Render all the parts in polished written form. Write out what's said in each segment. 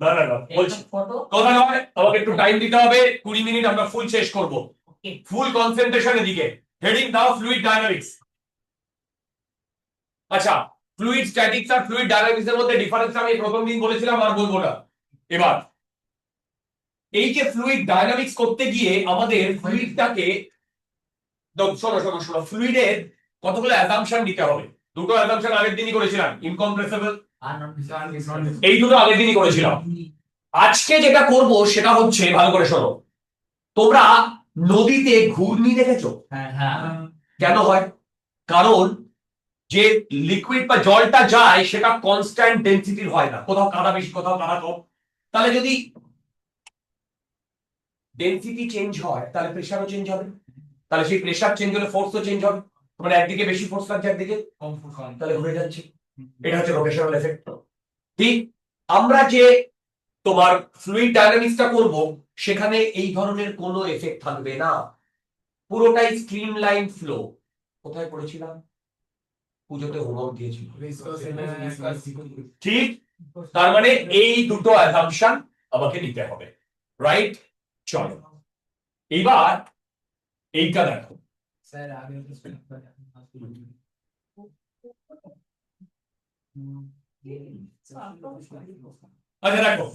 না না না বলছি কথা নয়, আমাকে একটু টাইম দিতে হবে, 20 মিনিট আমরা ফুল শেষ করব, ফুল কনসেন্ট্রেশন এদিকে। হেডিং দাও ফ্লুইড ডায়নামিক্স। আচ্ছা, ফ্লুইড স্ট্যাটিক্স আর ফ্লুইড ডায়নামিক্স এর মধ্যে ডিফারেন্স আমি প্রথম দিন বলেছিলাম আর বলবো না। এবার এই যে ফ্লুইড ডায়নামিক্স করতে গিয়ে আমাদের ফ্লুইডটাকে, শোনো শোনো শোনো, ফ্লুইডের কতগুলো অ্যাসাম্পশন নিতে হবে। দুটো অ্যাসাম্পশন আগের দিনই করেছিলাম, ইনকম্প্রেসিবল, এই দুটো আগের দিনই করেছিলাম। আজকে যেটা করব সেটা হচ্ছে, ভালো করে শোনো, তোমরা নদীতে ঘূর্ণি দেখেছো? কেন হয়? কারণ যে লিকুইড বা জলটা যায় সেটা কনস্ট্যান্ট ডেনসিটির হয় না, কোথাও কাদা বেশি কোথাও কাদা কম। তাহলে যদি ডেনসিটি চেঞ্জ হয় তাহলে প্রেসারও চেঞ্জ হবে, তাহলে সেই প্রেসার চেঞ্জ হলে ফোর্সও চেঞ্জ হবে, মানে একদিকে বেশি ফোর্স লাগছে একদিকে কম ফোর্স, তাহলে হয়ে যাচ্ছে। এটা হচ্ছে রোটেশনাল এফেক্ট। ঠিক, আমরা যে তোমার ফ্লুইড ডায়নামিক্সটা করব সেখানে এই ধরনের কোনো এফেক্ট থাকবে না, পুরোটাই স্ট্রিমলাইন ফ্লো। কোথায় পড়েছিলাম? পুজোতে হোমওয়ার্ক দিয়েছিল, ঠিক? তার মানে এই দুটো অ্যাসাম্পশন আমাকে নিতে হবে, রাইট? চলো এইবার এইটা দেখো। স্যার আগে আচ্ছা দেখো,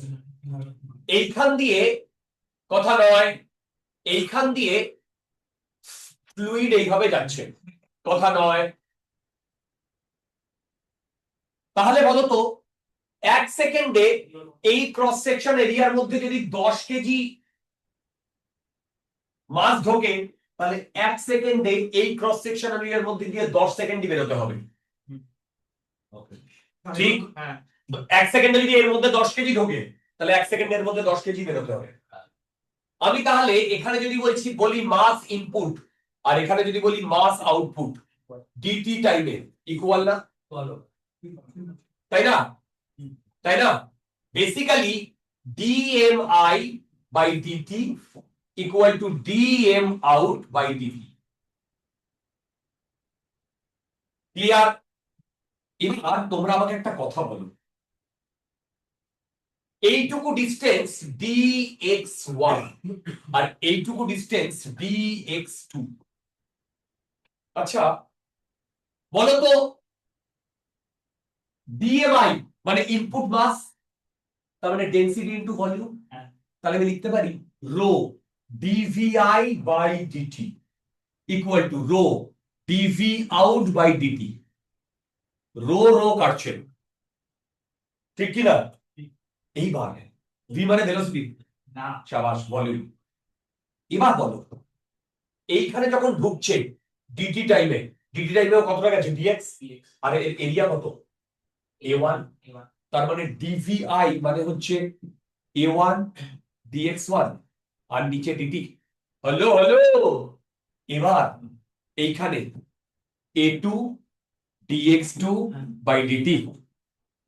এইখান দিয়ে কথা নয়, এইখান দিয়ে ফ্লুইড এইভাবে যাচ্ছে, কথা নয়। তাহলে বলতো 1 সেকেন্ডে এই ক্রস সেকশন এরিয়ার মধ্যে যদি 10 কেজি মাছ ঢোকে, তাহলে 1 সেকেন্ডে এই ক্রস সেকশন এরিয়ার মধ্যে দিয়ে 10 সেকেন্ডই বেরোতে হবে, ঠিক? 1 সেকেন্ডে যদি এর মধ্যে 10 কেজি ঢোকে তাহলে 1 সেকেন্ডের মধ্যে 10 কেজি বেরোতে হবে। আমি তাহলে এখানে যদি বলি মাস ইনপুট আর এখানে যদি বলি মাস আউটপুট, ডিটি টাইমে ইকুয়াল না? তাই না? তাই না? Basically DMI by DT equal to DM out by DT. Clear? এবার তোমরা আমাকে একটা কথা বলো, এইটুকু ডিস্টেন্স dx1 আর এইটুকু ডিস্টেন্স dx2, আচ্ছা বলো তো ডিএমআই মানে ইনপুট মাস, তার মানে ডেনসিটি ইনটু ভলিউম, তাহলে আমি লিখতে পারি rho DVI by DT equal to rho DV out by DT. Rho rho কাটছে, ঠিক কি না? এইবার ভি মানে ভেলোসিটি না, শাবাশ, ভলিউম। এবার বলো এইখানে যখন ঢুকছে ডিটি টাইমে, ডিটি টাইমে কতটা গেছে ডিএক্স, আর এর এরিয়া কত a1, তার মানে ডিভিআই মানে হচ্ছে a1 dx1 আর নিচে ডিটি। হ্যালো হ্যালো, এবার এইখানে a2 dx2 বাই ডিটি।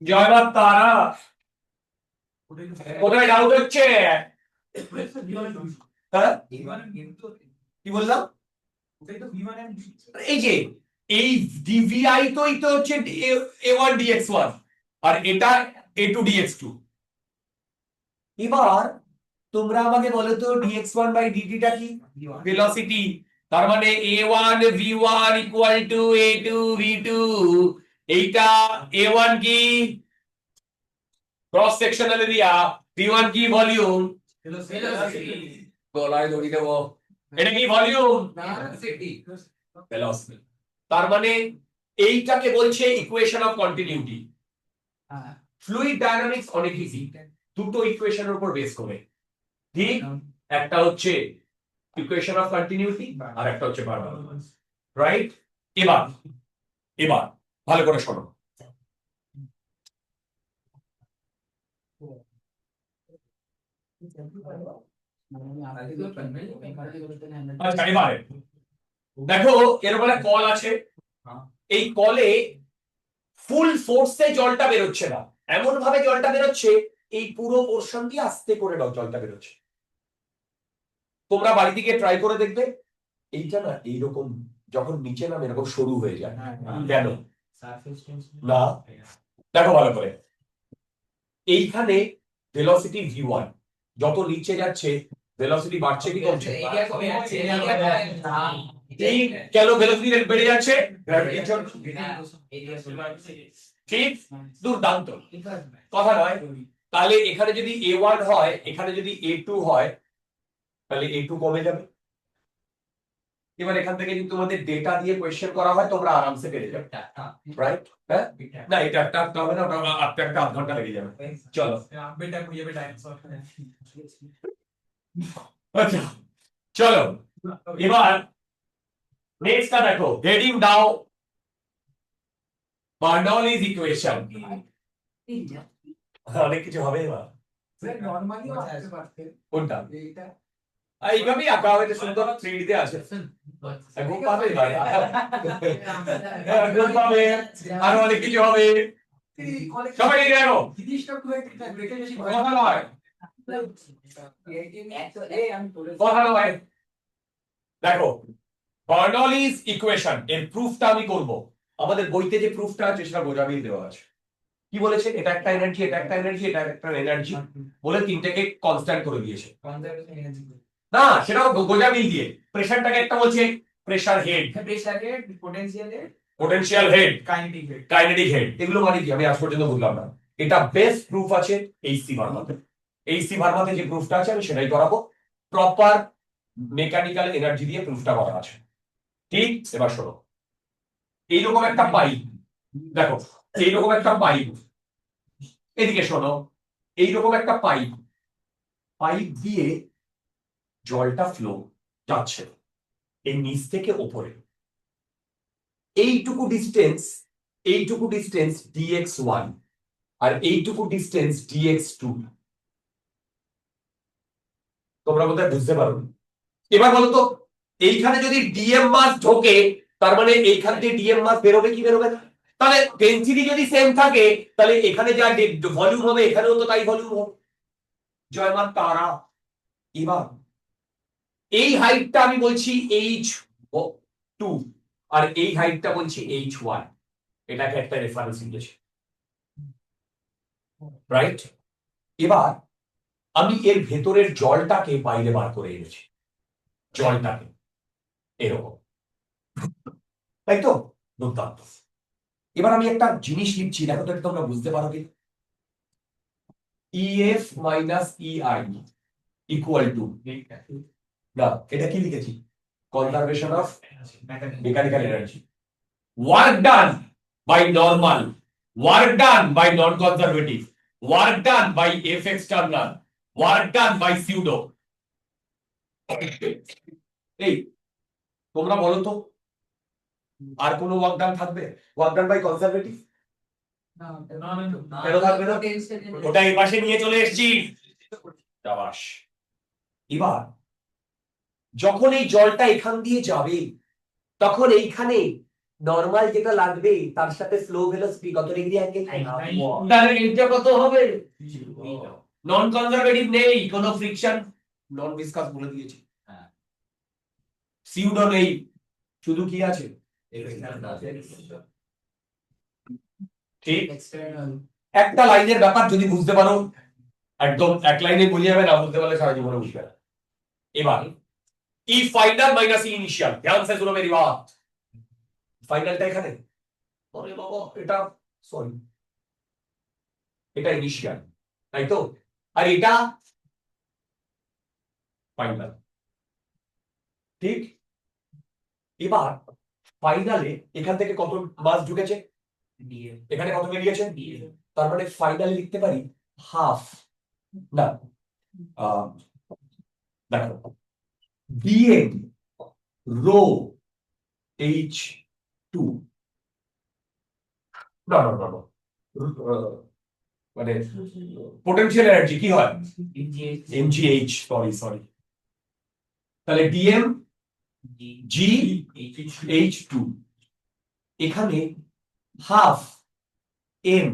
জয় মা তারা, কোথায় ডাউট হচ্ছে? হ্যাঁ কি বললাম? এই যে এই ডিভিআই তো এটা হচ্ছে a1 dx1 আর এটা a2 dx2। এবার তোমরা আমাকে বলো তো dx1 বাই dt টা কি? ভেলোসিটি। তার মানে a1 v1 equal to a2 v2। এইটা a1 কি ক্রস সেকশনাল এরিয়া, v1 কি ভলিউম, গলায় দড়ি দেবো, এটা কি ভলিউম ভেলোসিটি। তার মানে এইটাকে বলছে equation of continuity. Fluid dynamics অনেক ইজি, দুটো ইকুয়েশনের উপর বেস করে, ঠিক? একটা হচ্ছে ইকুয়েশন অফ কন্টিনিউটি আর একটা হচ্ছে পারমানেন্স, রাইট? এবার এবার ভালো করে শোনো, আচ্ছা এবারে দেখো এর উপরে কল আছে, এই কলে ফুল ফোর্সে জলটা বেরোচ্ছে না, এমন ভাবে জলটা বেরোচ্ছে এই পুরো পোর্শন দিয়ে আস্তে করে জলটা বেরোচ্ছে। তোমরা বাড়ি থেকে ট্রাই করে দেখবে, এইটা না এইরকম যখন নিচে নামে এরকম সরু হয়ে যায়, কেন? না দেখো ভালো করে, এইখানে ভেলোসিটি v1, যত নিচে যাচ্ছে ভেলোসিটি বাড়ছে কি কমছে? এই কেন ভেলোসিটি বেড়ে যাচ্ছে? গ্র্যাভিটির জন্য। ঠিক, দুর্দান্ত, কথা নয়। তাহলে এখানে যদি a1 হয়, এখানে যদি a2 হয়, তাহলে a2 কমে যাবে। এবার এখান থেকে যদি তোমাদের ডেটা দিয়ে কোয়েশ্চেন করা হয় তোমরা আরামসে পেরে যাবে, রাইট? হ্যাঁ, না এটা একটা হবে না, ওটা একটা আধ ঘন্টা লেগে যাবে। চলো আচ্ছা, চলো এবার নেক্সটটা দেখো, হেডিং দাও বার্নৌলিস ইকুয়েশন। অনেক কিছু হবে এবার। কোনটা? এইভাবেই আঁকা হবে, সুন্দর 3D তে আছে। ঘুম পাবে এবার। ঘুম পাবে, আরো অনেক কিছু হবে। সবাই রেডি রাখো। কথা নয়, কথা নয়। দেখো, বার্নৌলিস ইকুয়েশন এর প্রুফটা আমি করব। আমাদের বইতে যে প্রুফটা আছে সেটা গোজামিল দেওয়া আছে। কি বলেছে? এটা একটা এনার্জি, এটা একটা এনার্জি, এটা একটা এনার্জি বলে তিনটাকে কনস্ট্যান্ট করে দিয়েছে। না, সেটাও গোজামিল দিয়ে। প্রেসারটাকে একটা বলছে pressure head, potential head, kinetic head. এগুলো মানে কি আমি আজ পর্যন্ত বুঝলাম না। এটা বেস্ট প্রুফ আছে এইচসি ভার্মাতে। এইচসি ভার্মাতে যে প্রুফটা আছে আমি সেটাই করাবো। প্রপার মেকানিক্যাল এনার্জি দিয়ে প্রুফটা করা আছে। ঠিক, এবার শোনো, এইরকম একটা পাইপ, দেখো এইরকম একটা পাইপ, এদিকে শোনো, এইরকম একটা পাইপ, পাইপ দিয়ে জলটা ফ্লো যাচ্ছে এই নিচ থেকে ওপরে। এইটুকু ডিস্টেন্স dx1 আর এইটুকু ডিস্টেন্স dx2। তোমরা বোধহয় বুঝতে পারো। এবার বলো তো, এইখানে যদি ডিএম মাস ঢোকে তার মানে এইখান থেকে ডিএম মাস বেরোবে কি বেরোবে না? তাহলে ডেনসিটি যদি সেম থাকে তাহলে এখানে যা ভলিউম হবে এখানেও তো তাই ভলিউম হবে। জয় মা তারা। এবার এই হাইটটা আমি বলছি h2 আর এই হাইটটা বলছি h1। এটাকে একটা রেফারেন্স দিয়েছি, রাইট? এবার আমি এর ভেতরের জলটাকে বাইরে বার করে এনেছি, জলটাকে এরকম, তাই তো? দুর্দান্ত। এবার আমি একটা জিনিস লিখছি, দেখো তো তোমরা বুঝতে পারো কি? EF minus EI equal to, না এটা কি লিখেছি? Conservation of mechanical energy. Work done by normal, work done by non conservative, work done by F external, work done by pseudo. এই তোমরা বলো তো, আর কোন ওয়ার্ক ডান থাকবে? ওয়ার্ক ডান বাই কনজারভেটিভ কেন থাকবে না? ওটা এই পাশে নিয়ে চলে এসেছি। শাবাশ। এবার যখন এই জলটা এখান দিয়ে যাবে তখন এইখানে নরমাল যেটা লাগবে তার সাথে স্লো ভেলোসিটি কত ডিগ্রি অ্যাঙ্গেল? তাহলে এটা কত হবে? নন কনজারভেটিভ নেই, কোনো ফ্রিকশন, নন ভিসকাস বলে দিয়েছি। সিউডো নেই, শুধু কি আছে? ঠিক, একটা লাইনের ব্যাপার যদি বুঝতে পারো একদম এক লাইনে বুঝে যাবে, না বুঝতে পারলে সারা জীবনে বুঝবে না। এবার ই ফাইনাল মাইনাস ই ইনিশিয়াল, ধ্যান সে শুনো মেরি বাত। ফাইনালটা এখানে, আরে বাবা এটা সরি, এটা ইনিশিয়াল, তাই তো? আর এটা ফাইনাল, ঠিক? এবার ফাইনালে এখান থেকে কত মাস ঢুকেছে, এখানে কত বেরিয়েছে, তার মানে ফাইনালে লিখতে পারি হাফ, না দেখো dm রো h2, না না না না, মানে পোটেনশিয়াল এনার্জি কি হয় mgh, সরি সরি, তাহলে dm g h2, এখানে হাফ m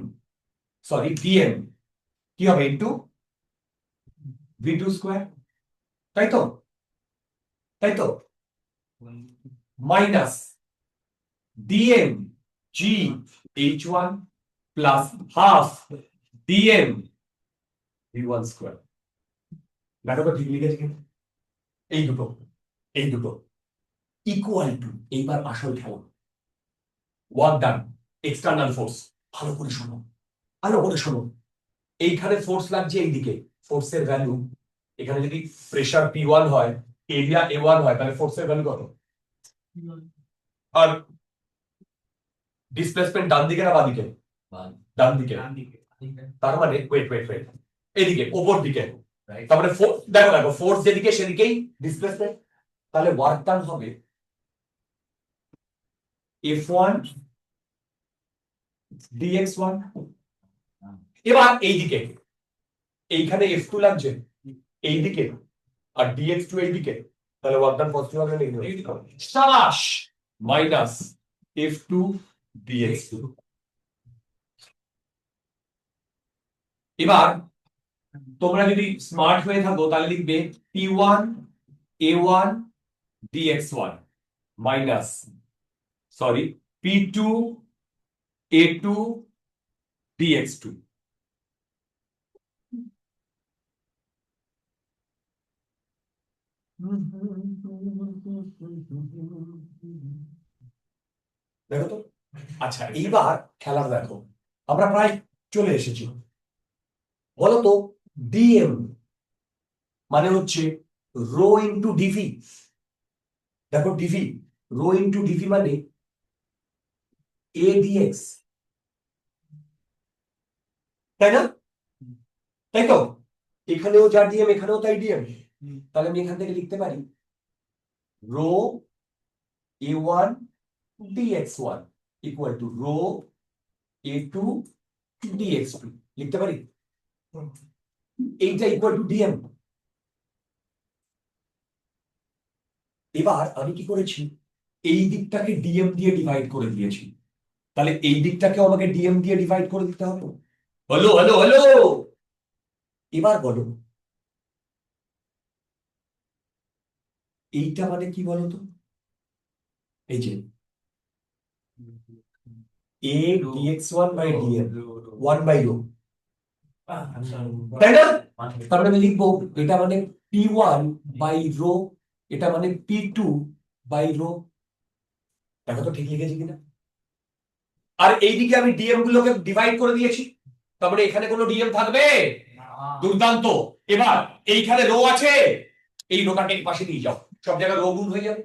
সরি dm কি হবে ইনটু v2 স্কয়ার, তাই তো? তাই তো? Minus dm g h1 plus half dm v1 square. দেখো তো ঠিক লিখেছি কিনা? এই দুটো ইকুয়াল টু, এইবার আসল খেলা, ওয়ার্ক ডান, এক্সটার্নাল ফোর্স। ভালো করে শোনো, ভালো করে শোনো। এইখানে ফোর্স লাগছে এইদিকে, ফোর্সের ভ্যালু, এখানে যদি প্রেসার P1 হয়, এরিয়া A1 হয়, তাহলে ফোর্সের ভ্যালু কত? আর ডিসপ্লেসমেন্ট ডান দিকে না বাঁ দিকে? ডান দিকে। তার মানে ওয়েট, এদিকে ওপর দিকে। তার মানে দেখো ফোর্স যেদিকে সেদিকেই ডিসপ্লেসমেন্ট। তাহলে ওয়ার্ক ডান হবে F1 dx1। এবার এইদিকে, এইখানে F2 লাগছে এইদিকে, আর dx2 এইদিকে, তাহলে ওয়ার্ক ডান পজিটিভ হবে নেগেটিভ হবে? শাবাশ, মাইনাস F2 dx2। এবার তোমরা যদি স্মার্ট হয়ে থাকো তাহলে লিখবে P1 A1 dx1 minus, sorry, P2 A2 dx2। দেখো তো। আচ্ছা, এইবার খেলার দেখো, আমরা প্রায় চলে এসেছি। বলতো ডিএম মানে হচ্ছে রো ইন্টু ডিভি। দেখো ডিভি, রো ইন্টু ডিভি মানে এ ডিএক্স, তাই না? তাই তো, এখানেও যা ডিএম এখানেও তাই ডিএম। তাহলে আমি এখান থেকে লিখতে পারি rho A1 dx1 equal to rho A2 dx2 লিখতে পারি। এইটা ইকুয়াল টু ডিএম। এবার আমি কি করেছি, এই দিকটাকে ডিএম দিয়ে ডিভাইড করে দিয়েছি, তাহলে এই দিকটাকেও আমাকে ডিএম দিয়ে ডিভাইড করে দিতে হবে। হলো হলো হলো। এবার বলো এইটা মানে কি বলতো? এই যে a dx1 by DM 1 by rho, তাই না? তারপরে আমি লিখবো এটা মানে P1 বাই রো, এটা মানে P2 বাই রো। দেখো তো ঠিক লিখেছি কিনা? আর এইদিকে আমি ডিএম গুলোকে ডিভাইড করে দিয়েছি, তারপরে এখানে কোনো ডিএম থাকবে? দুর্দান্ত। এবার এইখানে রো আছে, এই রোটাকে এই পাশে নিয়ে যাও, সব জায়গায় রো গুণ হয়ে যাবে।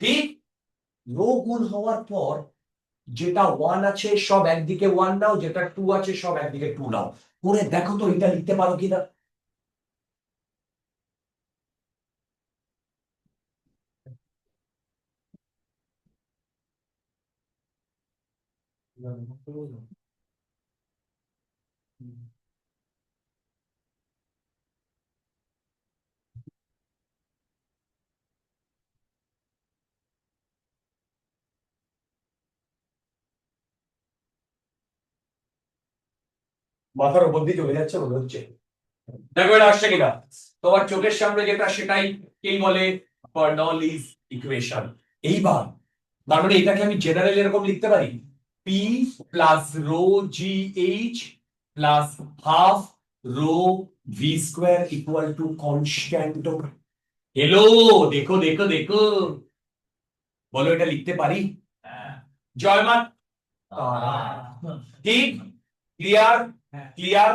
ঠিক, রো গুণ হওয়ার পর যেটা 1 আছে সব একদিকে 1 নাও, যেটা 2 আছে সব একদিকে 2 নাও। করে দেখো তো এটা লিখতে পারো কিনা। মাথার উপর দিয়ে চলে যাচ্ছে মনে হচ্ছে। দেখো এটা আসছে কিনা তোমার চোখের সামনে, যেটা সেটাই কি বলে বার্নৌলিস ইকুয়েশন। এইবার তার মানে এটাকে আমি জেনারেল এরকম লিখতে পারি, P plus rho G H plus half rho V square equal to constant. Hello, দেখো দেখো দেখো, বলো এটা লিখতে পারি? জয় মা তারা। ঠিক, ক্লিয়ার ক্লিয়ার।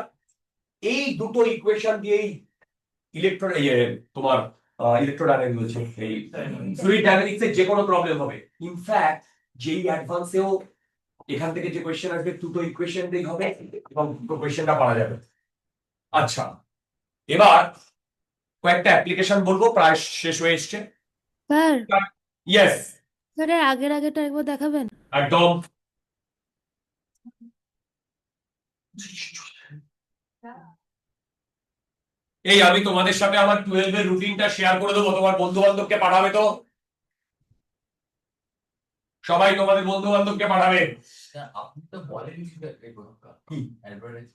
এই দুটো ইকুয়েশন দিয়েই ইলেকট্রন, তোমার ইলেকট্রোডাইনামিক্স বলছে, এই ফ্লুইড ডাইনামিক্স এর যে কোনো প্রবলেম হবে, ইনফ্যাক্ট যেই অ্যাডভান্সেও এখান থেকে যে কোশ্চেন আসবে দুটো ইকুয়েশন দিয়েই হবে এবং দুটো কোশ্চেনটা পাওয়া যাবে। আচ্ছা, এবার কয়েকটা অ্যাপ্লিকেশন বলবো, প্রায় শেষ হয়ে এসছে। স্যার, ইয়েস, স্যার এর আগেরটা একবার দেখাবেন? একদম। এই আমি তোমাদের সাথে আমার 12 এর রুটিনটা শেয়ার করে দেবো, তোমার বন্ধু বান্ধবকে পাঠাবে তো, সবাই তোমাদের বন্ধু বান্ধবকে পাঠাবে। আপনি তো বলেন কি? অ্যাডভার্টাইজ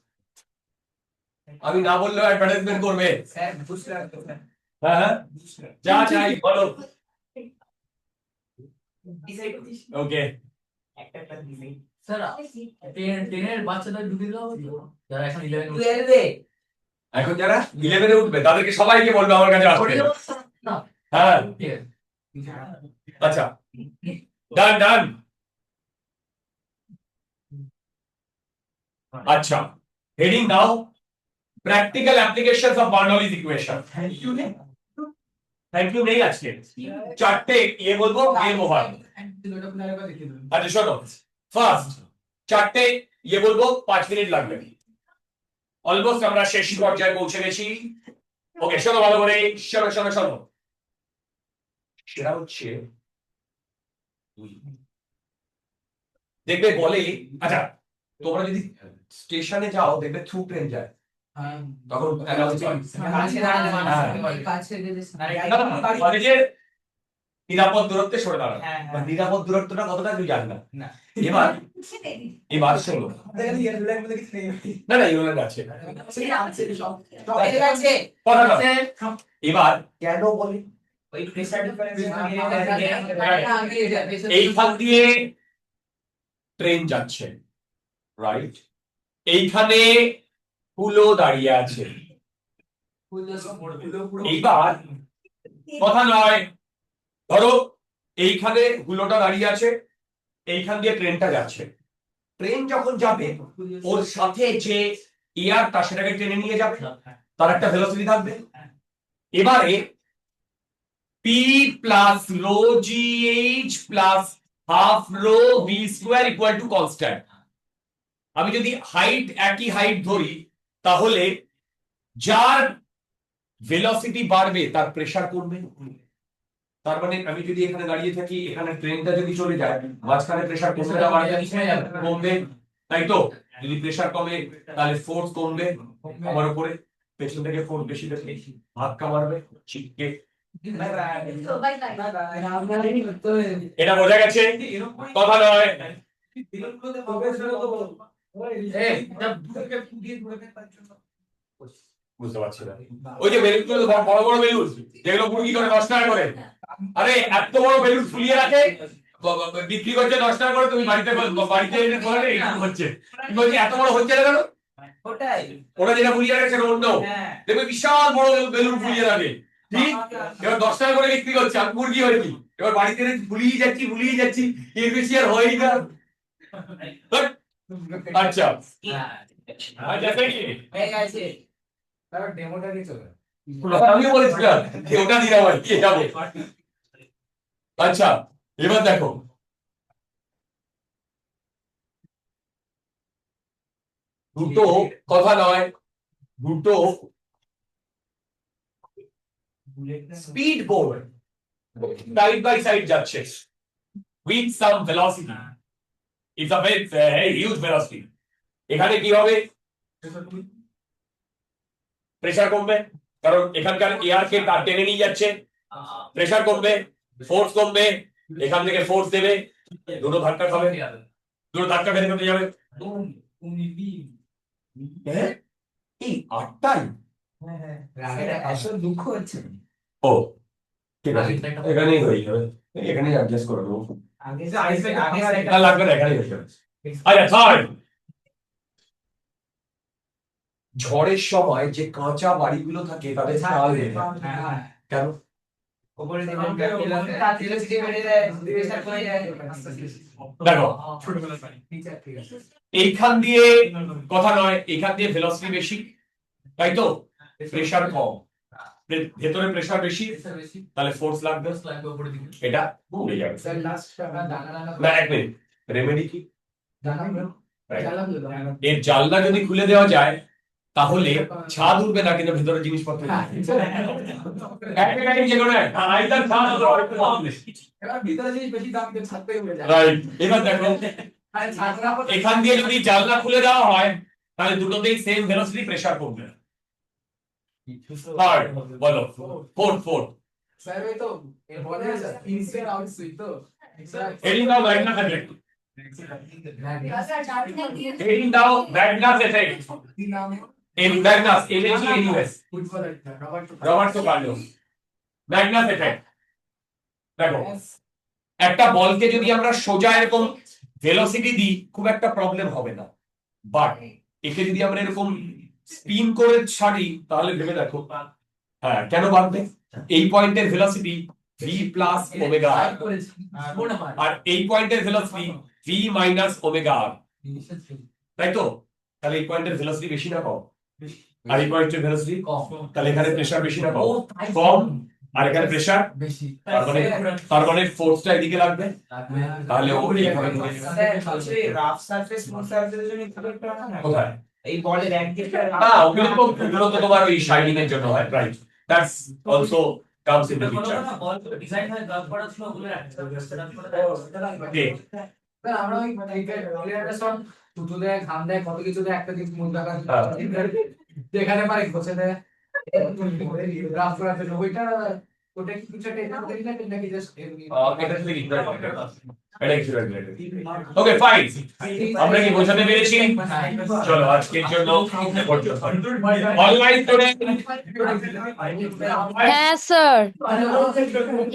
আমি না বললেও অ্যাডভার্টাইজমেন্ট করবে। স্যার বুঝলাম তো স্যার। হ্যাঁ হ্যাঁ, যা চাই বলো। ওকে, একটা দিলেই স্যার, 10 এর বাচ্চাদের ঢুকে দাও তো, যারা এখন 11 12 এ এখন যারা 11-এ উঠবে তাদেরকে সবাইকে বলবে আমার কাছে আসতে। হ্যাঁ, আচ্ছা, ডান ডান। আচ্ছা, হেডিং দাও practical applications of Bernoulli's equation. Thank you নেই আজকে, চারটে ইয়ে বলবো, গেম ওভার। আচ্ছা শোনো, ফার্স্ট চারটে ইয়ে বলবো, 5 মিনিট লাগবে। অলমোস্ট আমরা শেষ পর্যায়ে পৌঁছে গেছি। ওকে, শোনো ভালো করে, শোনো শোনো শোনো। সেটা হচ্ছে দেখবে বলে, আচ্ছা তোমরা যদি স্টেশনে যাও দেখবে থ্রু ট্রেন যায়, তখন announce হয়। কলেজের নিরাপদ দূরত্বে সরে দাঁড়ানো, বা নিরাপদ দূরত্বটা কতটা তুই জানি না। এবার এবার শোনো, না না ইউনিয়ন আছে কথা না। এবার কেন বলে এইখান দিয়ে ট্রেন যাচ্ছে, রাইট? এইখানে হুলো দাঁড়িয়ে আছে। এইবার কথা নয়, ধরো এইখানে হুলোটা দাঁড়িয়ে আছে, এইখান দিয়ে ট্রেনটা যাচ্ছে। ট্রেন যখন যাবে ওর সাথে যে এয়ারটা সেটাকে টেনে নিয়ে যাবে, তার একটা ভেলোসিটি থাকবে। এবারে P plus rho G H plus half rho V square equal to constant. আমি যদি হাইট একই হাইট ধরি, তাহলে যার ভেলোসিটি বাড়বে তার প্রেসার কমবে। তার মানে আমি যদি এখানে দাঁড়িয়ে থাকি, এখানে ট্রেনটা যদি চলে যায়, মাঝখানে প্রেসার কমবে না বাড়বে? কমবে, তাই তো? যদি প্রেসার কমে তাহলে ফোর্স কমবে আমার উপরে, পেছন থেকে ফোর্স বেশি দেখে ধাক্কা মারবে, ছিটকে। এটা বোঝা গেছে? কথা নয়। বুঝতে পারছি না, ওই যে বেলুন গুলো, বড় বড় বেলুন যেগুলো মুরগি করে 10 টাকা করে, আরে এত বড় বেলুন ফুলিয়ে রাখে, বিক্রি করছে 10 টাকা করে, তুমি বাড়িতে বাড়িতে এনে বলে এরকম হচ্ছে, কি বলছি এত বড় হচ্ছে না কেন? ওটা যেটা ফুলিয়ে রাখে সেটা অন্য, দেখবে বিশাল বড় বেলুন ফুলিয়ে রাখে, ঠিক? এবার 10 টাকা করে বিক্রি করছে, আমি মুরগি হয়নি, এবার বাড়িতে ভুলিয়ে যাচ্ছি এর বেশি আর হয়ই না। আচ্ছা আমিও বলেছিলাম যে ওটা দিলাম আর কি যাবো। আচ্ছা এবার দেখো, দুটো কথা নয়, দুটো speed board side by side যাচ্ছে with some velocity, it's a very huge velocity. এখানে কি হবে? প্রেসার কমবে, কারণ এখানকার এয়ার কে তার টেনে নিয়ে যাচ্ছে, প্রেসার কমবে, ফোর্স কমবে, এখান থেকে ফোর্স দেবে, দুটো ধাক্কা খাবে, দুটো ধাক্কা খেতে খেতে যাবে। এই আটটাই আসলে দুঃখ হচ্ছে ও ঠিক আছে, এখানেই হয়ে যাবে, এখানেই অ্যাডজাস্ট করে দেবো, লাগবে না, এখানেই হয়ে যাবে। আচ্ছা থার্ড, ঝড়ের সময় যে কাঁচা বাড়িগুলো থাকে তাদের চাল দেবে কেন? দেখো এইখান দিয়ে কথা নয়, এইখান দিয়ে ভেলোসিটি বেশি, তাই তো? প্রেসার কম, ভেতরে প্রেসার বেশি, তাহলে ফোর্স লাগবে, এটা উড়ে যাবে। না এক মিনিট, রেমেডি কি? এর জানলা যদি খুলে দেওয়া যায় তাহলে ছাদ উঠবে না, কিন্তু ভেতরে জিনিসপত্র এবার দেখো, এখান দিয়ে যদি জানলা খুলে দেওয়া হয় তাহলে দুটোতেই সেম ভেলোসিটি, প্রেসার কমবে। থার্ড বলো, ফোর্থ হেডিং দাও ম্যাগনাস এফেক্ট, হেডিং দাও Magnus effect, Magnus M A G N U S, Roberto Carlos, Magnus effect. দেখো একটা বলকে যদি আমরা সোজা এরকম ভেলোসিটি দিই খুব একটা প্রবলেম হবে না, বাট একে যদি আমরা এরকম স্পিন করে ছাড়ি তাহলে ভেবে দেখো, হ্যাঁ কেন বাড়বে? এই পয়েন্টের ভেলোসিটি v প্লাস ওমেগা আর, আর এই পয়েন্টের ভেলোসিটি v মাইনাস ওমেগা আর, তাই তো? তাহলে এই পয়েন্টের ভেলোসিটি বেশি না কম? আর এই পয়েন্টের ভেলোসিটি কম। তাহলে এখানে প্রেসার বেশি না কম? কম। আর এখানে প্রেসার, বেশি। তার মানে ফোর্সটা এদিকে লাগবে, তাহলে ও এইভাবে ধরে নেবে। রাফ সারফেস স্মুথ সারফেসের জন্য কি একটা হয় না? কোথায়? এই বলের একদিকে হ্যাঁ, ওগুলো তো তোমার ওই শাইনিং এর জন্য হয়, right? That's also comes in the picture. ঠিক। আমরা ওই টুটু দেয়, ঘাম দেয়, কত কিছু দেয়, একটা দিক মুখ দেখা যেখানে পারে ঘষে দেয় রাফ করার জন্য। ওটা কি কিছু একটা এরকম রিলেটেড নাকি জাস্ট এমনি? এটা থেকে এটা কিছু রিলেটেড। ওকে ফাইন, আমরা কি বোঝাতে পেরেছি? চলো আজকের জন্য অনলাইন স্টুডেন্ট, হ্যাঁ স্যার।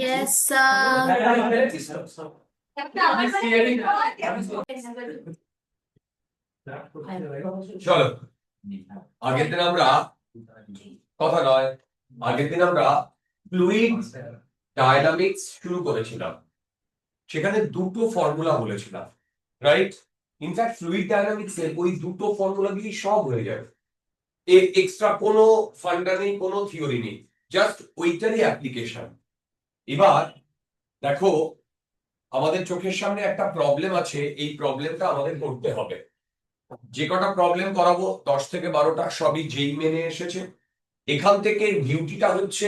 Yes, sir. চলো আগের দিন আমরা কথা নয়, আগের দিন আমরা ফ্লুইড ডায়নামিক্স শুরু করেছিলাম, সেখানে দুটো ফর্মুলা বলেছিলাম, রাইট? ইনফ্যাক্ট ফ্লুইড ডায়নামিক্স এর ওই দুটো ফর্মুলা দিয়ে সব হয়ে যাবে, এক্সট্রা কোনো ফান্ডা নেই, কোনো থিওরি নেই, জাস্ট ওইটারই অ্যাপ্লিকেশন। এবার দেখো আমাদের চোখের সামনে একটা প্রবলেম আছে, এই প্রবলেমটা আমাদের করতে হবে। যে কটা প্রবলেম করাবো 10 থেকে 12টা সবই যেই মেনে এসেছে। এখান থেকে ডিউটিটা হচ্ছে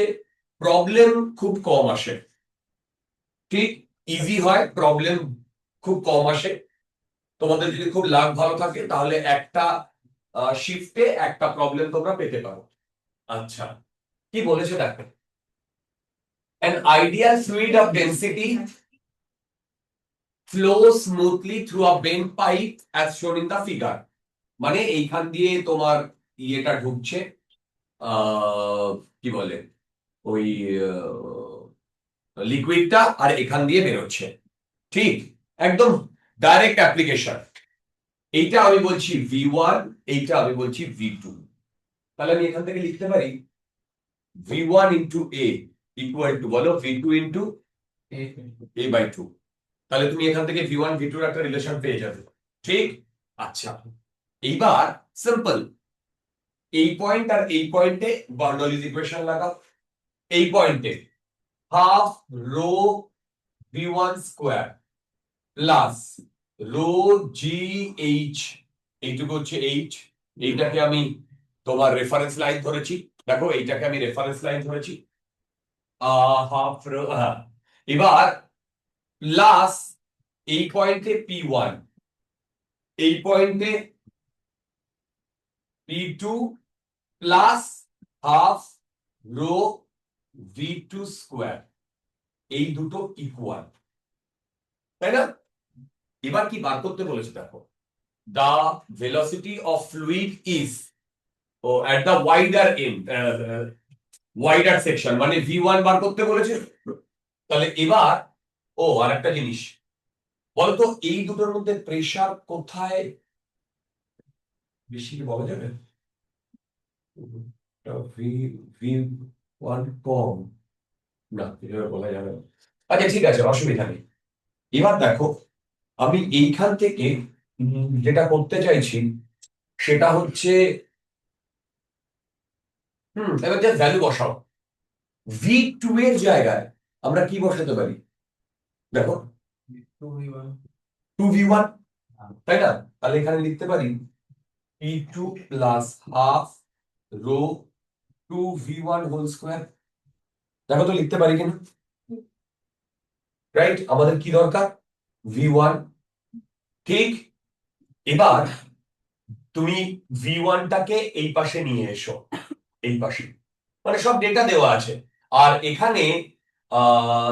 প্রবলেম খুব কম আসে, ঠিক? ইজি হয়, প্রবলেম খুব কম আসে। তোমাদের যদি খুব লাক ভালো থাকে তাহলে একটা শিফটে একটা প্রবলেম তোমরা পেতে পারো। আচ্ছা, কি বলেছে দেখো, an ideal fluid of density flows smoothly through a bent pipe as shown in the figure। মানে এইখান দিয়ে তোমার ইয়েটা ঢুকছে, কি বলে ওই লিকুইডটা, আর এখান দিয়ে বেরোচ্ছে, ঠিক? একদম ডাইরেক্ট অ্যাপ্লিকেশন। এইটা আমি বলছি V1, এইটা আমি বলছি V2। তাহলে আমি এখান থেকে লিখতে পারি V1 into A equal to, বলো, V2 ইন্টু A/2। তাহলে তুমি এখান থেকে V1 V2 এর একটা রিলেশন পেয়ে যাবে, ঠিক? আচ্ছা, এইবার সিম্পল, এই পয়েন্ট আর এই পয়েন্টে বার্নৌলিস ইকুয়েশন লাগাও। এই পয়েন্টে half rho V1 square plus rho GH, এইটুকু হচ্ছে H, এইটাকে আমি তোমার রেফারেন্স লাইন ধরেছি, দেখো এইটাকে আমি রেফারেন্স লাইন ধরেছি, হাফ রো, এবার প্লাস এই পয়েন্টে P1, এই পয়েন্টে P2 plus half rho V2 square, এই দুটো ইকুয়াল, তাই না? এবার কি বার করতে বলেছে দেখো, the velocity of fluid is at the wider end, wider section, মানে V1 বার করতে বলেছে। তাহলে এবার আর একটা জিনিস বলতো, এই দুটোর মধ্যে প্রেসার কোথায় বেশি বলা যাবে? V1 কম না, এভাবে বলা যাবে না। আচ্ছা ঠিক আছে, অসুবিধা নেই। এবার দেখো আমি এইখান থেকে যেটা করতে চাইছি সেটা হচ্ছে, এবার যা ভ্যালু বসাও, V2 এর জায়গায় আমরা কি বসাতে পারি দেখো, 2V1, তাই না? তাহলে এখানে লিখতে পারি P2 plus half rho 2V1 whole square. দেখো তো লিখতে পারি কিনা, রাইট? আমাদের কি দরকার? V1, ঠিক? এবার তুমি V1টাকে এই পাশে নিয়ে এসো, এই পাশে, মানে সব ডেটা দেওয়া আছে। আর এখানে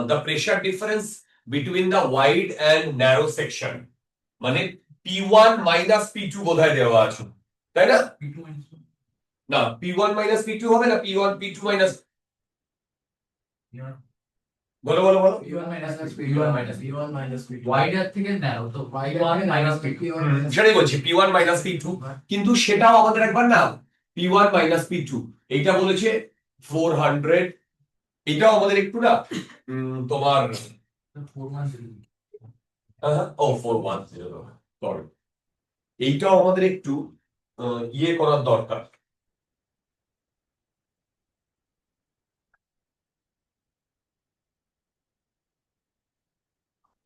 the pressure difference between the wide and narrow section, মানে P1 মাইনাস P2 বোধহয় দেওয়া আছে, তাই না? না, P1 মাইনাস P2 হবে না, P1 P2 মাইনাস, বলো বলো বলো। সেটাই বলছি, P1 মাইনাস P2, কিন্তু সেটাও আমাদের একবার না P1 মাইনাস P2 এইটা বলেছে 400, এটাও আমাদের একটু না তোমার 410, সরি, এইটাও আমাদের একটু ইয়ে করার দরকার।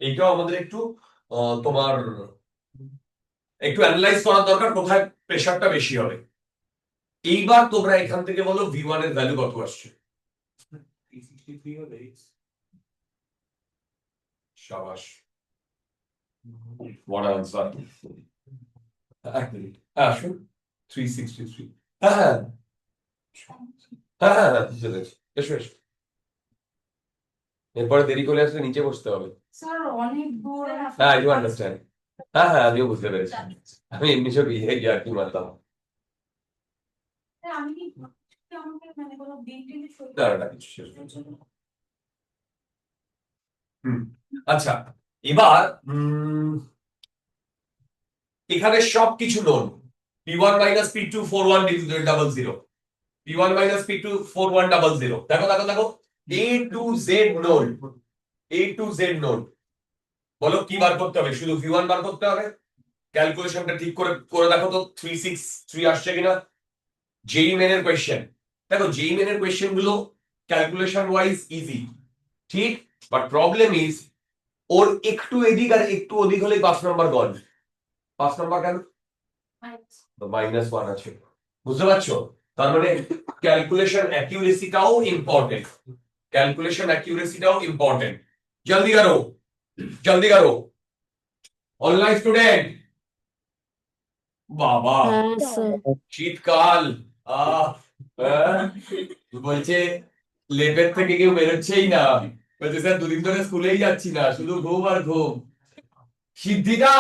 এইটাও আমাদের একটু তোমার একটু অ্যানালাইজ করার দরকার, কোথায় প্রেশারটা বেশি হবে। এইবার তোমরা এখান থেকে বলো V1 এর ভ্যালু কত আসছে। শাবাশ, what answer? এক মিনিট, আসুন 363। হ্যাঁ হ্যাঁ হ্যাঁ হ্যাঁ হ্যাঁ, বুঝতে পেরেছি। এসো এসো, এরপরে দেরি করে আসলে নিচে বসতে হবে। স্যার অনেক দূর হ্যাঁ, আই ডু আন্ডারস্ট্যান্ড। হ্যাঁ হ্যাঁ, আমিও বুঝতে পেরেছি। আমি এমনি সব ইয়ে আর কি মানতাম। আমি কি আমাকে মানে কোনো বিল টিল না কিছু শেষ করছি। আচ্ছা, এবার এখানে সবকিছু known. P1 minus P2 4100, P1 minus P2 4100। দেখো দেখো দেখো, A to Z known, A to Z known. বলো কি বার করতে হবে? শুধু V1 বার করতে হবে। ক্যালকুলেশনটা ঠিক করে করে দেখো তো 363 আসছে কিনা। জেই মেনের কোয়েশ্চেন, দেখো জেই মেনের কোয়েশ্চেন গুলো ক্যালকুলেশন ওয়াইজ ইজি, ঠিক, বাট প্রবলেম ইজ ওর একটু এদিক আর একটু ওদিক হলেই 5 নাম্বার গল। 5 নাম্বার কেন? -1 আছে, বুঝতে পারছো? তার মানে ক্যালকুলেশন অ্যাকিউরেসিটাও ইম্পর্টেন্ট, ক্যালকুলেশন অ্যাকিউরেসিটাও ইম্পর্টেন্ট। জলদি করো, জলদি করো অনলাইন স্টুডেন্ট। বাবা, হ্যাঁ স্যার। শীতকাল, আহ বলছে লেপের থেকে কেউ বেরোচ্ছেই না, বলছে স্যার 2 দিন ধরে স্কুলেই যাচ্ছি না, শুধু ঘুম আর ঘুম। সিদ্ধিটা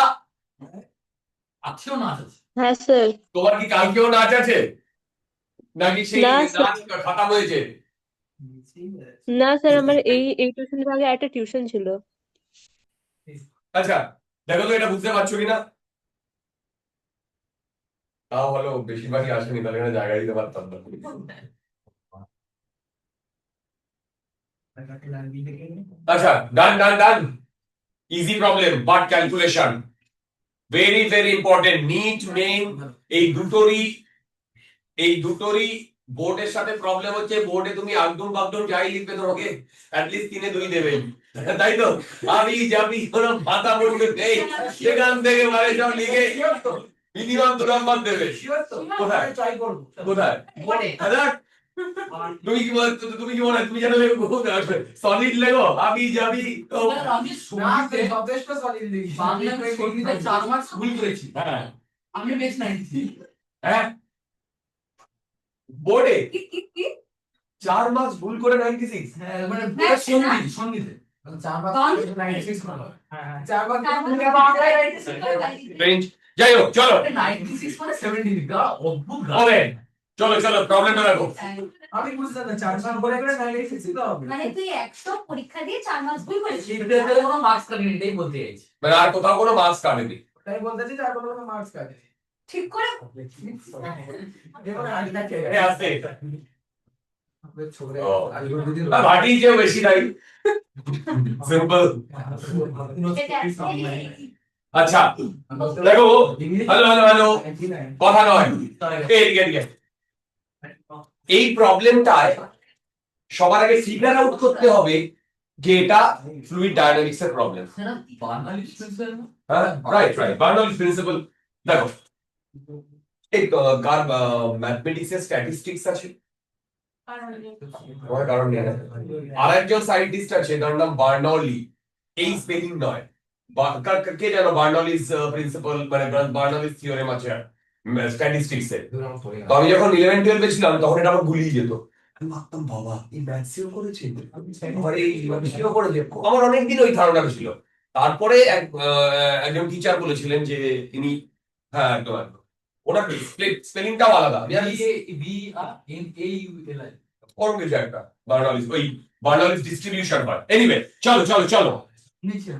আজকেও নাচ আছে। হ্যাঁ স্যার। তোমার কি কালকেও নাচ আছে, নাকি সেই না, স্যার। নাচ খতম হয়েছে? না স্যার, আমার এই টিউশনের আগে একটা টিউশন ছিল। আচ্ছা দেখো তো এটা বুঝতে পারছো কিনা। তাও ভালো, বেশিরভাগই আসেনি, তাহলে এখানে জায়গা দিতে পারতাম না। আচ্ছা, done done done, easy problem but calculation very very important. নিট মেইন এই দুটোরই বোর্ডের সাথে প্রবলেম হচ্ছে, বোর্ডে তুমি আগডুম বাগডুম যাই লিখবে তোমাকে অ্যাটলিস্ট 3 2 দেবে, তাই তো? আমি যাবি কোনো মাথা মুন্ডু নেই, সেখান থেকে মানে সব লিখে মিনিমাম 2 নাম্বার দেবে। কোথায় ট্রাই করব। কোথায়? হাজার তুমি কি বল, তুমি কি মনে হয় তুমি জানো সলিড লেগো আমি যাবি তো। আমি সঙ্গীতে যথেষ্ট সলিড লিখি। বাংলা সঙ্গীতে 4 মার্কস ভুল করেছি। হ্যাঁ আমি বেশ 93। হ্যাঁ, বোর্ডে 4 মার্কস ভুল করে 96। হ্যাঁ মানে হ্যাঁ, সঙ্গীতে 4 মার্কস গান? 96 হলো। হ্যাঁ 4 মার্কস রেঞ্জ, যাই হোক চলো 96 মানে 70 গা অদ্ভুত গা। হবে, চলো চলো প্রবলেমটা দেখো। আমি বুঝতে না 4 মার্কস করে 96 তো হবে। মানে তুই 100 পরীক্ষা দিয়ে 4 মাস ভুল করেছিস। এটাতে কোনো মার্কস কাটেনি, এটাই বলতে চাইছি। মানে আর কোথাও কোনো মার্কস কাটেনি। তাই বলতে চাইছি আর কোনো মার্কস কাটেনি। ঠিক করে এবারে আজকে কে এ আসতে আপনাদের ছোকরে ও। আজকে দুদিন আর ভাটি যে বেশি নাই, সিম্পল। আচ্ছা দেখো, হ্যালো হ্যালো হ্যালো, কথা নয়, এদিকে এদিকে। এই প্রবলেমটায় সবার আগে ফিগার আউট করতে হবে যে এটা ফ্লুইড ডায়নামিক্স এর প্রবলেম। হ্যাঁ রাইট রাইট, বার্নৌলিস প্রিন্সিপাল। দেখো এই ম্যাথমেটিক্স এর স্ট্যাটিস্টিক্স আছে, তোমার কারণ নেই। আর একজন সায়েন্টিস্ট আছে, তার নাম বার্নৌলি, এই স্পেলিং নয়, কে জানো বার্নৌলিস প্রিন্সিপাল মানে বার্নৌলিস থিওরেম আছে স্ট্যাটিস্টিক্স এ। তো আমি যখন 11 12 এ ছিলাম তখন এটা আমার গুলিয়ে যেত, আমি ভাবতাম বাবা এই ম্যাথসিও করেছে, আবার এই ইকোনমিক্সও করেছে, আমার অনেকদিন ওই ধারণাটা ছিল। তারপরে একজন টিচার বলেছিলেন যে ইনি, হ্যাঁ একদম একদম, ওনার স্পেলিংটাও আলাদা, আমি জানি B R N A U L I কোন কিছু একটা বার্নৌলিস, ওই বার্নৌলিস ডিস্ট্রিবিউশন হয়। এনিওয়ে চলো চলো চলো, নিচে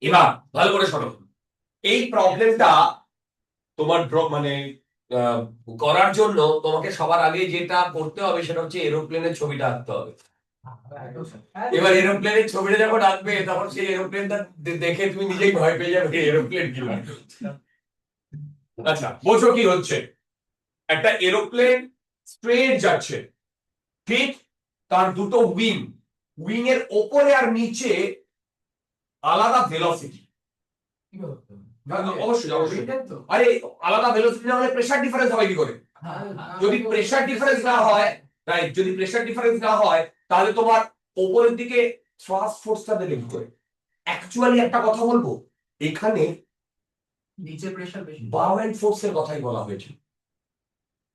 এবার ভালো করে শোনো। এই প্রবলেমটা তোমার মানে আহ, করার জন্য তোমাকে সবার আগে যেটা করতে হবে সেটা হচ্ছে এরোপ্লেনের ছবিটা আঁকতে হবে। এবার এরোপ্লেনের ছবিটা যখন আঁকবে তখন সেই এরোপ্লেনটা দেখে তুমি নিজেই ভয় পেয়ে যাবে এরোপ্লেন কি হয়। আচ্ছা, বোঝো কি হচ্ছে? একটা এরোপ্লেন স্ট্রেট যাচ্ছে, ঠিক? তার দুটো উইং, উইং এর ওপরে আর নিচে আলাদা ভেলোসিটি। অবশ্যই অবশ্যই। আরে আলাদা ভেলোসিটি না হলে প্রেসার ডিফারেন্স হবে কি করে? যদি প্রেসার ডিফারেন্স না হয়, রাইট, যদি প্রেসার ডিফারেন্স না হয় তাহলে তোমার ওপরের দিকে থ্রাস্ট ফোর্সটা দেবে কি করে? অ্যাকচুয়ালি একটা কথা বলবো, এখানে নিচে প্রেসার বেশি। বাউয়েন্ট ফোর্সের কথাই বলা হয়েছে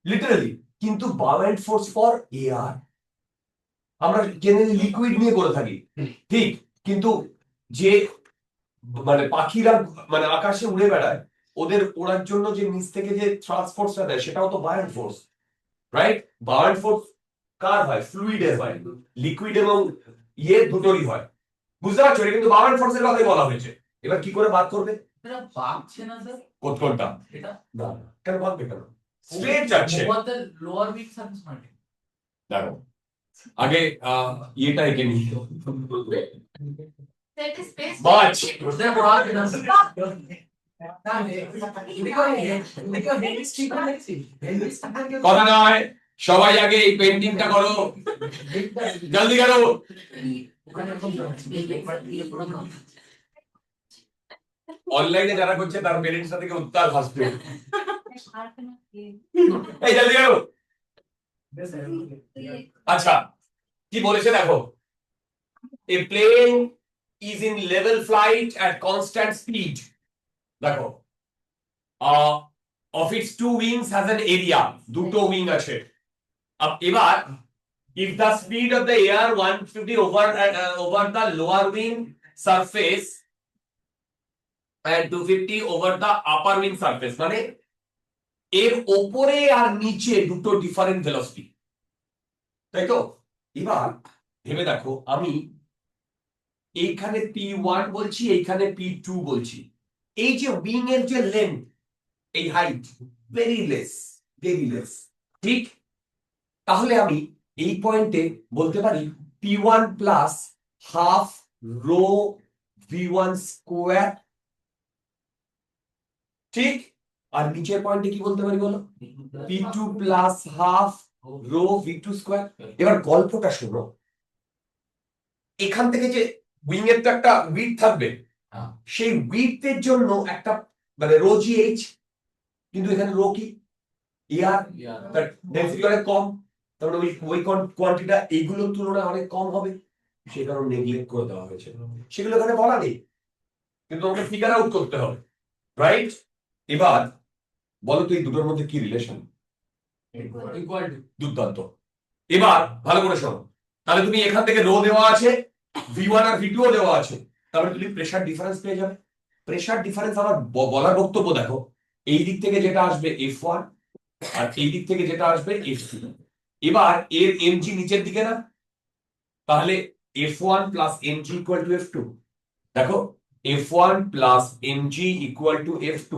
লিটারালি, কিন্তু বাউয়েন্ট ফোর্স ফর এয়ার। আমরা জেনারেলি লিকুইড নিয়ে করে থাকি, ঠিক, কিন্তু যে মানে পাখিরা মানে আকাশে উড়ে বেড়ায়, ওদের ওড়ার জন্য যে নিচ থেকে যে থ্রাস্ট ফোর্সটা দেয় সেটাও তো বাউয়েন্ট ফোর্স, রাইট? বাউয়েন্ট ফোর্স কার হয়? ফ্লুইডের হয়, লিকুইড এবং ইয়ে দুটোরই হয়। বুঝতে পারছো? এটা কিন্তু বাউয়েন্ট ফোর্সের কথাই বলা হয়েছে। এবার কি করে বাদ করবে এটা বাঁকছে না স্যার? কোনটা? এটা না, কেন বাঁধবে কেন? স্ট্রেট যাচ্ছে। Over the lower weak surface market. দেখো আগে ইয়েটা এঁকে নি Set space. বাজ। ওদের বাঁক না স্যার। না দেখো দেখো হেডিস ঠিক করে দেখছি। হেডিস কথা নয়, সবাই আগে এই পেন্টিংটা করো, জলদি করো। ওখানে এরকম অনলাইনে যারা করছে তার পেরেন্টসটা থেকে উত্তাল হাসবে। এই জলদি করো। আচ্ছা, কি বলেছে দেখো, a plane is in level flight at constant speed. দেখো of its two wings has an area, দুটো উইং আছে। এবার if the speed of the air 150 over the lower wing surface and 250 over the upper wing surface, মানে এর ওপরে আর নিচে দুটো different velocity, তাই তো? এবার ভেবে দেখো, আমি এইখানে P1 বলছি, এইখানে P2 বলছি, এই যে উইং এর যে লেন্থ, এই হাইট ভেরি লেস, ঠিক? তাহলে আমি এই পয়েন্টে বলতে পারি P1 plus half rho V1 square, ঠিক? আর নিচের পয়েন্টে কি বলতে পারি বলো? P2 plus half rho V2 square. এবার গল্পটা শোনো, এখান থেকে যে উইং এর তো একটা উইডথ থাকবে, সেই উইডথের জন্য একটা মানে রো GH, কিন্তু এখানে রো কি? এয়ার, তার ডেনসিটি অনেক কম, তার মানে ওই কোয়ান্টিটিটা এইগুলোর তুলনায় অনেক কম হবে, সেই কারণে নেগলেক্ট করে দেওয়া হয়েছে। সেগুলো এখানে বলা নেই, কিন্তু আমাকে ফিগার আউট করতে হবে, রাইট? এবার বলো তো এই দুটোর মধ্যে কি রিলেশন? Equal to. দুর্দান্ত। এবার ভালো করে শোনো, তাহলে তুমি এখান থেকে রো দেওয়া আছে, V1 আর V2 ও দেওয়া আছে, তাহলে তুমি প্রেসার ডিফারেন্স পেয়ে যাবে। প্রেসার ডিফারেন্স আমার বলার বক্তব্য দেখো, এই দিক থেকে যেটা আসবে F1 আর এই দিক থেকে যেটা আসবে F2। এবার এর mg নিচের দিকে না, তাহলে F1 plus mg equal to F2। দেখো F1 plus mg equal to F2,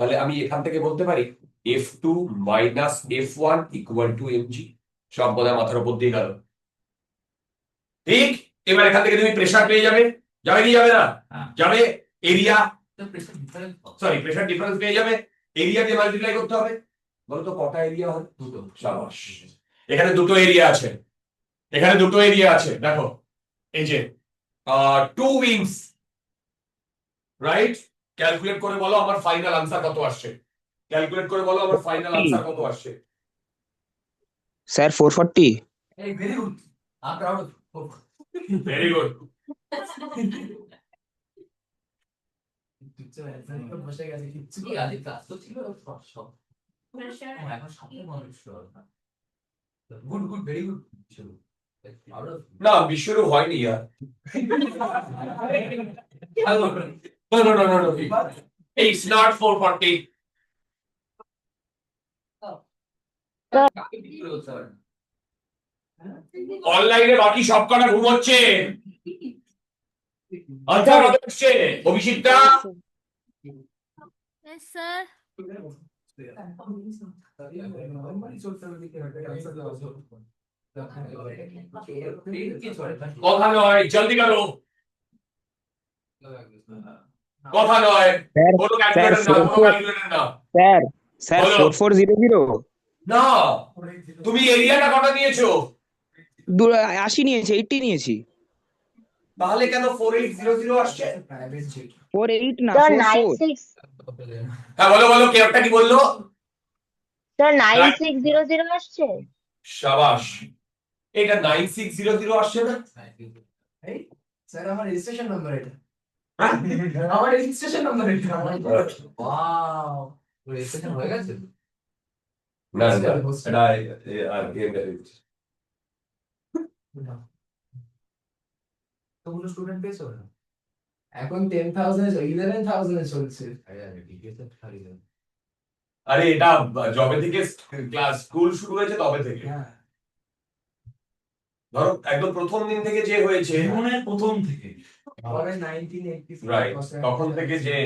তাহলে আমি এখান থেকে বলতে পারি F2 minus F1 equal to mg। সব বোধহয় মাথার উপর দিয়ে গেল, ঠিক? এবার এখান থেকে তুমি প্রেসার পেয়ে যাবে, যাবে কি যাবে না? যাবে। Area, pressure difference sorry pressure difference পেয়ে যাবে, এরিয়া দিয়ে মাল্টিপ্লাই করতে হবে। বলো তো কটা এরিয়া হয়? দুটো। সাবাস, এখানে দুটো এরিয়া আছে, এখানে দুটো এরিয়া আছে। দেখো এই যে টু উইংস, রাইট? ক্যালকুলেট করে বলো আমার ফাইনাল আনসার কত আসছে, ক্যালকুলেট করে বলো আমার ফাইনাল আনসার কত আসছে। স্যার 440। এই very good. I proud of. Very good. বসে গেছে কিচ্ছু কি আজ ক্লাস তো ছিল সব। Pressure. এখন সামনে মানুষ গুড গুড ভেরি গুড। না বিশ্বরূপ হয়নি ইয়ার। No, no, no, no, no. It's not 440. অনলাইনে বাকি সব কটা ঘুমোচ্ছে। আনসার কত আসছে অভিষিক্তা? Yes, sir. কথা নয়, জলদি করো, কথা নয়, স্যার কোনো স্যার ক্যালকুলেটর না, কোনো 44 ক্যালকুলেটর না। স্যার স্যার বলো। 4400 না, তুমি এরিয়াটা কটা নিয়েছো? 80 নিয়েছি, 80 নিয়েছি। তাহলে কেন 4800 আসছে? 48 না, স্যার 44। 96 হ্যাঁ বলো বলো, কে একটা কি বললো? স্যার 9600 আসছে। শাবাশ, এটা 9600 আসছে না? স্যার আমার রেজিস্ট্রেশন নাম্বার এটা। হ্যাঁ? আমার রেজিস্ট্রেশন নাম্বার এটা। ওয়াও, রেজিস্ট্রেশন হয়ে গেছে? না না, এটা আর গেম তো কোনো স্টুডেন্ট পেয়েছো না? এখন 10,000 11,000 চলছে। আরে এটা যবে থেকে ক্লাস স্কুল শুরু হয়েছে তবে থেকে, হ্যাঁ, ধরো একদম প্রথম দিন থেকে যে হয়েছে, প্রথম থেকে আমাদের 1984 রাইট, তখন থেকে যে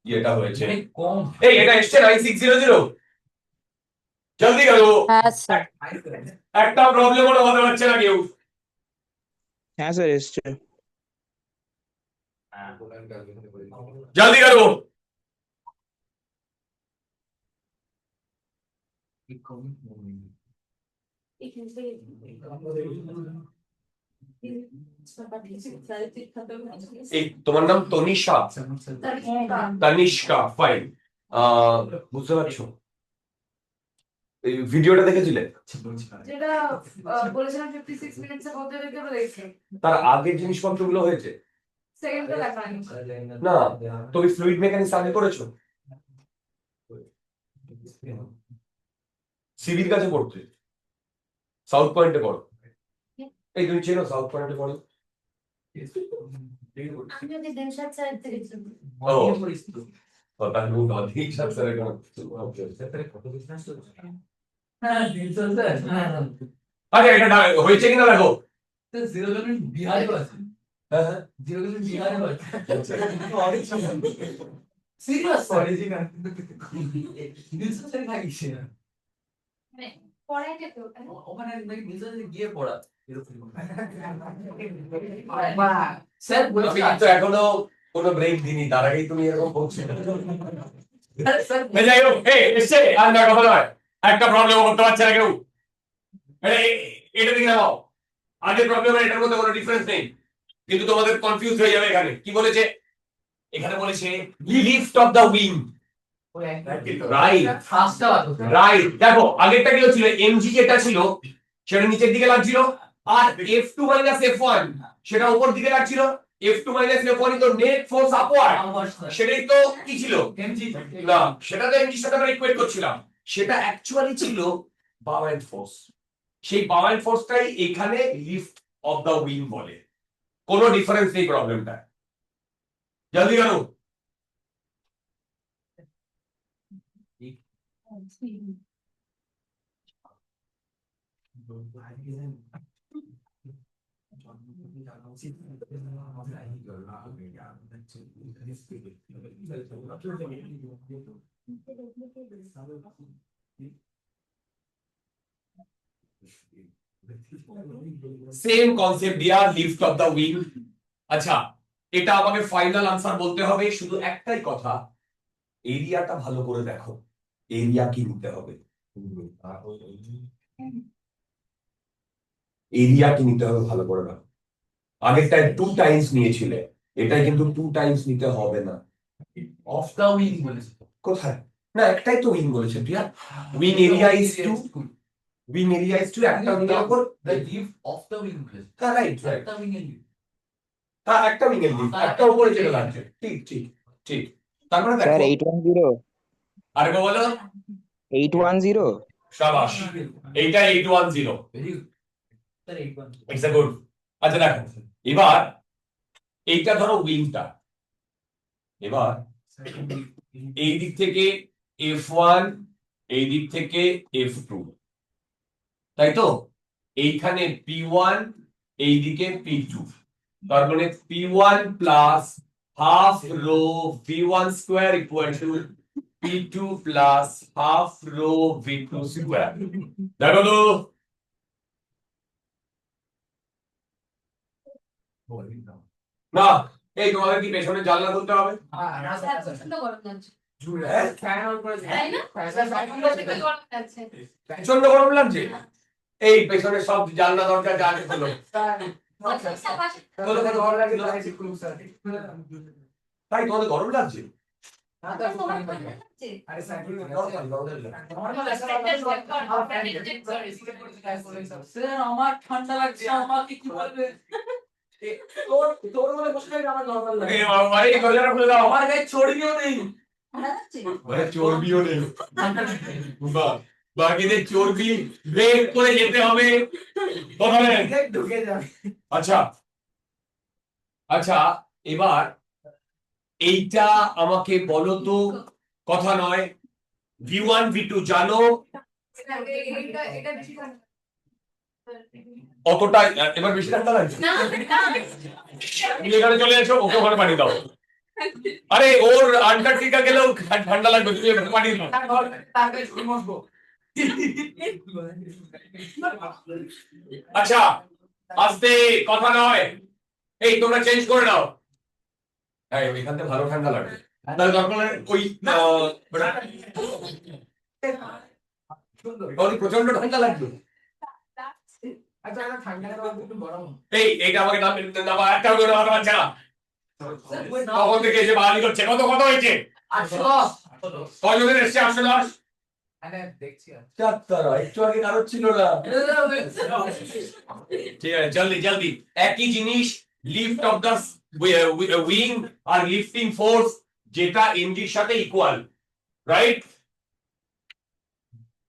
ইয়েটা হয়েছে। অনেক কম। এই এটা এসছে 9600, জলদি করো, হ্যাঁ স্যার। একটা প্রবলেম হলে হতে পারছে না কেউ। হ্যাঁ স্যার এসছে। জলদি করো, এই তোমার নাম তনিশা, তানিষ্কা, ফাইন। বুঝতে পারছো, এই ভিডিওটা দেখেছিলে? যেটা বলেছিলাম 56 মিনিটসের মধ্যে দেখতে পেরেছি। তার আগের জিনিসপত্রগুলো হয়েছে সেকেন্ডটা দেখায়নি। না? তুমি ফ্লুইড মেকানিক্স আগে করেছো? সিভির কাছে পড়তে সাউথ পয়েন্টে পড়ো। এই তুমি চেনো সাউথ পয়েন্টে পড়ো? আমি ওকে দিনশাদ স্যারের থেকে চিনি। ও, তাহলে বহুত অধিক সাথে হ্যাঁ, দিনশাদ স্যার। হ্যাঁ, আরে এটা হয়েছে কিনা দেখো। স্যার 0 বিহারেও আছে। হ্যাঁ হ্যাঁ 0 বিহারেও আছে। Serious original. দিনশাদ স্যার থাকিস না। মানে পড়াইতে তো ওটা। ওখানে নাকি দিনশাদ স্যার গিয়ে পড়া এরকম। স্যার আমি বলছি কিন্তু এখনো কোনো ব্রেক দিইনি, তার আগেই তুমি এরকম বলছো। স্যার যাই হোক, এসছে আর না কথা নয়, একটা প্রবলেম করতে পারছে না কেউ। এটা দিকে নাও, আগের প্রবলেম এটার মধ্যে কোনো ডিফারেন্স নেই, কিন্তু তোমাদের কনফিউজ হয়ে যাবে। এখানে কি বলেছে? এখানে বলেছে lift of the wing. Right ফার্স্টটা বাতো। রাইট, দেখো আগেরটা কি হচ্ছিল, এমজি যেটা ছিল সেটা নিচের দিকে লাগছিল, আর F2 মাইনাস F1 সেটা উপর দিকে লাগছিল। F2 মাইনাস F1 তো নেট ফোর্স আপওয়ার্ড, সেটাই তো কি ছিল? এমজি না, সেটা তো এমজির সাথে আমরা ইকুয়েট করছিলাম, সেটা অ্যাকচুয়ালি ছিল বাউয়েন্ট ফোর্স। সেই বাউয়েন্ট ফোর্সটাই এখানে লিফট অফ দ্য উইং বলে। কোনো ডিফারেন্স নেই প্রবলেমটা। জলদি করো, সেম কনসেপ্ট দিয়া লিফট অফ দ্য উইং। আচ্ছা, এটা আমাকে ফাইনাল আনসার বলতে হবে, শুধু একটাই কথা, এরিয়াটা ভালো করে দেখো, এরিয়া কি নিতে হবে, এরিয়া কি নিতে হবে ভালো করে দেখো। আগেরটায় 2 টাইমস নিয়েছিলে, এটাই কিন্তু 2 টাইমস নিতে হবে না। অফ দা উইং বলেছে। কোথায়? না, একটাই তো উইং বলেছে Priya. Wing area is 2, wing area is 2, একটা উইং এর উপর। দ্য লিভ অফ দা উইং বলেছে। হ্যাঁ রাইট রাইট, দ্য উইং এর লিভ। হ্যাঁ একটা উইং এর লিফট, একটা উপরে যেটা লাগছে। ঠিক ঠিক ঠিক, তারপরে স্যার দেখো 810 আরেকবার বলো। 810 শাবাশ, এইটা 810, very good sir. 81 it's a good. আচ্ছা দেখো, এবার এইটা ধরো উইংটা, এবার এই দিক থেকে F1, এই দিক থেকে F2, তাই তো? এইখানে P1, এইদিকে P2, তার মানে P1 plus half rho V1 square equal to P2 plus half rho V2 square. দেখো তো না, এই তোমাদের কি পেছনে জানলা খুলতে হবে? প্রচন্ড গরম লাগছে হ্যাঁ? ফ্যান অন করে তাই না? প্রচন্ড গরম লাগছে প্রচন্ড গরম লাগছে। এই পেছনে সব জানলা দরজা যা আছে খুলো। তাই তোমাদের গরম লাগছে? আমার ঠান্ডা লাগছে আমাকে কি বলবে তোর মনে বসে আমার নরমাল লাগে এই বাবা, এই দরজাটা খুলে দাও। আমার গায়ে চড়িও নেই মানে চর্বিও নেই। বাহ, বাকিদের চর্বি ব্রেক করে যেতে হবে। কথা বলেন। ঢুকে যাবে আচ্ছা আচ্ছা, এবার এইটা আমাকে বলো তো, কথা নয়, V1 V2 জানো এটা বেশি ঠান্ডা। অতটা, এবার বেশি ঠান্ডা লাগছে? না তুমি এখানে চলে এসো, ওকে ওখানে পাঠিয়ে দাও। আরে ওর আন্টার্কটিকা গেলেও ঠান্ডা লাগবে, তুমি এখানে পাঠিয়ে দাও। তার গায়ে ছুরি মসবো আচ্ছা, আস্তে, কথা নয়, এই তোমরা চেঞ্জ করে নাও। হ্যাঁ, এখান থেকে ভালো ঠান্ডা লাগবে। তাহলে দরকার হলে ওই প্রচন্ড ঠান্ডা লাগবে। আচ্ছা এটা ঠান্ডা একটু গরম এইটা আমাকে একটা করে নামাতে পারছে না। তখন থেকে এসে বাঙালি করছে, কত কত হয়েছে? 810 কয়জনের এসছে? 810? দেখছি একটু আগে কারোর ছিল না। ঠিক আছে, জলদি জলদি। একই জিনিস, লিফট অফ দ্য উইং আর লিফটিং ফোর্স, যেটা এমজির সাথে ইকুয়াল, রাইট?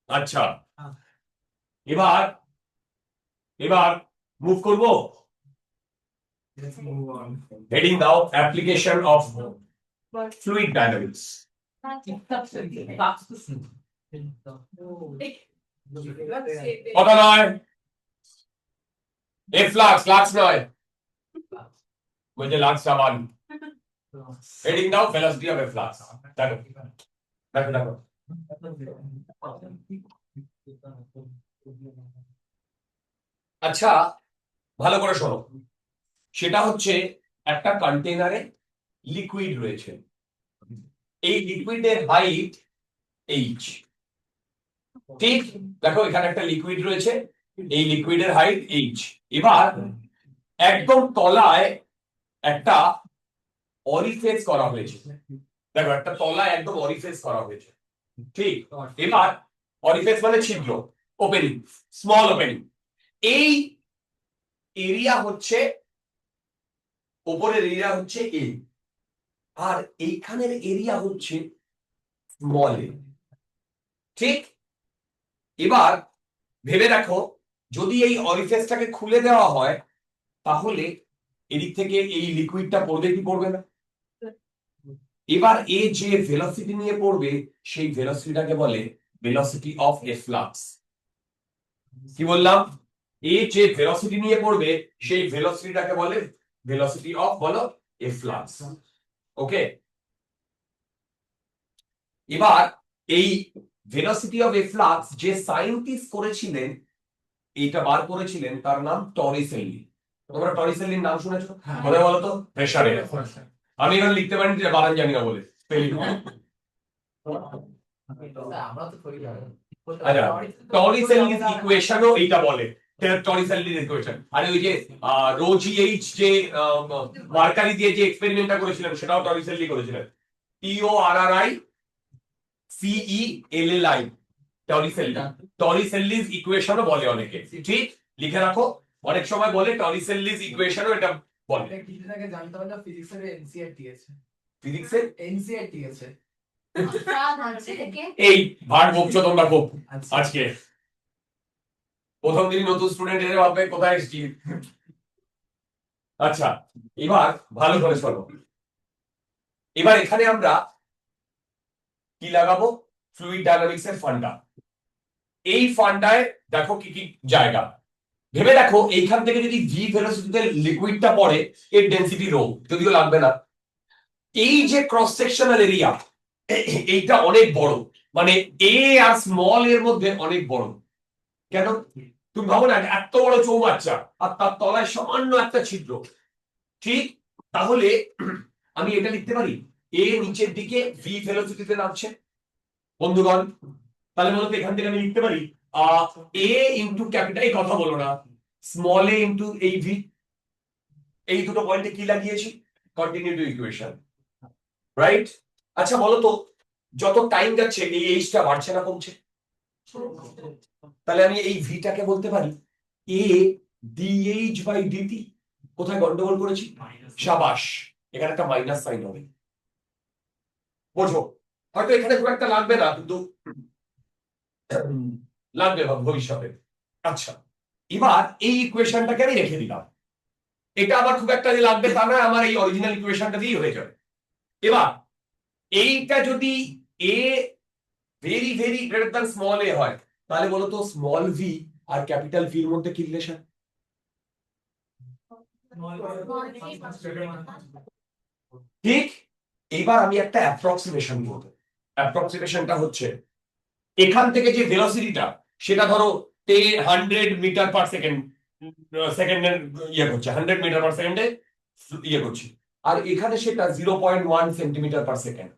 আচ্ছা, এবার এবার মুভ করব। হেডিং দাও, অ্যাপ্লিকেশন অফ ফ্লুইড ডাইনামিক্স। কথা নয়, এ ফ্লাক্স, ফ্লাক্স নয়, বলছে লাক্স সামান। হেডিং দাও, ভেলোসিটি অফ এ ফ্লাক্স। দেখো দেখো দেখো। আচ্ছা, ভালো করে শোনো। সেটা হচ্ছে একটা কন্টেনারে লিকুইড রয়েছে, এই লিকুইডের হাইট h, ঠিক? দেখো এখানে একটা লিকুইড রয়েছে, এই লিকুইডের হাইট h। এবার একদম তলায় একটা অরিফেস করা হয়েছে, দেখো একটা তলায় একদম অরিফেস করা হয়েছে, ঠিক? এবার অরিফেস মানে ছিদ্র, ওপেনিং, স্মল ওপেনিং। এই এরিয়া হচ্ছে, উপরের এরিয়া হচ্ছে এ, আর এইখানের এরিয়া হচ্ছে স্মল এ, ঠিক? এবার ভেবে দেখো, যদি এই অরিফেসটাকে খুলে দেওয়া হয়, তাহলে এদিক থেকে এই লিকুইডটা পড়বে কি পড়বে না? এবার এ যে ভেলোসিটি নিয়ে পড়বে, সেই ভেলোসিটিটাকে বলে ভেলোসিটি অফ এ ফ্লাক্স। কি বললাম? এ যে ভেলোসিটি নিয়ে পড়বে, সেই ভেলোসিটিটাকে বলে ভেলোসিটি অফ, বলো, এ ফ্লাক্স। ওকে, এবার এই ভেলোসিটি অফ এ ফ্লাক্স যে সায়েন্টিস্ট করেছিলেন, এইটা বার করেছিলেন, তার নাম টরিসেল্লি। তোমরা টরিসেল্লির নাম শুনেছো? মনে বলো তো, প্রেসারে। আমি এখানে লিখতে পারি যে বানান জানি না বলে স্পেলিং। আমরা তো করি আচ্ছা, টরিসেল্লির ইকুয়েশনও এইটা বলে, টরিসেল্লির ইকুয়েশন। আর ওই যে রোজি এইচ যে মার্কারি দিয়ে যে এক্সপেরিমেন্টটা করেছিলেন, সেটাও টরিসেল্লি করেছিলেন। TORRI CELLI, টরিসেল্লি। টরিসেল্লিস ইকুয়েশনও বলে অনেকে, ঠিক? লিখে রাখো, অনেক সময় বলে টরিসেল্লিস ইকুয়েশনও এটা বলে। কিছুদিন আগে জানতে পারলাম ফিজিক্সের এনসিইআরটি আছে। ফিজিক্সের এনসিইআরটি আছে। এই ভাট বকছো তোমরা খুব আচ্ছা। আজকে। প্রথম দিন নতুন স্টুডেন্ট এসে ভাববে কোথায় এসেছি। আচ্ছা, এবার ভালো করে শোনো। এবার এখানে আমরা কি লাগাবো? ফ্লুইড ডায়নামিক্স এর ফান্ডা। এই ফান্ডায় দেখো কি কি জায়গা। ভেবে দেখো, এইখান থেকে যদি ভি ভেলোসিটিতে লিকুইডটা পড়ে, এর ডেনসিটি রো, যদিও লাগবে না। এই যে ক্রস সেকশনাল এরিয়া, এইটা অনেক বড়, মানে এ আর স্মল এর মধ্যে অনেক বড়। কেন? তুমি ভাবো না এত বড় চৌবাচ্চা আর তার তলায় সামান্য একটা ছিদ্র, ঠিক? তাহলে আমি এটা লিখতে পারি এ নিচের দিকে ভি ভেলোসিটিতে নামছে বন্ধুগণ। তাহলে বলতো এখান থেকে আমি লিখতে পারি এ ইন্টু ক্যাপিটাল, এই কথা বলো না, স্মল এ ইন্টু এই ভি। এই দুটো পয়েন্টে কি লাগিয়েছি? Continuity equation, right? আচ্ছা বলো তো, যত টাইম যাচ্ছে এই এইচটা বাড়ছে না কমছে? তাহলে আমি এই ভিটাকে বলতে পারি এ ডিএইচ বাই ডিটি। কোথায় গন্ডগোল করেছি? সাবাস, এখানে একটা মাইনাস সাইন হবে, বোঝো? হয়তো এখানে খুব একটা লাগবে না, কিন্তু লাগবে ভবিষ্যতে। আচ্ছা, এবার এই ইকুয়েশনটাকে আমি রেখে দিলাম, এটা আবার খুব একটা যে লাগবে তা না, আমার এই অরিজিনাল ইকুয়েশনটা দিয়েই হয়ে যাবে। এবার এইটা যদি a very very greater than small a হয়, তাহলে বলো তো স্মল ভি আর ক্যাপিটাল ভি এর মধ্যে কি রিলেশন? ঠিক। এবার আমি একটা অ্যাপ্রক্সিমেশন করব। অ্যাপ্রক্সিমেশনটা হচ্ছে এখান থেকে যে ভেলোসিটিটা, সেটা ধরো 100 মিটার পার সেকেন্ড, সেকেন্ডের ইয়ে করছে, 100 মিটার পার সেকেন্ডে ইয়ে করছি, আর এখানে সেটা 0.1 সেন্টিমিটার পার সেকেন্ড,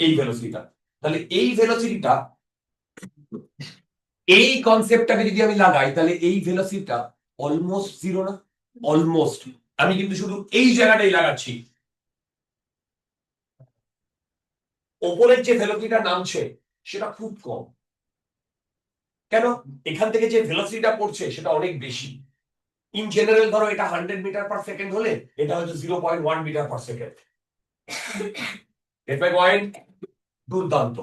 এই ভেলোসিটিটা। তাহলে এই ভেলোসিটিটা, এই কনসেপ্টটাকে যদি আমি লাগাই, তাহলে এই ভেলোসিটিটা অলমোস্ট জিরো না? অলমোস্ট। আমি কিন্তু শুধু এই জায়গাটাই লাগাচ্ছি, ওপরের যে ভেলোসিটিটা নামছে সেটা খুব কম। কেন? এখান থেকে যে ভেলোসিটিটা পড়ছে সেটা অনেক বেশি। ইন জেনারেল ধরো এটা 100 মিটার পার সেকেন্ড হলে এটা হয়তো 0.1 metre per second. Get my point? দুর্দান্ত।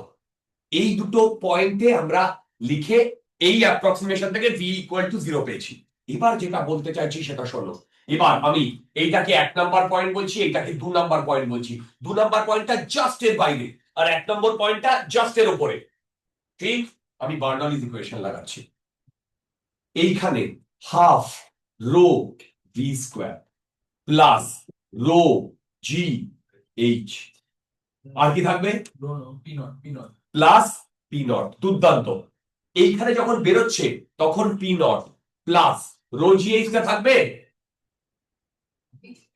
এই দুটো পয়েন্টে আমরা লিখে এই অ্যাপ্রক্সিমেশন থেকে v ইকুয়াল টু 0 পেয়েছি। এবার যেটা বলতে চাইছি সেটা শোনো। এবার আমি এইটাকে 1 নাম্বার পয়েন্ট বলছি, এইটাকে 2 নাম্বার পয়েন্ট বলছি। 2 নাম্বার পয়েন্টটা জাস্ট এর বাইরে, আর 1 নম্বর পয়েন্টটা জাস্ট এর উপরে, ঠিক? আমি বার্নৌলিস ইকুয়েশন লাগাচ্ছি। এইখানে half rho V square plus rho জি এইচ, আর কি থাকবে? Plus p nought. দুর্দান্ত। এইখানে যখন বেরোচ্ছে তখন P not plus rho G h টা থাকবে,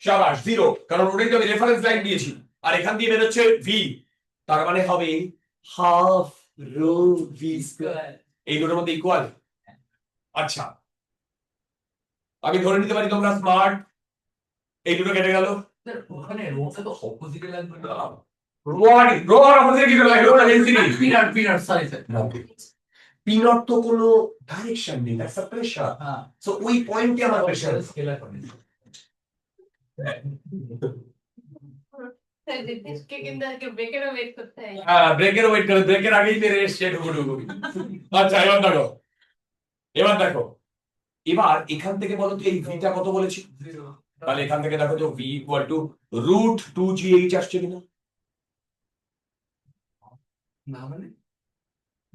সাবাস, জিরো, কারণ ওটাই তো আমি রেফারেন্স লাইন দিয়েছি। আর এখান দিয়ে বেরোচ্ছে ভি, তার মানে হবে হাফ রো ভি স্কোয়ার। এই দুটোর মধ্যে ইকুয়াল। আচ্ছা, আমি ধরে নিতে পারি তোমরা স্মার্ট। এই দুটো কেটে গেল। ওখানে রোটা তো অপোজিটে লাগবে না। রো আর অপোজিটে কি লাগে? রো না density. Peanut sorry sir. P not তো কোনো ডাইরেকশন নেই, দ্যাটস আ প্রেসার। হ্যাঁ, সো ওই পয়েন্টে আমার প্রেসার। স্কেলার করে। ব্রেকেরও ওয়েট করতে হয়। হ্যাঁ, ব্রেকের ওয়েট করে, ব্রেকের আগেই মেরে এসছে ঢুকুঢুকু। আচ্ছা, এবার দেখো, এবার দেখো, এবার এখান থেকে বলো তো এই ভিটা কত বলেছি? তাহলে এখান থেকে দেখো তো V equal to root 2gh আসছে কিনা? না মানে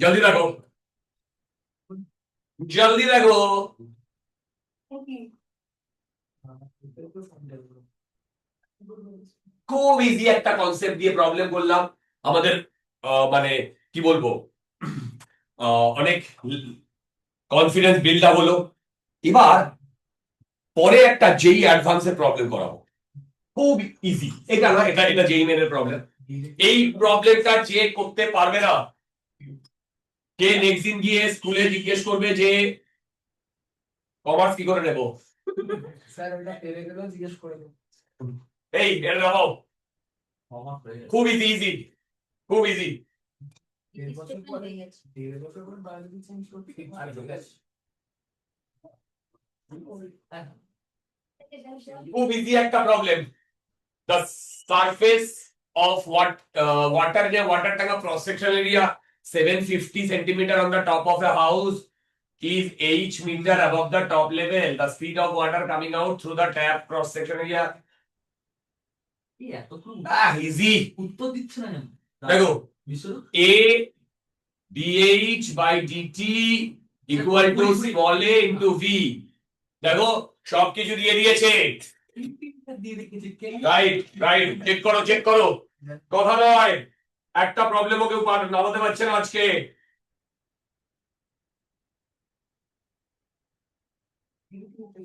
জলদি দেখো, জলদি দেখো। খুব ইজি একটা কনসেপ্ট দিয়ে প্রবলেম করলাম, আমাদের মানে কি বলবো, অনেক কনফিডেন্স বিল্ড আপ হলো। এবার পরে একটা যেই অ্যাডভান্সের প্রবলেম করাবো, খুব ইজি। এটা না, এটা এটা যেই মেনের প্রবলেম। এই প্রবলেমটা যে করতে পারবে না, কে নেক্সট দিন গিয়ে স্কুলে জিজ্ঞেস করবে যে কমার্স কি করে নেব। স্যার ওটা পেরে গেলেও জিজ্ঞেস করে দেবো। এই এটা নাও, খুব ইজি, ইজি, খুব ইজি। দেড় বছর পরে বায়োলজি চেঞ্জ করতে আর চলে আসে। খুব ইজি একটা problem. The surface of water in a water tank of cross sectional area 750 centimeter on the top of a house is h meter above the top level. The speed of water coming out through the tap cross section area. Easy. উত্তর দিচ্ছে না কেন? দেখো, বিশ্বরূপ a dh by dt equal to small a into v. দেখো সবকিছু দিয়ে দিয়েছে। দিয়ে রেখেছি কে? রাইট, রাইট, চেক করো, চেক করো, কথা নয়। একটা প্রবলেমও কেউ নামাতে পারছে না আজকে।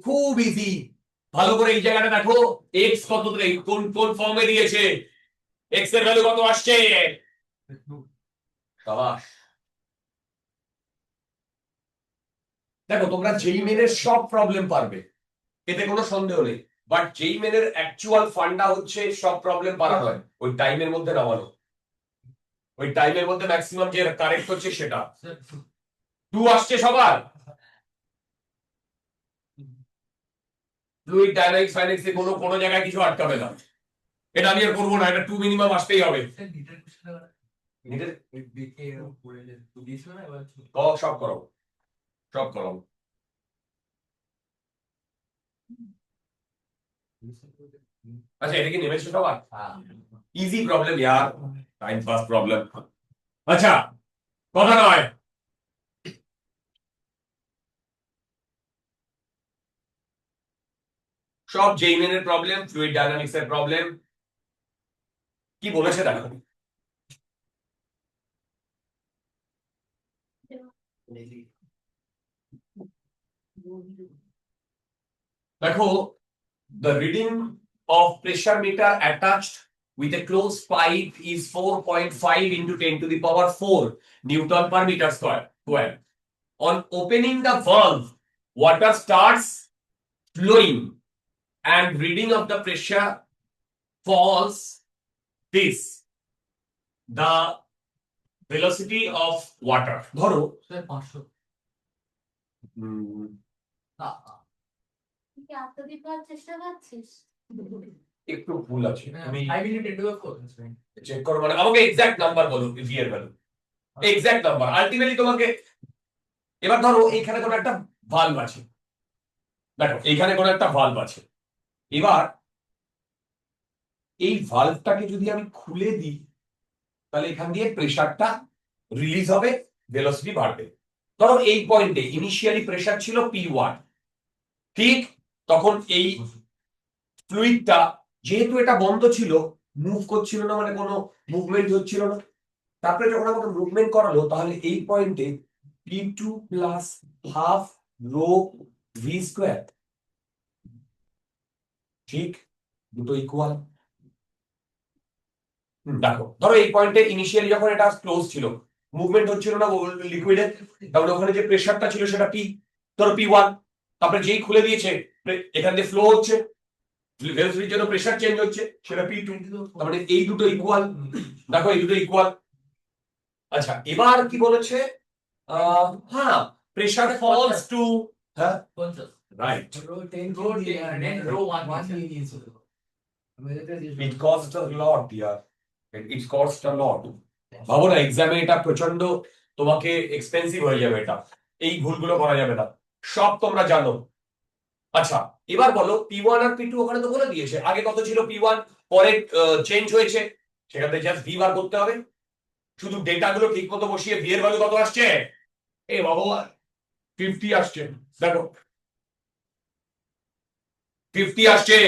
খুব ইজি, ভালো করে এই জায়গাটা দেখো, এক্স কত কোন কোন ফর্মে দিয়েছে, এক্স এর ভ্যালু কত আসছে। সাবাস। দেখো তোমরা যেই মেনের সব প্রবলেম পারবে, এতে কোনো সন্দেহ নেই, বাট যেই মেনের অ্যাকচুয়াল ফান্ডা হচ্ছে সব প্রবলেম পারা নয়, ওই টাইমের মধ্যে নামানো, ওই টাইমের মধ্যে ম্যাক্সিমাম যে কারেক্ট হচ্ছে সেটা। 2 আসছে সবার। ফ্লুইড ডাইনামিক্স ফাইনান্সে কোনো কোনো জায়গায় কিছু আটকাবে না, এটা আমি আর করবো না, এটা 2 মিনিমাম আসতেই হবে। সব করো, সব করো। আচ্ছা এটা কি নেমেছে সবার? ইজি প্রবলেম ইয়ার, টাইম পাস প্রবলেম। আচ্ছা কথা নয়, সব জেইমেনের প্রবলেম, ফ্লুইড ডায়নামিক্স এর প্রবলেম। কি বলেছে দেখো, দেখো the reading of pressure meter attached with a closed pipe is 4.5 into 10 to the power 4 Newton per meter square. On opening the valve, water starts flowing and reading of the pressure falls this. The velocity of water. ধরো sir 500 তুই কি আত্মদীপ হওয়ার চেষ্টা করছিস? একটু ভুল আছে, তুমি 5 মিনিট ইনটু 4 চেক করো, মানে আমাকে এক্সাক্ট নাম্বার বলো, ভি এর ভ্যালু এক্সাক্ট নাম্বার। আলটিমেটলি তোমাকে এবার ধরো এইখানে কোনো একটা ভালভ আছে, দেখো এইখানে কোনো একটা ভালভ আছে, এবার এই ভালভটাকে যদি আমি খুলে দিই তাহলে এখান দিয়ে প্রেসারটা রিলিজ হবে, ভেলোসিটি বাড়বে। ধরো এই পয়েন্টে ইনিশিয়ালি প্রেসার ছিল P1, ঠিক? তখন এই ফ্লুইডটা যেহেতু এটা বন্ধ ছিল, মুভ করছিল না, মানে কোনো মুভমেন্ট হচ্ছিল না, তারপরে যখন আমাকে মুভমেন্ট করালো তাহলে এই পয়েন্টে P2 plus half rho V square, ঠিক? দুটো ইকুয়াল। দেখো ধরো এই পয়েন্টে ইনিশিয়ালি যখন এটা ক্লোজ ছিল, মুভমেন্ট হচ্ছিল না লিকুইডের, তাহলে ওখানে যে প্রেসারটা ছিল সেটা পি, ধরো P1, তারপরে যেই খুলে দিয়েছে এখান দিয়ে ফ্লো হচ্ছে, ভেলোসিটির জন্য প্রেসার চেঞ্জ হচ্ছে, সেটা P2, তার মানে এই দুটো ইকুয়াল। দেখো এই দুটো ইকুয়াল। আচ্ছা এবার কি বলেছে, হ্যাঁ প্রেসার ফলস টু, হ্যাঁ 50 রাইট, রো 10 রো 10 রো 1 নিয়ে নিয়েছিল। ইট কস্ট আ লট ইয়ার, ইট কস্ট আ লট। ভাবো না এক্সামে এটা প্রচন্ড তোমাকে এক্সপেন্সিভ হয়ে যাবে, এটা এই ভুলগুলো করা যাবে না, সব তোমরা জানো। আচ্ছা এবার বলো P1 আর P2 ওখানে তো বলে দিয়েছে, আগে কত ছিল P1, পরে চেঞ্জ হয়েছে, সেখান থেকে জাস্ট ভি বার করতে হবে, শুধু ডেটা গুলো ঠিক মতো বসিয়ে ভি এর ভ্যালু কত আসছে, এ বাবা 50 আসছে, দেখো 50 আসছে।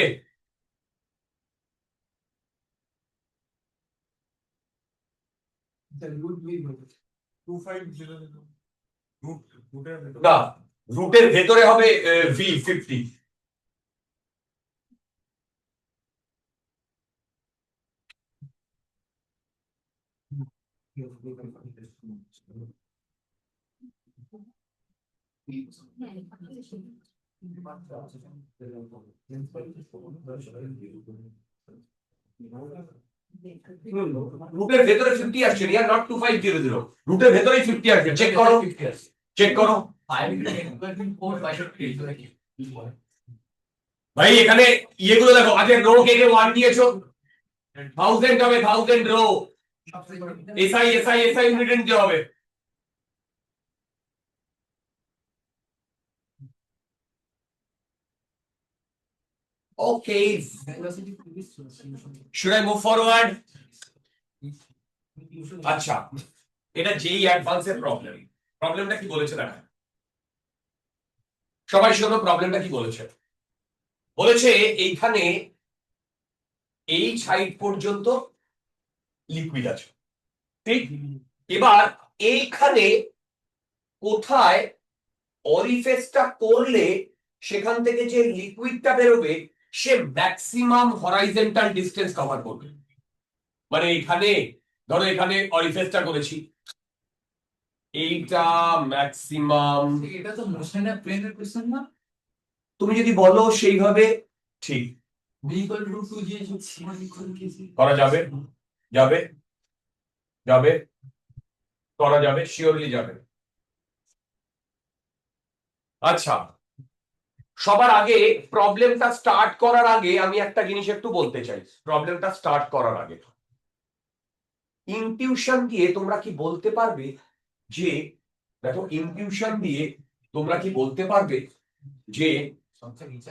না, রুটের ভেতরে হবে ভি 50। রুটের ভেতরে 50 আসছে, ইয়ার নট 2500, রুটের ভেতরেই 50 আসছে, চেক করো, চেক করো। 5 মিনিট ইনটু 4 500 ভাই এখানে ইয়েগুলো দেখো, আগে রো কে 1 দিয়েছো, 1000 হবে, 1000 rho, SI SI SI unit নিতে হবে। Okay, should I move forward? আচ্ছা এটা যেই অ্যাডভান্সের প্রবলেম, প্রবলেমটা কি বলেছে দেখা, সবাই শোনো প্রবলেমটা কি বলেছে। বলেছে এইখানে এই সাইড পর্যন্ত লিকুইড আছে, ঠিক, এবার এইখানে কোথায় অরিফেসটা করলে সেখান থেকে যে লিকুইডটা বেরোবে সে ম্যাক্সিমাম হরাইজন্টাল ডিস্টেন্স কভার করবে। মানে এখানে ধরো এখানে অরিফেসটা করেছি, এইটা ম্যাক্সিমাম, এটা তো মোশনের প্লেনের কোশ্চেন না? তুমি যদি বলো সেইভাবে ঠিক b equal to 2g সমান equal to kc করা যাবে, যাবে যাবে করা যাবে, শিওরলি যাবে। আচ্ছা, সবার আগে প্রবলেমটা স্টার্ট করার আগে আমি একটা জিনিস একটু বলতে চাই। প্রবলেমটা স্টার্ট করার আগে ইনটিউশন দিয়ে তোমরা কি বলতে পারবে যে, দেখো ইনটিউশন দিয়ে তোমরা কি বলতে পারবে যে সবচেয়ে নিচে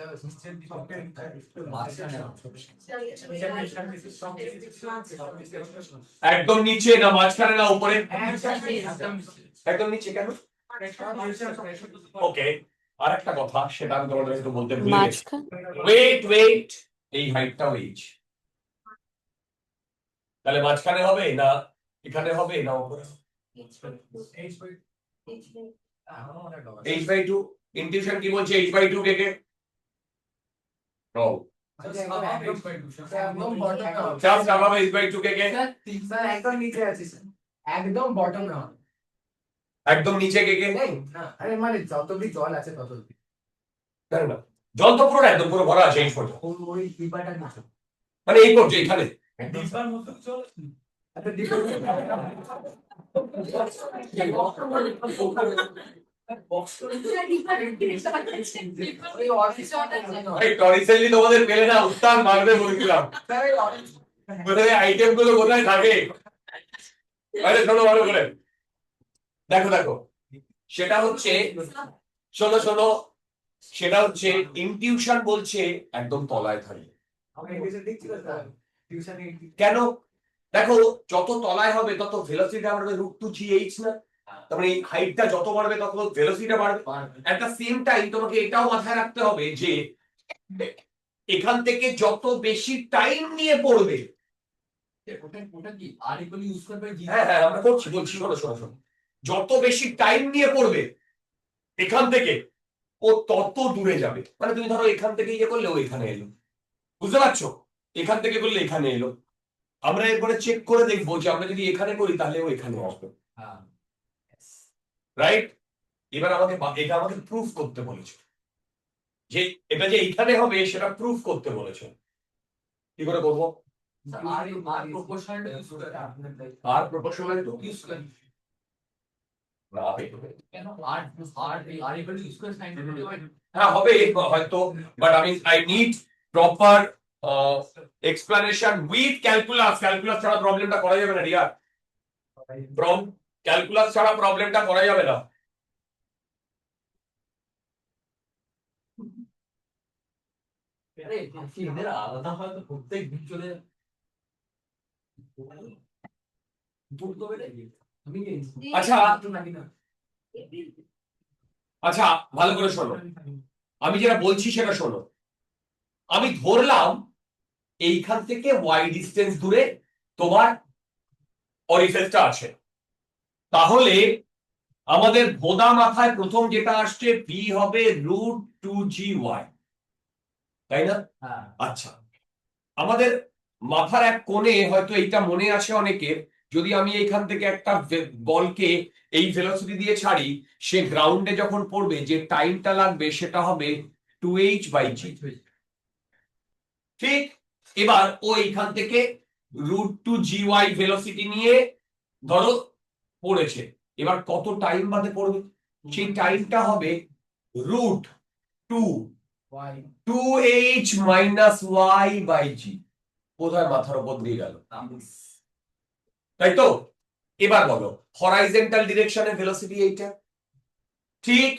একদম নিচে না মাঝখানে না উপরে? একদম নিচে কেন? ওকে, আর একটা কথা সেটা আমি তোমাদের একটু বলতে ভুলে গেছি। মাঝখান ওয়েট ওয়েট, এই হাইটটাও এইচ, তাহলে মাঝখানে হবে না এখানে হবে না উপরে? h/2 ইনটিউশন কি বলছে h/2 কে কে? রং চাপ চাপাবে h/2 কে কে? একদম নিচে আছে স্যার, একদম বটম না, একদম নিচে কে কে? নেই না, আরে মানে যতদিন জল আছে ততদিন জানো না, জল তো পুরো একদম পুরো ভরা আছে এই পর্যন্ত, ওই ডিবাটা নিচে, মানে এই পর্যন্ত এখানে। ডিবার মতো জল আচ্ছা ডিবা এই রিসেন্টলি তোমাদের পেলে না উত্তাল মারবে বলছিলাম, কোথায় আইটেম গুলো কোথায় থাকে। আরে শোনো ভালো করে, দেখো দেখো সেটা হচ্ছে, শোনো শোনো, সেটা হচ্ছে ইনটিউশন বলছে একদম তলায় থাকবে। কেন? দেখো যত তলায় হবে তত ভেলোসিটিটা বাড়বে √2gh না, তার মানে এই হাইটটা যত বাড়বে তত ভেলোসিটিটা বাড়বে। এট দ্য সেম টাইম তোমাকে এটাও মাথায় রাখতে হবে যে এখান থেকে যত বেশি টাইম নিয়ে পড়বে, ওটা কি আর ইকুয়ালি ইউজ করবে জি, হ্যাঁ হ্যাঁ আমরা বলছি শোনো শোনো শোনো, যত বেশি টাইম নিয়ে পড়বে এখান থেকে ও তত দূরে যাবে। মানে তুমি ধরো এখান থেকে ইয়ে করলে ও এখানে এলো, বুঝতে পারছো? এখান থেকে করলে এখানে এলো, আমরা এরপরে চেক করে দেখবো যে আমরা যদি এখানে করি তাহলে ও এখানে আসবে, হ্যাঁ রাইট? এবার এটা আমাকে প্রুফ করতে বলেছে যে এটা যে এইখানে হবে সেটা প্রুফ করতে বলেছে। কি করে করবো? আর আর প্রপোর্শনাল ইউজ করে আর প্রপোর্শনাল ইউজ করে না কেন আর আর আর ইকুয়ালি ইউজ করে সাইন হ্যাঁ হবে হয়তো, বাট আমি I need proper explanation with calculus. Calculus ছাড়া প্রবলেমটা করা যাবে না রিয়া, ক্যালকুলাস ছাড়া প্রবলেমটা করা যাবে না। আরে এদের আলাদা হয়তো প্রত্যেক দিন চলে পড়তে হবে নাকি আমি আচ্ছা নাকি না আচ্ছা ভালো করে শোনো, আমি যেটা বলছি সেটা শোনো। আমি ধরলাম এইখান থেকে ওয়াই ডিস্টেন্স দূরে তোমার অরিফেসটা আছে, তাহলে আমাদের ভোদা মাথায় প্রথম যেটা আসছে ভি হবে √2gy, তাই না? হ্যাঁ আচ্ছা, আমাদের মাথার এক কোণে হয়তো এইটা মনে আছে অনেকের, যদি আমি এইখান থেকে একটা বলকে এই ভেলোসিটি দিয়ে ছাড়ি, সে গ্রাউন্ডে যখন পড়বে যে টাইমটা লাগবে সেটা হবে 2h/g। ঠিক, এবার ও এইখান থেকে √2gy ভেলোসিটি নিয়ে ধরো পড়েছে, এবার কত টাইম বাদে পড়বে? সেই টাইমটা হবে √2h-y/g। কোথায় মাথার উপর দিয়ে গেল, তাই তো? এবার বলো হরাইজন্টাল ডিরেকশনে ভেলোসিটি এইটা, ঠিক,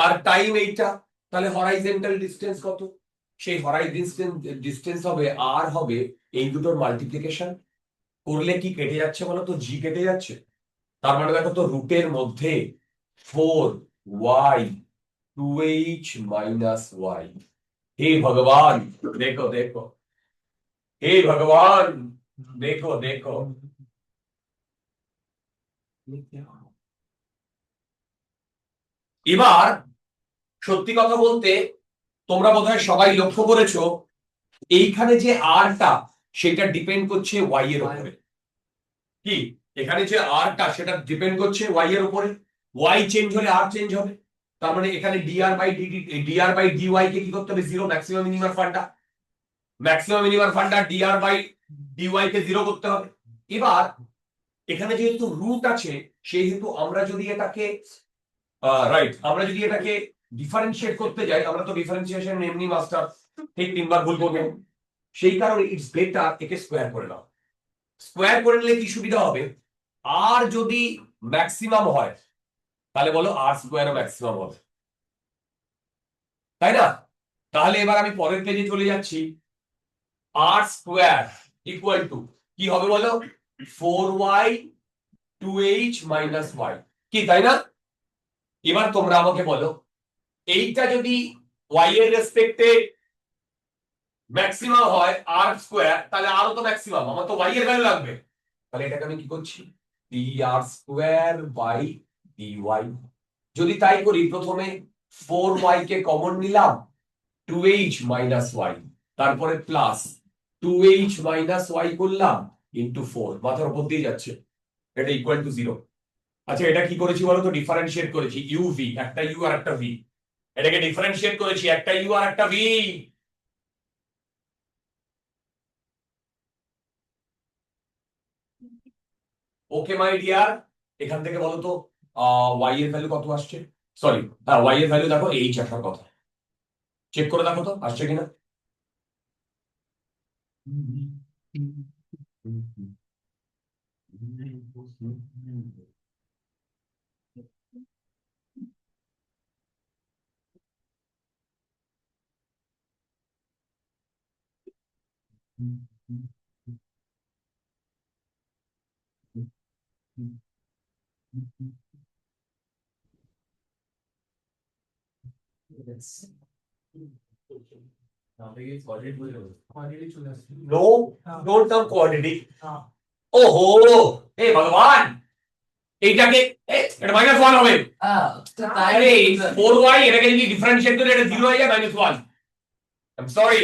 আর টাইম এইটা, তাহলে হরাইজন্টাল ডিসটেন্স কত? সেই ডিসটেন্স হবে আর হবে এই দুটোর মাল্টিপ্লিকেশন করলে কি কেটে যাচ্ছে বলো তো? জি কেটে যাচ্ছে, তার মানে দেখো তো রুটের মধ্যে 4y 2h-y। हे भगवान, देखो देखो, हे भगवान, देखो देखो, এবার সত্যি কথা বলতে তোমরা বোধহয় সবাই লক্ষ্য করেছো এইখানে যে আরটা সেটা ডিপেন্ড করছে ওয়াই এর উপরে। কি এখানে যে আরটা সেটা ডিপেন্ড করছে ওয়াই এর উপরে, ওয়াই চেঞ্জ হলে আর চেঞ্জ হবে। তার মানে এখানে ডিআর বাই ডিওয়াই কে কি করতে হবে, zero, maximum minimum funda DR by DY কে জিরো করতে হবে। এবার এখানে যেহেতু রুট আছে সেহেতু আমরা যদি এটাকে আমরা যদি এটাকে ডিফারেন্সিয়েট করতে যাই, আমরা তো ডিফারেন্সিয়েশন এমনি মাস্টার ঠিক তিনবার ভুল করবো, সেই কারণে ইটস বেটার একে স্কোয়ার করে নাও। স্কোয়ার করে নিলে কি সুবিধা হবে, আর যদি ম্যাক্সিমাম হয় তাহলে বলো আর স্কোয়ারও ম্যাক্সিমাম হবে, তাই না? তাহলে এবার আমি পরের পেজে চলে যাচ্ছি। আর স্কোয়ার ইকুয়াল টু কি হবে বলো, 4y 2h মাইনাস y, কি তাই না? এবার তোমরা আমাকে বলো এইটা যদি y এর রেসপেক্টে ম্যাক্সিমাম হয় আর স্কোয়ার, তাহলে আরো তো ম্যাক্সিমাম, আমার তো y এর ভ্যালু লাগবে। তাহলে এটাকে আমি কি করছি, dr স্কোয়ার বাই dy। যদি তাই করি প্রথমে 4y কে কমন নিলাম, 2h মাইনাস y, তারপরে প্লাস 2h মাইনাস y করলাম ইন্টু 4, মাথার উপর দিয়ে যাচ্ছে, এটা ইকুয়াল টু 0। আচ্ছা এটা কি করেছি বলো তো, ডিফারেন্সিয়েট করেছি, ইউ ভি, একটা ইউ আর একটা ভি, এটাকে ডিফারেন্সিয়েট করেছি, একটা ইউ আর একটা ভি। ওকে মাই ডিয়ার, এখান থেকে বলো তো ওয়াই এর ভ্যালু কত আসছে, সরি ওয়াই এর ভ্যালু দেখো এইচ আসার কথা, চেক করে দেখো তো আসছে কিনা। No don't come coordinate. ওহো হে ভগবান, এইটাকে এটা মাইনাস 1 হবে, আরে 4y এটাকে যদি ডিফারেন্সিয়েট করে এটা 0 হয়ে যায় -1। আই এম সরি,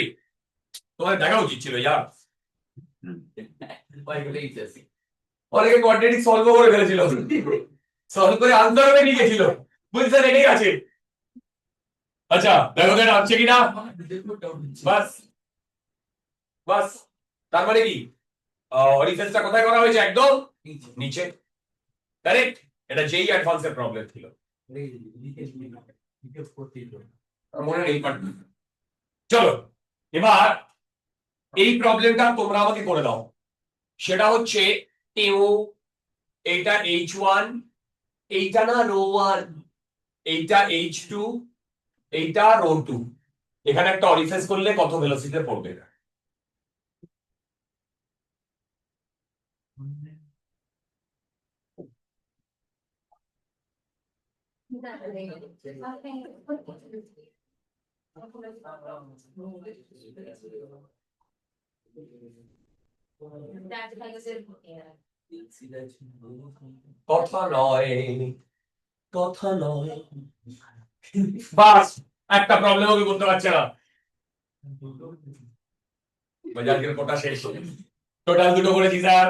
তোমার দেখা উচিত ছিল यार, অনেকে কোয়াড্রেটিক সলভ করে ফেলেছিল, সলভ করে আনসার নিয়ে গেছিল, বুঝতে রেডি আছে। আচ্ছা দেখো তো এটা হচ্ছে কিনা, বাস বাস, তার মানে কি অরিফেসটা কোথায় করা হয়েছে, একদম নিচে, কারেক্ট। এটা যেই অ্যাডভান্সের প্রবলেম ছিল, মনে নেই বাট চলো এবার এই প্রবলেমটা তোমরা আমাকে করে দাও। সেটা হচ্ছে এইটা h1, এইটা না ρ1, এইটা h2, এইটা ρ2, এখানে একটা অরিফেস করলে কত ভেলোসিটিতে পড়বে। কথা নয়, কথা নয়, বাস একটা প্রবলেম আমি বলতে পারছি না, বাজারের কোটা শেষ, টোটাল দুটো করেছি স্যার।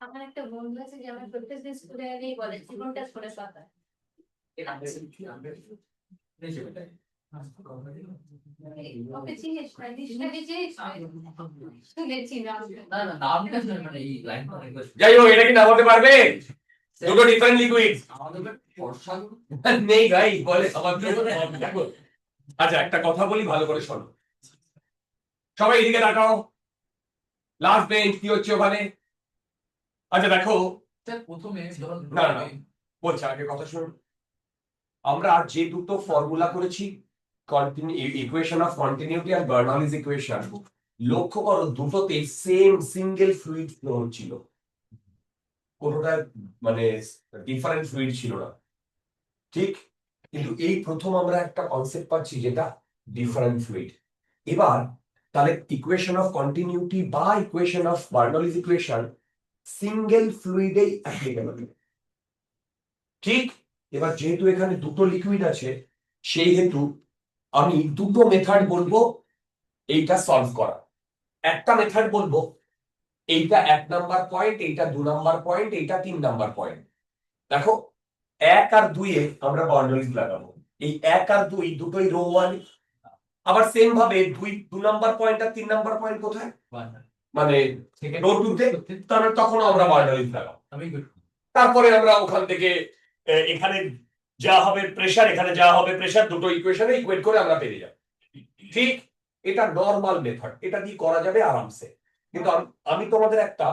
আমার একটা বন্ধু আছে যে আমার প্রত্যেকদিন স্কুলে গিয়ে বলে জীবনটা করে পাতা। ওকে চিনিস না, নিশ্চয়ই চিনিস না। শুনেছি না। যাই হোক এটা কি নামাতে পারবে, দুটো ডিফারেন্ট লিকুইড নেই ভাই, বলে সবার দেখো। আচ্ছা একটা কথা বলি ভালো করে শোনো, সবাই এদিকে তাকাও, লাস্ট বেঞ্চ কি হচ্ছে ওখানে। আচ্ছা দেখো প্রথমে না না বলছি আগে কথা শুনুন, আমরা যে দুটো ফর্মুলা করেছি ইকুয়েশন অফ কন্টিনিউটি আর বার্নৌলিস ইকুয়েশন, লক্ষ্য করো দুটোতে সেম সিঙ্গেল ফ্লুইড ফ্লো হচ্ছিল, কোনোটা মানে ডিফারেন্ট ফ্লুইড ছিল না, ঠিক। কিন্তু এই প্রথম আমরা একটা কনসেপ্ট পাচ্ছি যেটা ডিফারেন্ট ফ্লুইড। এবার তাহলে ইকুয়েশন অফ কন্টিনিউটি বা equation of Bernoulli's equation single ফ্লুইডেই অ্যাপ্লিকেবল। ঠিক, এবার যেহেতু এখানে দুটো লিকুইড আছে সেই হেতু আমি দুটো মেথড বলবো এইটা সলভ করা। একটা মেথড বলবো এইটা 1 নাম্বার পয়েন্ট, এইটা 2 নাম্বার পয়েন্ট, এইটা 3 নাম্বার পয়েন্ট। দেখো 1 আর 2 এ আমরা বার্নৌলিস লাগাবো। এই 1 আর 2 দুটোই রো 1। আবার সেম ভাবে 2 নাম্বার পয়েন্ট আর 3 নাম্বার পয়েন্ট কোথায়, মানে রো 2 তে, তাহলে তখন আমরা বার্নৌলিস লাগাবো। তারপরে আমরা ওখান থেকে এখানে যা হবে প্রেসার, এখানে যা হবে প্রেসার, দুটো ইকুয়েশনে ইকুয়েট করে আমরা পেয়ে যাব। ঠিক, এটা নরমাল মেথড, এটা দিয়ে করা যাবে আরামসে। কিন্তু আমি তোমাদের একটা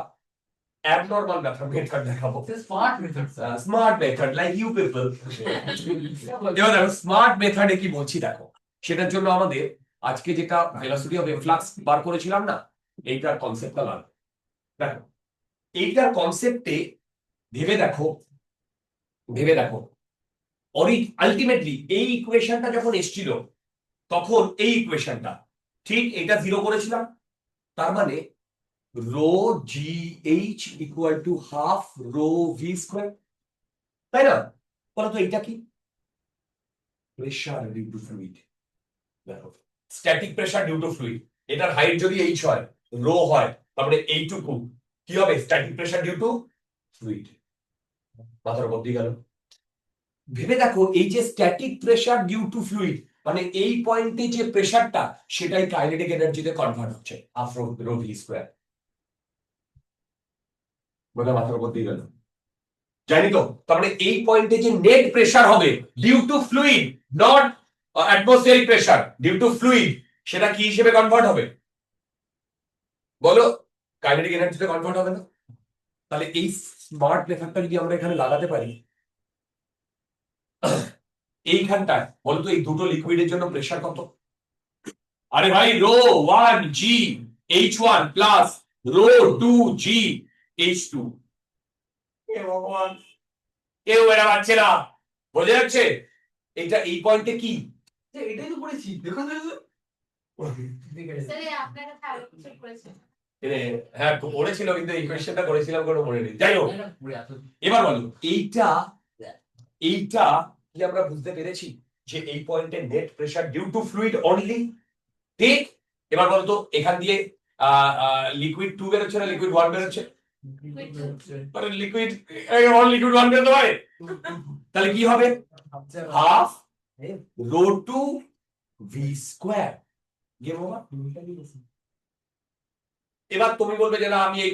অ্যাবনরমাল মেথড দেখাবো, smart method like you people. এবার দেখো স্মার্ট মেথডে কি বলছি দেখো, সেটার জন্য আমাদের আজকে যেটা ভেলোসিটি অফ ফ্লাক্স বার করেছিলাম না, এইটার কনসেপ্টটা লাগবে। দেখো এইটার কনসেপ্টে ভেবে দেখো, আলটিমেটলি এই ইকুয়েশনটা যখন এসেছিল তখন এই ইকুয়েশনটা ঠিক এটা 0 করেছিলাম, তার মানে rho G H equal to half rho V square, তাই না? বলতো এইটা কি? Pressure due to fluid. দেখো static pressure due to fluid, এটার হাইট যদি এইচ হয়, রো হয়, তারপরে এইটুকু কি হবে? Static pressure due to fluid. মাথার উপর দিয়ে গেল। ভেবে দেখো এই যে static pressure due to fluid, মানে এই পয়েন্টে যে প্রেসারটা সেটাই কাইনেটিক এনার্জিতে কনভার্ট হচ্ছে হাফ রো ভি স্কোয়ার। বোঝা মাথার উপর দিয়ে গেল? জানি তো, তার মানে এই পয়েন্টে যে নেট প্রেসার হবে due to fluid, not atmospheric pressure, due to fluid, সেটা কি হিসেবে কনভার্ট হবে বলো? কাইনেটিক এনার্জিতে কনভার্ট হবে না? তাহলে এই স্মার্ট মেথডটা যদি আমরা এখানে লাগাতে পারি, এইখানটায় বলতো এই দুটো লিকুইডের জন্য প্রেসার কত? আরে ভাই রো 1 জি H1 প্লাস রো 2 জি H2। এ ভগবান, কেউ এরা পাচ্ছে না, বোঝা যাচ্ছে? এটা এই পয়েন্টে কি এটাই তো পড়েছি, দেখো স্যার আপনারা ভালো কিছু করেছেন। হ্যাঁ পড়েছিল, কিন্তু এই কোয়েশ্চেনটা করেছিলাম কোনো মনে নেই। যাই হোক, এবার বলো এইটা কি আমরা বুঝতে পেরেছি যে এই পয়েন্টে net pressure due to fluid only. ঠিক, এবার বলতো এখান দিয়ে লিকুইড 2 বেরোচ্ছে না লিকুইড 1 বেরোচ্ছে? লিকুইড 1 বেরোতে পারে, তাহলে কি হবে? Half rho 2 V square. এবার তুমি বলবে যে না আমি এই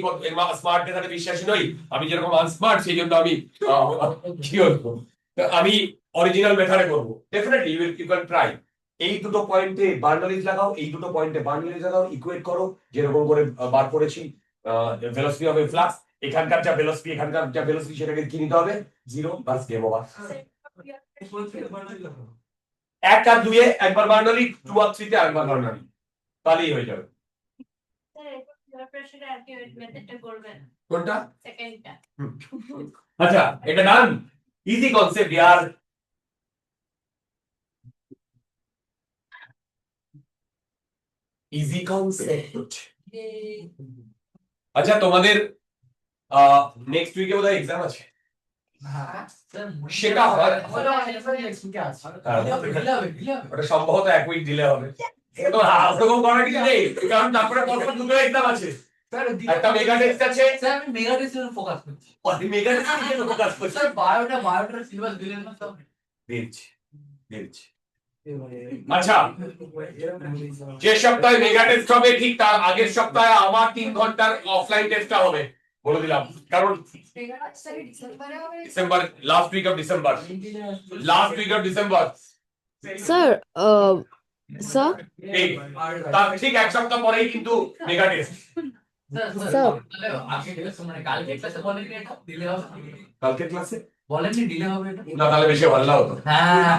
স্মার্ট মেথডে বিশ্বাসী নই, আমি যেরকম আনস্মার্ট সেই জন্য আমি কি করবো, আমি অরিজিনাল মেথডে করবো। Definitely you can try. এই দুটো পয়েন্টে বার্নৌলিস লাগাও, এই দুটো পয়েন্টে বার্নৌলিস লাগাও, ইকুয়েট করো যেরকম করে বার করেছি ভেলোসিটি অফ ফ্লাক্স। এখানকার যা ভেলোসিটি, এখানকার যা ভেলোসিটি, সেটাকে কি নিতে হবে? 0, বাস গেম ওভার। 1 আর 2 এ একবার বার্নৌলি, 2 আর 3 তে একবার বার্নৌলি, তাহলেই হয়ে যাবে। কোনটা? সেকেন্ডটা। আচ্ছা এটা ডান, ইজি কনসেপ্ট यार। Easy concept. আচ্ছা তোমাদের নেক্সট উইকে বোধহয় এক্সাম আছে, সেটা হয় ওটা সম্ভবত 1 উইক দিলে হবে। তো ওরকম করার কিছু নেই, কারণ তারপরে পরপর দুটো এক্সাম আছে। একটা মেগা টেস্ট আছে। স্যার আমি মেগা টেস্টে ফোকাস করছি। মেগা টেস্টে ফোকাস করছি। স্যার বায়োটার সিলেবাস দিলেন না সব? দিচ্ছি। আচ্ছা যে সপ্তাহে মেগা টেস্ট হবে ঠিক তার আগের সপ্তাহে আমার 3 ঘন্টার অফলাইন টেস্টটা হবে, বলে দিলাম। কারণ December, last week of December, sir sir ঠিক 1 সপ্তাহ পরেই কিন্তু মেগা টেস্ট। স্যার তাহলে আজকে মানে কালকে ক্লাসে বলেন কি এটা দিলে হবে? কালকের ক্লাসে বলেননি দিলে হবে এটা? না, তাহলে বেশি ভালো হতো। হ্যাঁ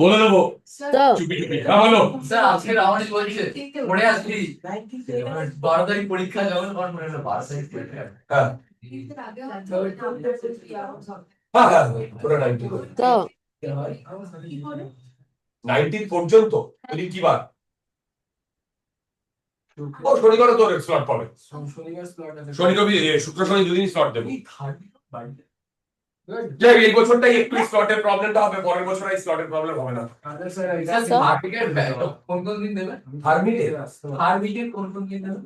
বলে দেবো স্যার চুপি চুপি। হ্যাঁ বলো। স্যার আজকে রাউন্ড বলছে পড়ে আসছি 12 তারিখ পরীক্ষা, যখন মনে হলো 12 তারিখ পরীক্ষা। হ্যাঁ পুরো 90। স্যার 19 পর্যন্ত ওদিন কি বার? ও শনিবারও তোর স্লট পাবে। শনিবার slot আছে। শনি রবি শুক্র শনি দুদিন স্লট দেবো। এই third বাড়িতে। যাই হোক, এই বছরটাই একটু স্লটের প্রবলেমটা হবে, পরের বছর এই স্লটের প্রবলেম হবে না। আরে স্যার এটা স্যার। মার্কেটের কোন কোন দিন দেবে? থার্ড মিটে থার্ড উইকের কোন কোন দিন দেবে?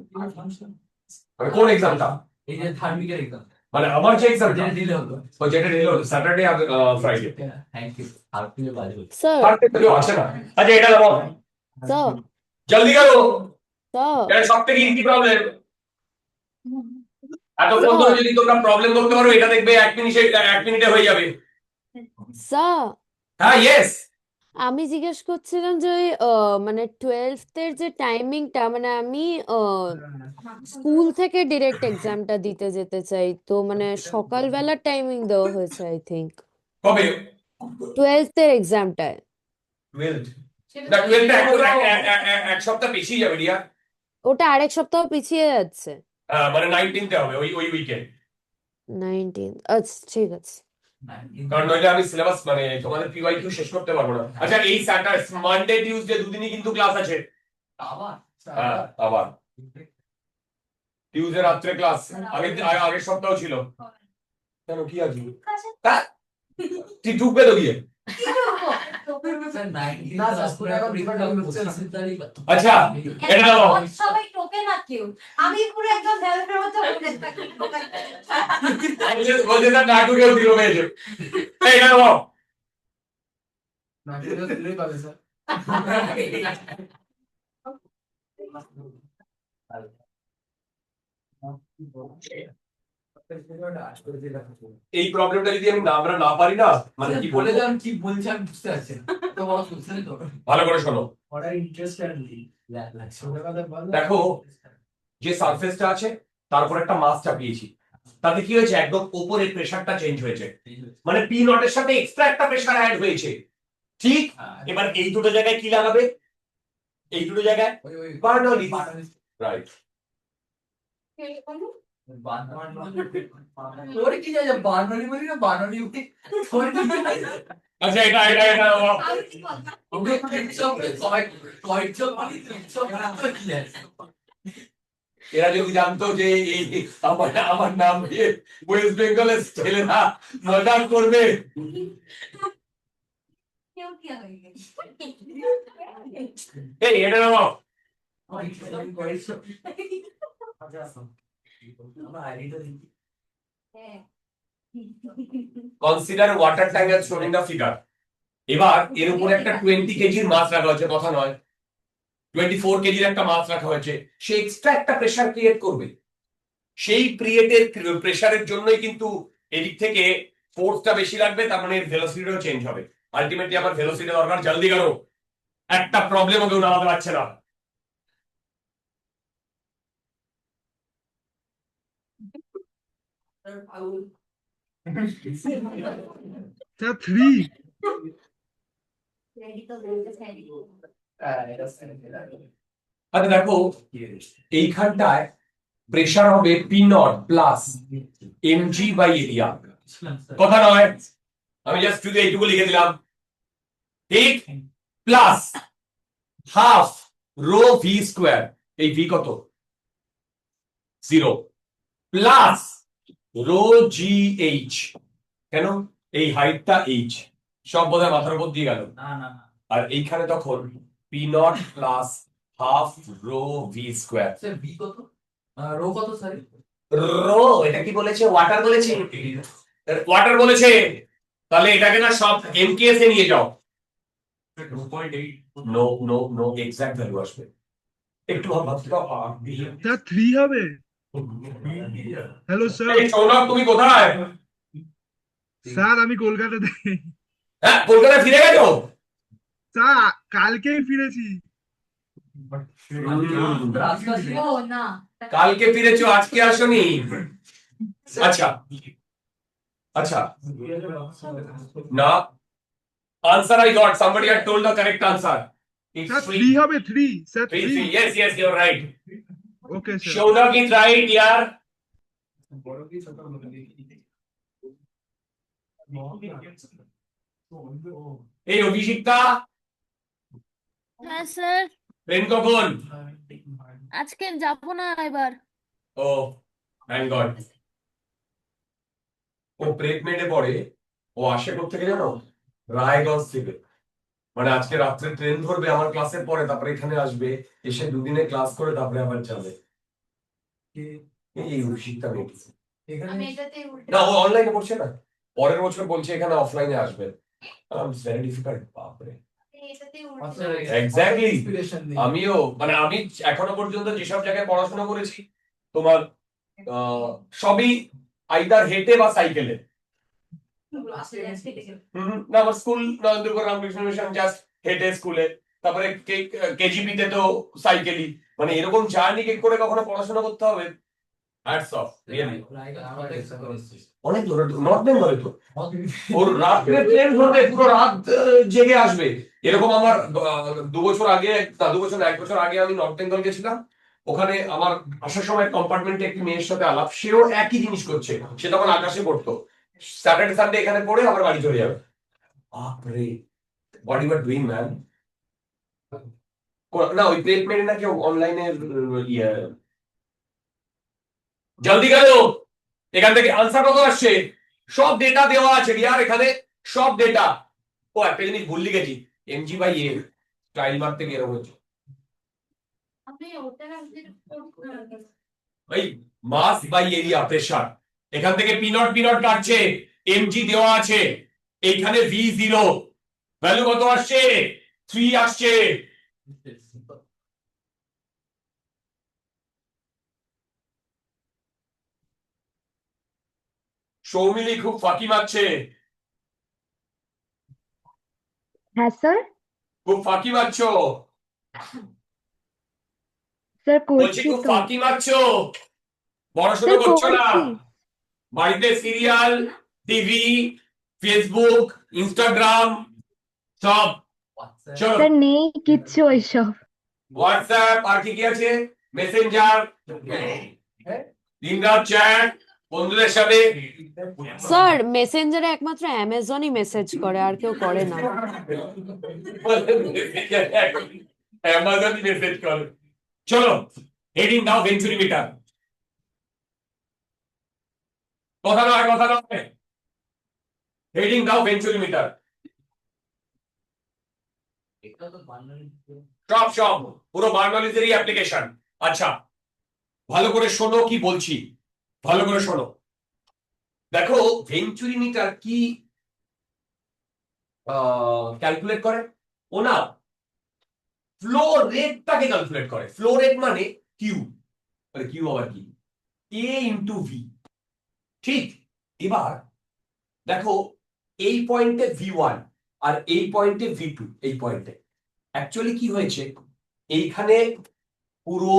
মানে কোন এক্সামটা? এই যে থার্ড উইকের এক্সাম মানে আমার যে এক্সামটা যেটা দিলে হলো। ও যেটা দিল স্যাটারডে আর ফ্রাইডে। Thank you. আর তুই বাজে বলছিস। স্যার থার্ডে তো কেউ আসে না। আচ্ছা এটা দাও, স্যার জলদি করো, স্যার এটা সব থেকে ইজি প্রবলেম। এতক্ষণ ধরে যদি তোমরা প্রবলেম করতে পারো, এটা দেখবে 1 মিনিটে হয়ে যাবে। স্যার হ্যাঁ ইয়েস। আমি জিজ্ঞেস করছিলাম যে ওই মানে 12th এর যে টাইমিংটা, মানে আমি স্কুল থেকে ডিরেক্ট এক্সামটা দিতে যেতে চাই, তো মানে সকালবেলার টাইমিং দেওয়া হয়েছে আই থিঙ্ক কবে? 12th এর এক্সামটায়। 12 না 12 এক সপ্তাহ বেশি যাবে রিয়া। ওটা আরেক সপ্তাহ পিছিয়ে যাচ্ছে। মানে 19তে হবে, ওই উইকেন্ড। 19th, আচ্ছা ঠিক আছে। কারণ নইলে আমি সিলেবাস মানে তোমাদের পিওয়াইকিউ শেষ করতে পারবো না। আচ্ছা এই স্যাটারডে মানডে টিউসডে দুদিনই কিন্তু ক্লাস আছে। আবার হ্যাঁ আবার টিউসডে রাত্রে ক্লাস, আগের সপ্তাহ ছিল। কেন কি আছে? তুই ঢুকবে তো গিয়ে। স্যার 19 না স্কুল এখন রিভার ডাউন হচ্ছে আচ্ছা এটা দাও। সবাই টোকে না কেউ, আমি পুরো একদম হেল্পের মতো বলে থাকি। বলছে না নাটকেও দিল পেয়েছে। এই এটা দাও। না এটা দিলেই পাবে স্যার। এই প্রবলেমটা যদি আমরা না পারি না, মানে কি বলে বলে দেন কি বলছে আমি বুঝতে পারছি না। তো বড় শুনছেন তো ভালো করে শোনো। ওরা ইন্টারেস্টেড দেখো, যে সারফেসটা আছে তারপর একটা মাস চাপিয়েছি, তাতে কি হয়েছে, একদম উপরের প্রেসারটা চেঞ্জ হয়েছে, মানে পি নটের সাথে এক্সট্রা একটা প্রেসার অ্যাড হয়েছে। ঠিক, এবার এই দুটো জায়গায় কি লাগাবে? এই দুটো জায়গায় বার্নলি, রাইট। ওরে কি যায় বার্নালি বলি না বার্নালি উঠে ওরে কি যায় আচ্ছা এটা ওকে সব কয়েক সব সব কি যায় এরা যদি জানতো যে এই আমার নাম দিয়ে ওয়েস্ট বেঙ্গলের ছেলেরা মার্ডার করবে। কেউ কি হয়ে গেছে? এই এটা নাও। হ্যাঁ। কনসিডার ওয়াটার ট্যাঙ্ক অ্যাজ শোন ইন দ্য ফিগার। এবার এর উপরে একটা 20 কেজির মাছ রাখা হয়েছে, কথা নয় 24 কেজির একটা মাছ রাখা হয়েছে, সে এক্সট্রা একটা প্রেসার ক্রিয়েট করবে। সেই ক্রিয়েটের প্রেসারের জন্যই কিন্তু এদিক থেকে ফোর্সটা বেশি লাগবে, তার মানে ভেলোসিটিও চেঞ্জ হবে। আলটিমেটলি আমার ভেলোসিটি দরকার, জলদি করো, একটা প্রবলেমও কেউ নামাতে পারছে না। স্যার 3 Ready তো বলতে চাই। আচ্ছা দেখো, এইখানটায় প্রেসার হবে P not plus MG by area, কথা নয়, আমি জাস্ট শুধু এইটুকু লিখে দিলাম, ঠিক, plus half rho V square, এই ভি কত 0, প্লাস রো জি এইচ, কেন এই হাইটটা এইচ, সব বোধহয় মাথার উপর দিয়ে গেল, না না না আর এইখানে তখন P not plus half rho V square. Sir B কত রো কত স্যার রো এটা কি বলেছে, ওয়াটার বলেছে, ওয়াটার বলেছে, তাহলে এটাকে না সব এমকেএস এ নিয়ে যাও। No no no, exact value আসবে, একটু ভাবতে দাও। স্যার 3 হবে। Hello sir. এই সৌরভ তুমি কোথায়? স্যার আমি কলকাতাতে। হ্যাঁ কলকাতা ফিরে গেছো? স্যার কালকেই ফিরেছি। ও না, কালকে ফিরেছো, আজকে আসোনি? আচ্ছা আচ্ছা, না, answer I got, somebody had told the correct answer. It's sir 3. 3 হবে 3 sir 3, 3। yes yes you're right. Okay sir. Shaunak is right yaar. বড় কি ছোট এই অভিষিক্তা হ্যাঁ স্যার, ট্রেন কখন? আজকে যাবো না এবার। ও থ্যাংক গড। ও প্রেপ মেডে পড়ে, ও আসে কোত্থেকে জানো? রায়গঞ্জ থেকে। মানে আজকে রাত্রে ট্রেন ধরবে আমার ক্লাসের পরে, তারপরে এখানে আসবে, এসে দুদিনে ক্লাস করে তারপরে আবার যাবে। এই রসিকটা মেয়েটি। আমি এটাতে উল্টে না, ও অনলাইনে পড়ছে না, পরের বছর বলছে এখানে অফলাইনে আসবে। ভেরি ডিফিকাল্ট, বাপরে। এটাতে আচ্ছা, উল্টে Exactly. inspiration দিই। আমিও মানে আমি এখনো পর্যন্ত যেসব জায়গায় পড়াশোনা করেছি তোমার সবই আইদার হেঁটে বা সাইকেলে। না, আমার school Narendrapur Ramakrishna mission just হেঁটে স্কুলে, তারপরে কেজিপি তে তো সাইকেলই। মানে এরকম জার্নি করে কখনো পড়াশোনা করতে হবে, হ্যাটস অফ রিয়েলি। অনেক দূরে, নর্থ বেঙ্গলে তো ওর রাত্রে ট্রেন ধরবে, পুরো রাত জেগে আসবে। এরকম আমার 2 বছর আগে, না 2 বছর না, 1 বছর আগে আমি নর্থ বেঙ্গল গেছিলাম। ওখানে আমার আসার সময় কম্পার্টমেন্টে একটি মেয়ের সাথে আলাপ, সেও একই জিনিস করছে। সে তখন আকাশে পড়তো, স্যাটারডে সানডে এখানে পড়ে আবার বাড়ি চলে যাবে। বাপরে, what you are doing man. না, ওই প্লেট মেরে নাকি অনলাইনে ইয়ে। জলদি করো, এখান থেকে আনসার কত আসছে, সব ডেটা দেওয়া আছে ইয়ার এখানে, সব ডেটা। ও একটা জিনিস ভুল গেছি, এমজি বাই এ স্টাইল মারতে গিয়ে এরকম হচ্ছে। আমি ওটা ভাই, মাস বাই এরিয়া প্রেসার, এখান থেকে পিনট কাটছে, এমজি দেওয়া আছে, এইখানে V0 ভ্যালু কত আসছে, 3 আসছে। সৌমিলি খুব ফাঁকি মারছে, হ্যাঁ স্যার, খুব ফাঁকি মারছো, স্যার বলছি করছি খুব তো। ফাঁকি মারছো, পড়াশোনা স্যার করছো না। করছি। বাড়িতে সিরিয়াল, টিভি, ফেসবুক, ইনস্টাগ্রাম সব। চলো, স্যার নেই কিচ্ছু ওইসব। হোয়াটসঅ্যাপ আর কি কি আছে, মেসেঞ্জার, দিনরাত চ্যাট বন্ধুদের সাথে। স্যার মেসেঞ্জারে একমাত্র অ্যামাজনই মেসেজ করে, আর কেউ করে না। অ্যামাজন মেসেজ করে। চলো, হেডিং দাও ভেঞ্চুরি মিটার। কথা নয়, কথা নয়, হেডিং দাও ভেঞ্চুরি মিটার। সব পুরো বার্নালিজেরই অ্যাপ্লিকেশন। আচ্ছা, ভালো করে শোনো কি বলছি, ভালো করে শোনো। দেখো ভেঞ্চুরি মিটার কি ক্যালকুলেট করে, ও না ফ্লো রেটটাকে ক্যালকুলেট করে। ফ্লো রেট মানে কিউ, মানে কিউ আবার কি, এ ইন্টু ভি। ঠিক, এবার দেখো এই পয়েন্টে V1 আর এই পয়েন্টে V2, এই পয়েন্টে অ্যাকচুয়ালি কি হয়েছে, এইখানে পুরো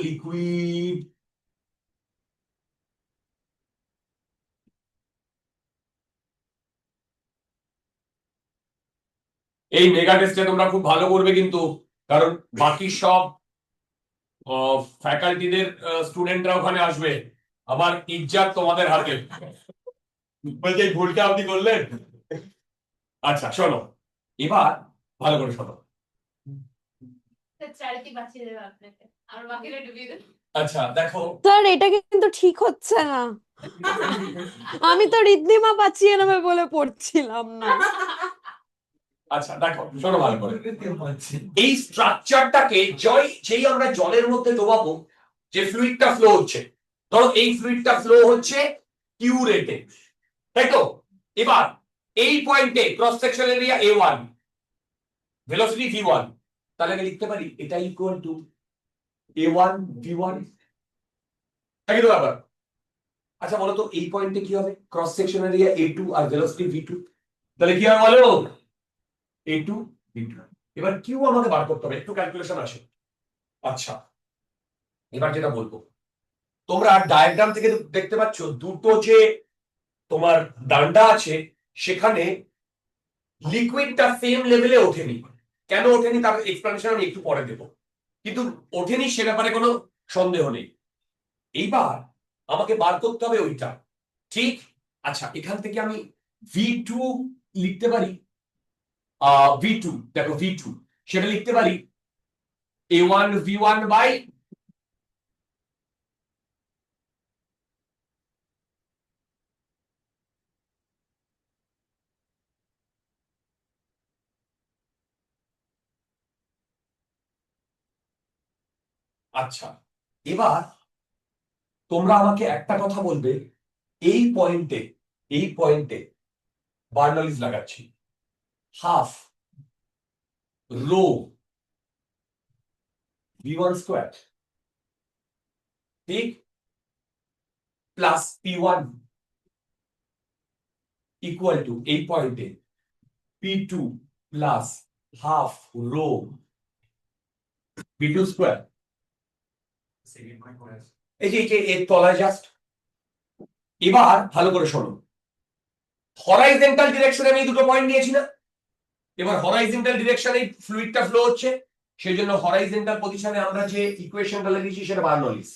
লিকুইড, এই মেগা টেস্টে তোমরা খুব ভালো করবে কিন্তু, কারণ বাকি সব ফ্যাকাল্টিদের স্টুডেন্টরা ওখানে আসবে, আমার ইজ্জত তোমাদের হাতে। বলছে এই ভুলটা আপনি করলেন। আচ্ছা শোনো, এবার ভালো করে শোনো। চারিটি বাঁচিয়ে দেবে আপনাকে, আর বাকিরা ডুবিয়ে দেবে। আচ্ছা দেখো, স্যার এটা কিন্তু ঠিক হচ্ছে না, আমি তো ঋদ্ধিমা বাঁচিয়ে নেবে বলে পড়ছিলাম না। আচ্ছা দেখো শোনো ভালো করে, এই স্ট্রাকচারটাকে যেই আমরা জলের মধ্যে ডোবাবো, যে ফ্লুইডটা ফ্লো হচ্ছে, ধরো এই ফ্লুইডটা ফ্লো হচ্ছে কিউ রেটে, তাই তো। এবার এই পয়েন্টে cross section area A1, velocity V1, তাহলে আমি লিখতে পারি এটা ইকুয়াল টু A1 V1, তাই তো ব্যাপার। আচ্ছা বলো তো এই পয়েন্টে কি হবে, ক্রস সেকশন এরিয়া A2 আর ভেলোসিটি V2, তাহলে কি হবে বলো, A2 V2। এবার কিউ আমাকে বার করতে হবে, একটু ক্যালকুলেশন আসে। আচ্ছা এবার যেটা বলবো, তোমরা ডায়াগ্রাম থেকে দেখতে পাচ্ছ দুটো যে তোমার ডান্ডা আছে, সেখানে লিকুইডটা সেম লেভেলে ওঠেনি। কেন ওঠেনি তার এক্সপ্লেনেশন আমি একটু পরে দেবো, কিন্তু ওঠেনি সে ব্যাপারে কোনো সন্দেহ নেই। এইবার আমাকে বার করতে হবে ওইটা, ঠিক। আচ্ছা এখান থেকে আমি V2 লিখতে পারি, V2 দেখো V2 সেটা লিখতে পারি A1 V1 বাই আচ্ছা, এবার তোমরা আমাকে একটা কথা বলবে, এই পয়েন্টে বার্নলিস লাগাচ্ছি, হাফ রো V1 স্কোয়ার ঠিক প্লাস P1 ইকুয়াল টু এই পয়েন্টে P2 plus half rho V2 square. এই যে এর তলায় জাস্ট। এবার ভালো করে শোনো, হরাইজন্টাল ডিরেকশনে আমি এই দুটো পয়েন্ট নিয়েছি না, এবার হরাইজন্টাল ডিরেকশনে ফ্লুইডটা ফ্লো হচ্ছে, সেই জন্য হরাইজন্টাল পজিশনে আমরা যে ইকুয়েশনটা লিখেছি সেটা বার্নলিস,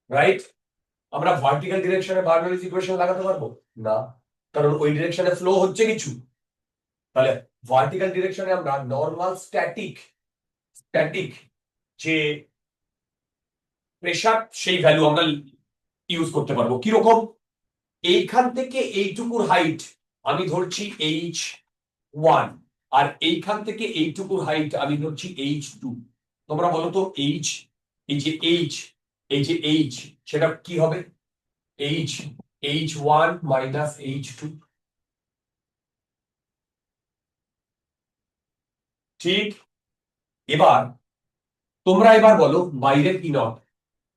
রাইট? আমরা ভার্টিক্যাল ডিরেকশনে বার্নলিস ইকুয়েশন লাগাতে পারবো না, কারণ ওই ডিরেকশনে ফ্লো হচ্ছে কিছু। তাহলে ভার্টিক্যাল ডিরেকশনে আমরা নর্মাল স্ট্যাটিক যে প্রেসার সেই ভ্যালু আমরা ইউজ করতে পারবো। কিরকম? এইখান থেকে এইটুকুর হাইট আমি ধরছি H1, আর এইখান থেকে এইটুকুর হাইট আমি ধরছি H2। তোমরা বলো তো এই যে H সেটা কি হবে? H1 মাইনাস H2, ঠিক? এবার তোমরা বলো বাইরে P নট,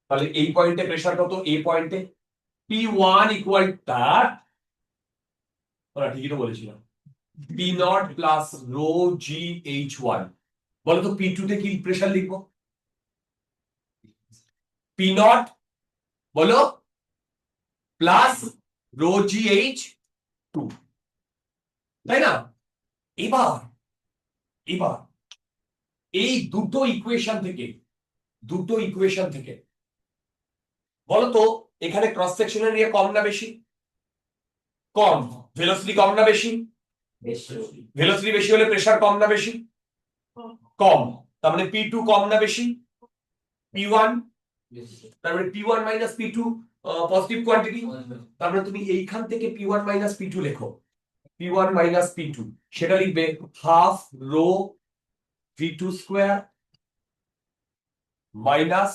তাহলে এই পয়েন্টে প্রেসার কত? এই পয়েন্টে P1 ইকুয়াল তার, ঠিকই তো বলেছিলাম, P naught plus rho G H1। বলো তো P2 তে কি প্রেসার লিখবো? P নট বলো প্লাস রো জি H2, তাই না? এবার এই দুটো ইকুয়েশন থেকে বলো তো এখানে ক্রস সেকশনের এরিয়া কম না বেশি? কম। ভেলোসিটি কম না বেশি? ভেলোসিটি বেশি হলে প্রেসার কম না বেশি? কম। তার মানে P2 কম না বেশি? P1, তার মানে P1 minus P2 positive quantity. তার মানে তুমি এইখান থেকে P1 মাইনাস P2 লেখো, P1 মাইনাস P2 সেটা লিখবে half rho V2 square minus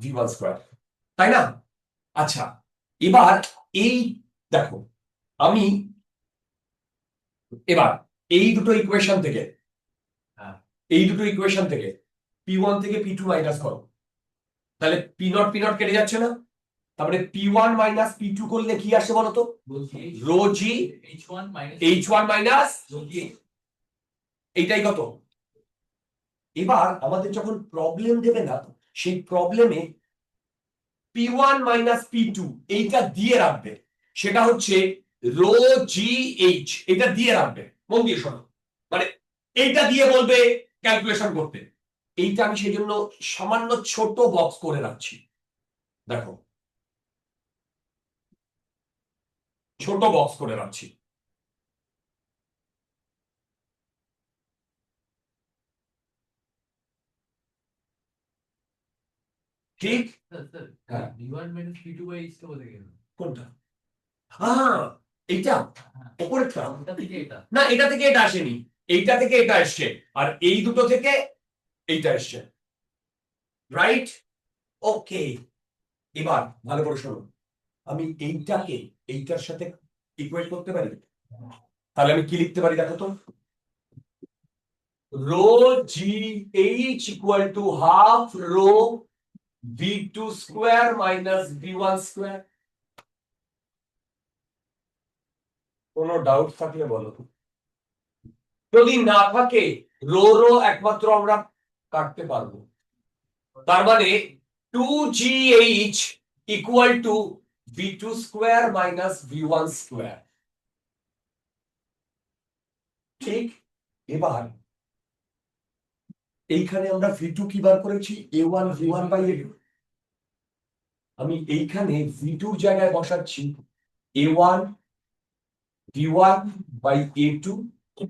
V1 square, তাই না? আচ্ছা, এবার এই দেখো, আমি এবার এই দুটো ইকুয়েশন থেকে P1 থেকে P2 মাইনাস করো, তাহলে P নট কেটে যাচ্ছে না? তারপরে P1 মাইনাস P2 করলে কি আসে বলতো? রো জি H1 মাইনাস এইটাই কত? এবার আমাদের যখন প্রবলেম দেবে না, সেই প্রবলেমে P1 মাইনাস P2 এইটা দিয়ে রাখবে, সেটা হচ্ছে রো জি এইচ, এটা দিয়ে রাখবে। মন দিয়ে শোনো, মানে এইটা দিয়ে বলবে ক্যালকুলেশন করতে। এইটা আমি সেই জন্য সামান্য ছোট বক্স করে রাখছি, দেখো ছোট বক্স করে রাখছি। ঠিক? হ্যাঁ, কোনটা? এইটা উপরেরটা না, এটা থেকে এটা আসেনি, এইটা থেকে এটা আসছে, আর এই দুটো থেকে এইটা আসছে, রাইট? ওকে, এবার ভালো করে শোনো, আমি এইটাকে এইটার সাথে ইকুয়েট করতে পারি, তাহলে আমি কি লিখতে পারি দেখো তো? Rho G H equal to half rho V2 square minus V1 square. কোনো ডাউট থাকলে বলো, যদি না থাকে রো একমাত্র আমরা কাটতে পারবো, তার মানে 2GH equal to V2 square minus V1 square, ঠিক? এবার এইখানে আমরা V2 কি বার করেছি? A1 V1 by A2। আমি এইখানে V2 জায়গায় বসাচ্ছি A1 V1 by A2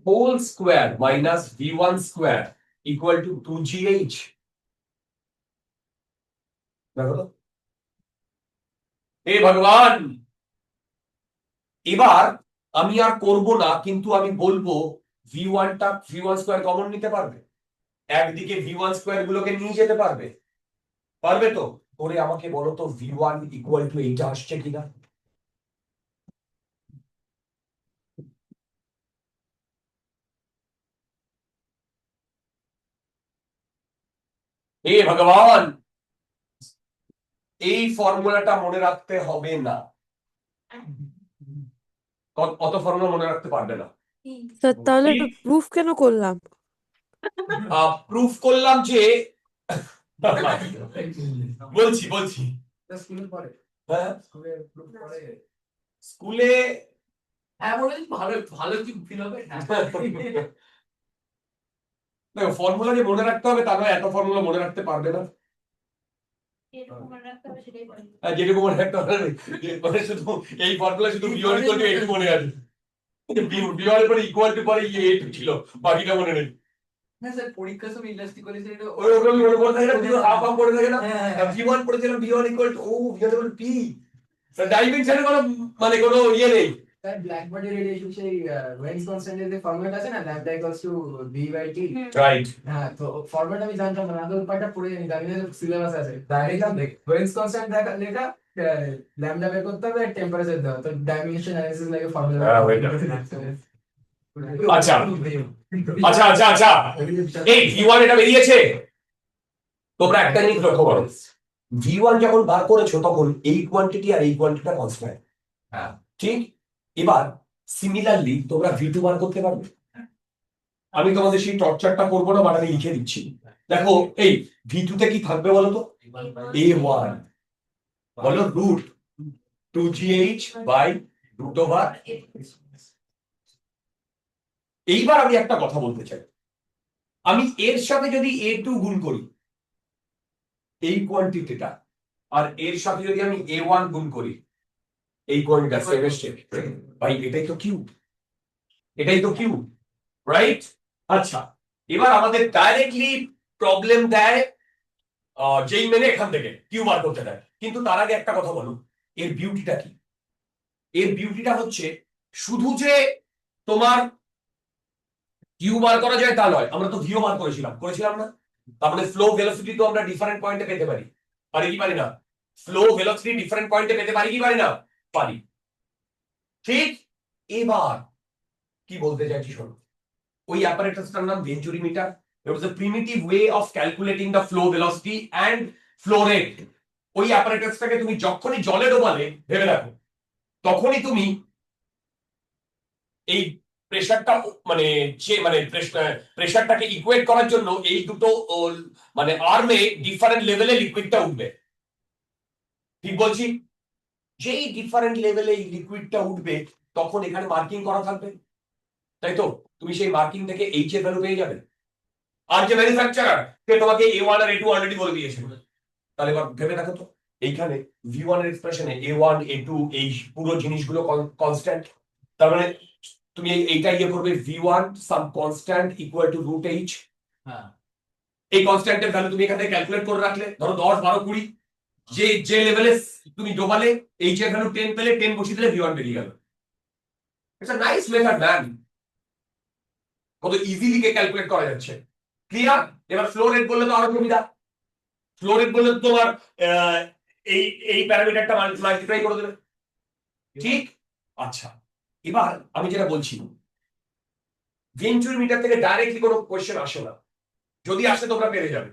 whole square minus V1 square equal to 2GH. দেখো তো? হে ভগবান, এবার আমি আর করব না, কিন্তু আমি বলবো V1 স্কোয়ার কমন নিতে পারবে, একদিকে V1 স্কোয়ার গুলোকে নিয়ে যেতে পারবে, পারবে তো? করে আমাকে বলো তো V1 ইকুয়াল টু এইটা আসছে কিনা। হে ভগবান, এই ফর্মুলাটা মনে রাখতে হবে না, অত ফর্মুলা মনে রাখতে পারবে না। স্যার তাহলে প্রুফ কেন করলাম? প্রুফ করলাম যে বলছি স্কুলে পড়ে হ্যাঁ, স্কুলে গ্রুপ পড়ে স্কুলে হ্যাঁ বলে ভালো ভালো কি ফিল হবে হ্যাঁ দেখো ফর্মুলা যে মনে রাখতে হবে তা নয়, এত ফর্মুলা মনে রাখতে পারবে না। এরকম মনে রাখতে হবে সেটাই বলে। যেটুকু মনে রাখতে হবে মানে শুধু এই ফর্মুলা, শুধু বিওয়ান ইকুয়াল টু এইটু মনে আছে, বিওয়ানের পরে ইকুয়াল টু পরে এইটু ছিল, বাকিটা মনে নেই। হ্যাঁ স্যার পরীক্ষার সময় ইলাস্টিক করেছে এটা ওই ওগুলো মনে পড়ে থাকে না, শুধু হাফ হাফ পড়ে থাকে না। হ্যাঁ V1 পড়েছিলাম, V1 equal to V1 equal to P। ডাইমেনশনে কোনো মানে কোনো ইয়ে নেই। স্যার ব্ল্যাকবোর্ডে রেডিয়েশন সেই ওয়েন্স কনস্ট্যান্টের যে ফর্মুলা আছে না lambda equals to v/t right, হ্যাঁ তো ফর্মুলা আমি জানতাম না, আমি পার্টটা পড়ে জানি, জানি না সিলেবাস আছে ডাইরেক্ট দেখ ওয়েন্স কনস্ট্যান্ট লেখা ল্যাম্বডা বের করতে হবে টেম্পারেচার দেওয়া, তো ডাইমেনশন অ্যানালিসিস লাগে ফর্মুলা। হ্যাঁ, ওইটা। আচ্ছা আচ্ছা আচ্ছা, এই V1 এটা বেরিয়েছে, তোমরা একটা জিনিস লক্ষ্য করো, V1 যখন বার করেছো তখন এই কোয়ান্টিটি আর এই কোয়ান্টিটিটা কনস্ট্যান্ট, হ্যাঁ ঠিক? এবার সিমিলারলি তোমরা V2 বার করতে পারবে। আমি তোমাদের সেই টর্চারটা করবো না, বাট আমি লিখে দিচ্ছি। দেখো এই V2 তে কি থাকবে বলো তো? A1 বলো root 2GH by root over. এইবার আমি একটা কথা বলতে চাই, আমি এর সাথে যদি A2 গুণ করি এই কোয়ান্টিটিটা, আর এর সাথে যদি আমি A1 গুণ করি এই কোয়ান্টিটিটা, সেম এসছে ভাই, এটাই তো কিউব, এটাই তো কিউব, রাইট? আচ্ছা, এবার আমাদের ডাইরেক্টলি প্রবলেম দেয় যেই মেনে এখান থেকে কিউ বার করতে দেয়, কিন্তু তার আগে একটা কথা বলো, এর বিউটিটা কি? এর বিউটিটা হচ্ছে শুধু যে তোমার কিউ বার করা যায় তা নয়, আমরা তো ভিও বার করেছিলাম না? তার মানে ফ্লো ভেলোসিটি তো আমরা ডিফারেন্ট পয়েন্টে পেতে পারি, পারি কি পারি না? ফ্লো ভেলোসিটি ডিফারেন্ট পয়েন্টে পেতে পারি কি পারি না? পারি, ঠিক? এবার কি বলতে চাইছি শোনো, ওই অ্যাপারেটাসটার নাম ভেঞ্চুরিমিটার। It was a primitive way of calculating the flow velocity and flow rate. ওই অ্যাপারেটাসটাকে তুমি যখনই জলে ডোবালে, ভেবে দেখো, তখনই তুমি এই প্রেসারটা মানে প্রেসারটাকে ইকুয়েট করার জন্য এই দুটো মানে আর্মে ডিফারেন্ট লেভেলে লিকুইডটা উঠবে, ঠিক বলছি? যেই ডিফারেন্ট লেভেলে এই লিকুইডটা উঠবে তখন এখানে মার্কিং করা থাকবে, তাই তো? তুমি সেই মার্কিং থেকে এইচ এর ভ্যালু পেয়ে যাবে, আর যে ম্যানুফ্যাকচারার সে তোমাকে A1 আর A2 অলরেডি বলে দিয়েছে। তাহলে এবার ভেবে দেখো তো, এইখানে V1 এর এক্সপ্রেশনে A1 A2 এই পুরো জিনিসগুলো কনস্ট্যান্ট, তার মানে তুমি এইটা ইয়ে করবে V1 some constant equal to root H. হ্যাঁ এই কনস্ট্যান্টের ভ্যালু তুমি এখান থেকে ক্যালকুলেট করে রাখলে, ধরো 10 12 20, যে লেভেলে তুমি ডোবালে এইচ এর ভ্যালু 10 পেলে 10 বসিয়ে দিলে V1 বেরিয়ে গেল। It's a nice method man, কত ইজিলি কে ক্যালকুলেট করা যাচ্ছে। ক্লিয়ার? এবার ফ্লো রেট বললে তো আরো সুবিধা, ফ্লো রেট বললে তোমার এই এই প্যারামিটারটা মাল্টিপ্লাই করে দেবে, ঠিক? আচ্ছা, এবার আমি যেটা বলছি, ভেঞ্চুরি মিটার থেকে ডাইরেক্টলি কোনো কোয়েশ্চেন আসে না, যদি আসে তোমরা পেরে যাবে,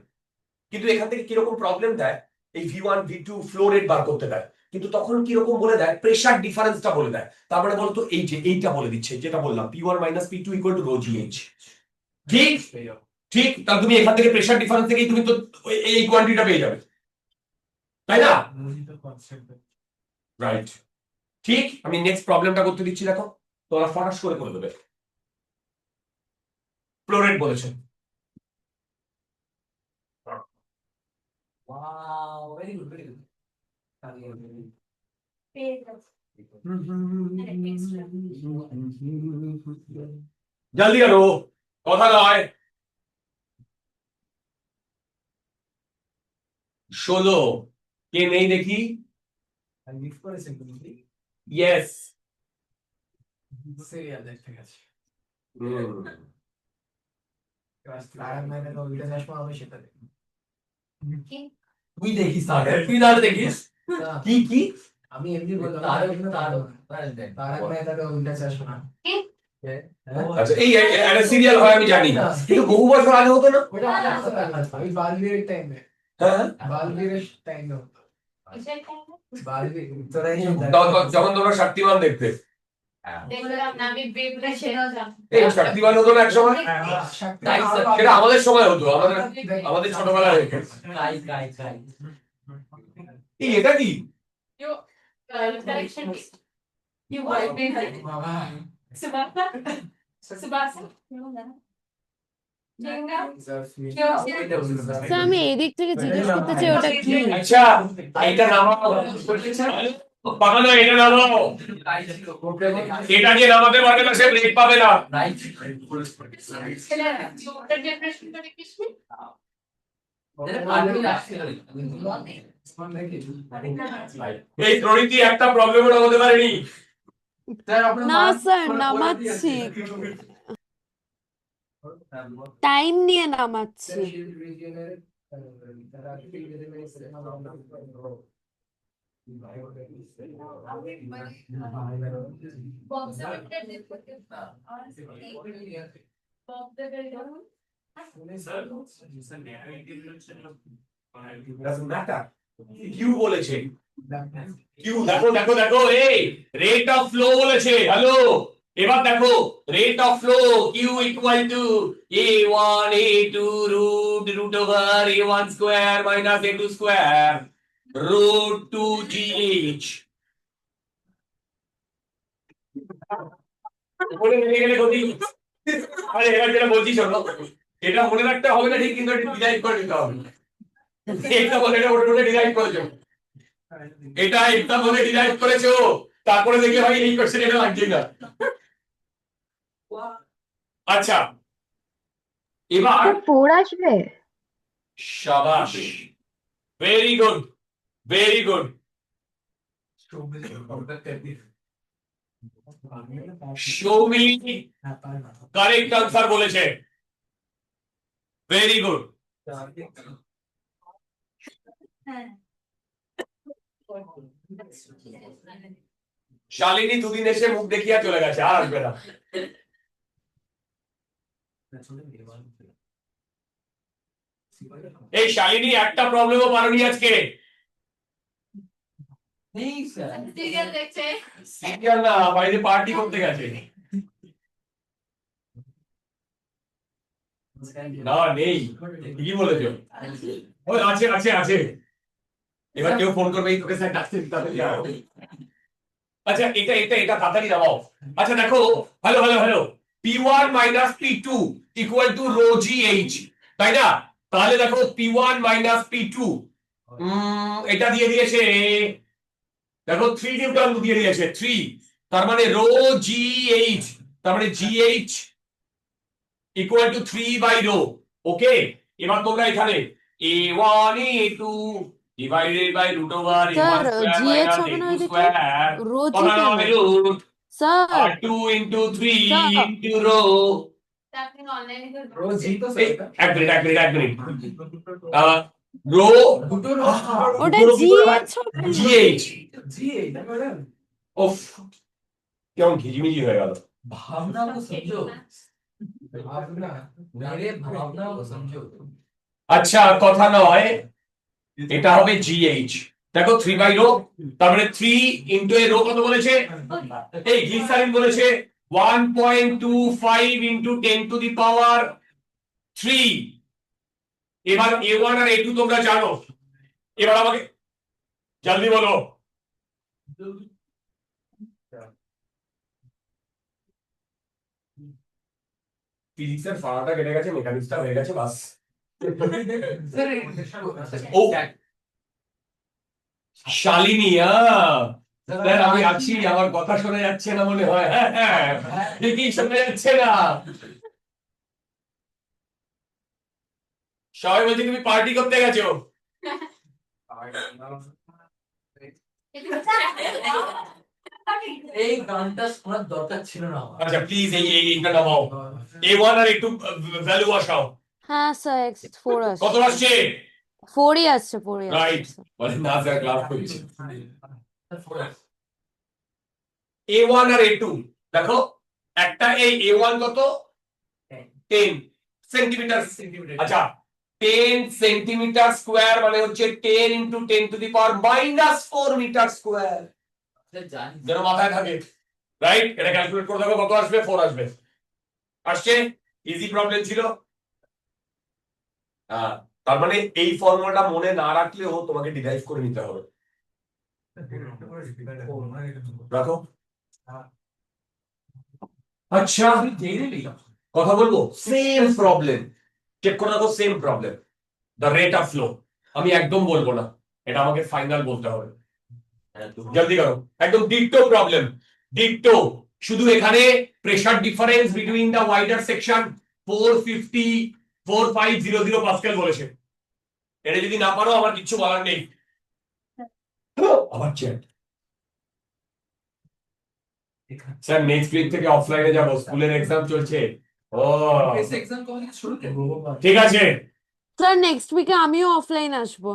কিন্তু এখান থেকে কিরকম প্রবলেম দেয়, এই V1 V2 ফ্লো রেট বার করতে দেয়, কিন্তু তখন কিরকম বলে দেয়, প্রেসার ডিফারেন্সটা বলে দেয়। তারপরে বলতো এই যে এইটা বলে দিচ্ছে, যেটা বললাম P1 minus P2 equal to rho GH, ঠিক? ঠিক, তাহলে তুমি এখান থেকে প্রেসার ডিফারেন্স থেকেই তুমি তো এই কোয়ান্টিটিটা পেয়ে যাবে, তাই না? রাইট, ঠিক। আমি নেক্সট প্রবলেমটা করতে দিচ্ছি, দেখো তোমরা ফটাস করে দেবে। ফ্লো রেট বলেছে, ওয়াও ভেরি গুড পেয়ে গেছে। জলদি করো, কথা নয়। 16 কে নেই দেখি? লিফট করেছেন তুমি কি? ইয়েস। সিরিয়াল দেখতে গেছে। তারক মেহতা का उल्टा चश्मा হবে সেটা দেখি। তুই দেখিস তাহলে, তুই তাহলে দেখিস। কি কি? আমি এমনি বললাম তারক মেহতা का उल्टा चश्मा। আচ্ছা, এই একটা সিরিয়াল হয় আমি জানি, কিন্তু বহু বছর আগে হতো না। ওটা আমি বালবীরের টাইমে হ্যাঁ, বালবীরের টাইমে হতো। কিসের টাইমে? বালবীর তোরা যখন তোমরা শক্তিমান দেখতে। দেখলাম না, আমি বেবরা সেরাও জানি। এই শক্তিমান হতো না এক সময়, সেটা আমাদের সময় হতো, আমাদের ছোটবেলায়। এই এটা কি? Correction. You want me? Subasa? Subasa? Sir আমি এই দিক থেকে জিজ্ঞেস করতে চাই ওটা কি? আচ্ছা, এটা নামাও, পাকানো, এটা নামাও। এটা যে নামাতে পারবে না সে ব্রেক পাবে না। Older generation করে কিসে? এই প্রণীতি একটা প্রবলেমের হতে পারেনি। না স্যার নামাচ্ছি, টাইম নিয়ে নামাচ্ছি। কিউ বলেছে, কিউ দেখো দেখো দেখো, এই রেট অফ ফ্লো বলেছে। হ্যালো, এবার দেখো rate of flow Q equal to a1 a2 root over a1 square minus a2 square root 2gh। মনে রেখে গেলে গতি। আরে এবার যেটা বলছি শোনো, এটা মনে রাখতে হবে না ঠিক, কিন্তু এটা ডিরাইভ করে নিতে হবে। এটা বলে এটা ওটা ডিরাইভ করেছো, এটা একটা বলে ডিরাইভ করেছো, তারপরে দেখে ভাই এই কোশ্চেন এটা লাগছে না। আচ্ছা, এবার স্যার 4 আসবে? শাবাশ, very good, very good. Soumi correct answer বলেছে, ভেরি গুড। শালিনী দুদিন এসে মুখ দেখিয়া চলে গেছে, আর আসবে না। এই শালিনী একটা প্রবলেমও পারোনি আজকে। সিরিয়াল দেখছে। সিরিয়াল না, বাইরে পার্টি করতে গেছে। না নেই, কি বলেছো? ওই আছে আছে আছে, এবার কেউ ফোন করবে, এই তোকে স্যার ডাকতে তাড়াতাড়ি আয়। আচ্ছা, এটা এটা এটা তাড়াতাড়ি নামাও। আচ্ছা দেখো, hello hello hello, p1 minus p2 equal to rho gh, তাই না? তাহলে দেখো p1 মাইনাস p2 এটা দিয়ে দিয়েছে, দেখো 3 নিউটন দিয়ে দিয়েছে 3, তার মানে রো gh, তার মানে gh equal to 3 by rho. Okay, এবার তোমরা এখানে a1 a2 divided by root over sir a1 square g h minus হবে না a2 ওইদিকে, square রোজি কথা না কেন? হবে root sir r2 into 3 sir into rho। আপনি অনলাইনে রোজ জি তো এই, এক মিনিট এক মিনিট এক মিনিট, রো ওটা দুটোর কি করে হয়? জিএইচ হবে না। gh। জি এটা ম্যাডাম ওফ, কেমন ঘিজিমিজি হয়ে গেল। भावना को समझो, भावना मेरे भावना को समझो। আচ্ছা কথা নয়, এটা হবে gh। দেখো 3 বাই রো, তার মানে 3 ইনটু এ রো কত বলেছে? এই গ্লিসারিন বলেছে 1.25 ইনটু 10 টু দি পাওয়ার 3। এবার a1 আর a2 তোমরা জানো, এবার আমাকে জলদি বলো। ফিজিক্সের ফাড়াটা কেটে গেছে, মেকানিক্সটা হয়ে গেছে, বাস। ও শালিনী, স্যার আমি আছি, আমার কথা শোনা যাচ্ছে না মনে হয়। হ্যাঁ হ্যাঁ, ঠিকই শোনা যাচ্ছে না। সবাই বলছি তুমি পার্টি করতে গেছো। এই গানটা শোনার দরকার ছিল না আমার। আচ্ছা প্লিজ এইটা নামাও, A1 আর একটু ভ্যালু বসাও। হ্যাঁ স্যার X4 কত আসছে, আসছে? 4ই আসছে, 4ই রাইট, আসছে বলে না স্যার ক্লাস করছি। A1 আর A2 দেখো, একটা এই A1 কত, 10 সেন্টিমিটার। আচ্ছা 10 সেন্টিমিটার স্কোয়ার মানে হচ্ছে 10 into 10 to the power -4 metre square. জানি যেন মাথায় থাকে, রাইট? এটা ক্যালকুলেট করে দেখো কত আসবে, 4 আসবে। আসছে, ইজি প্রবলেম ছিল। হ্যাঁ, তার মানে এই ফর্মুলাটা মনে না রাখলেও তোমাকে ডিরাইভ করে নিতে হবে। রাখো। আচ্ছা কথা বলবো, সেম প্রবলেম চেক করে রাখো, same problem, the rate of flow. আমি একদম বলবো না, এটা আমাকে ফাইনাল বলতে হবে। জলদি করো, একদম ডিট্টো প্রবলেম, ডিট্টো। শুধু এখানে pressure difference between the wider section 450 4500 pascal বলেছে। এটা যদি না পারো আমার কিছু বলার নেই। আবার চ্যাট। স্যার নেক্সট উইক থেকে অফলাইনে যাবো, স্কুলের এক্সাম চলছে। ও এক্সাম কবে থেকে শুরু করবো? ঠিক আছে, স্যার নেক্সট উইকে আমিও অফলাইন আসবো।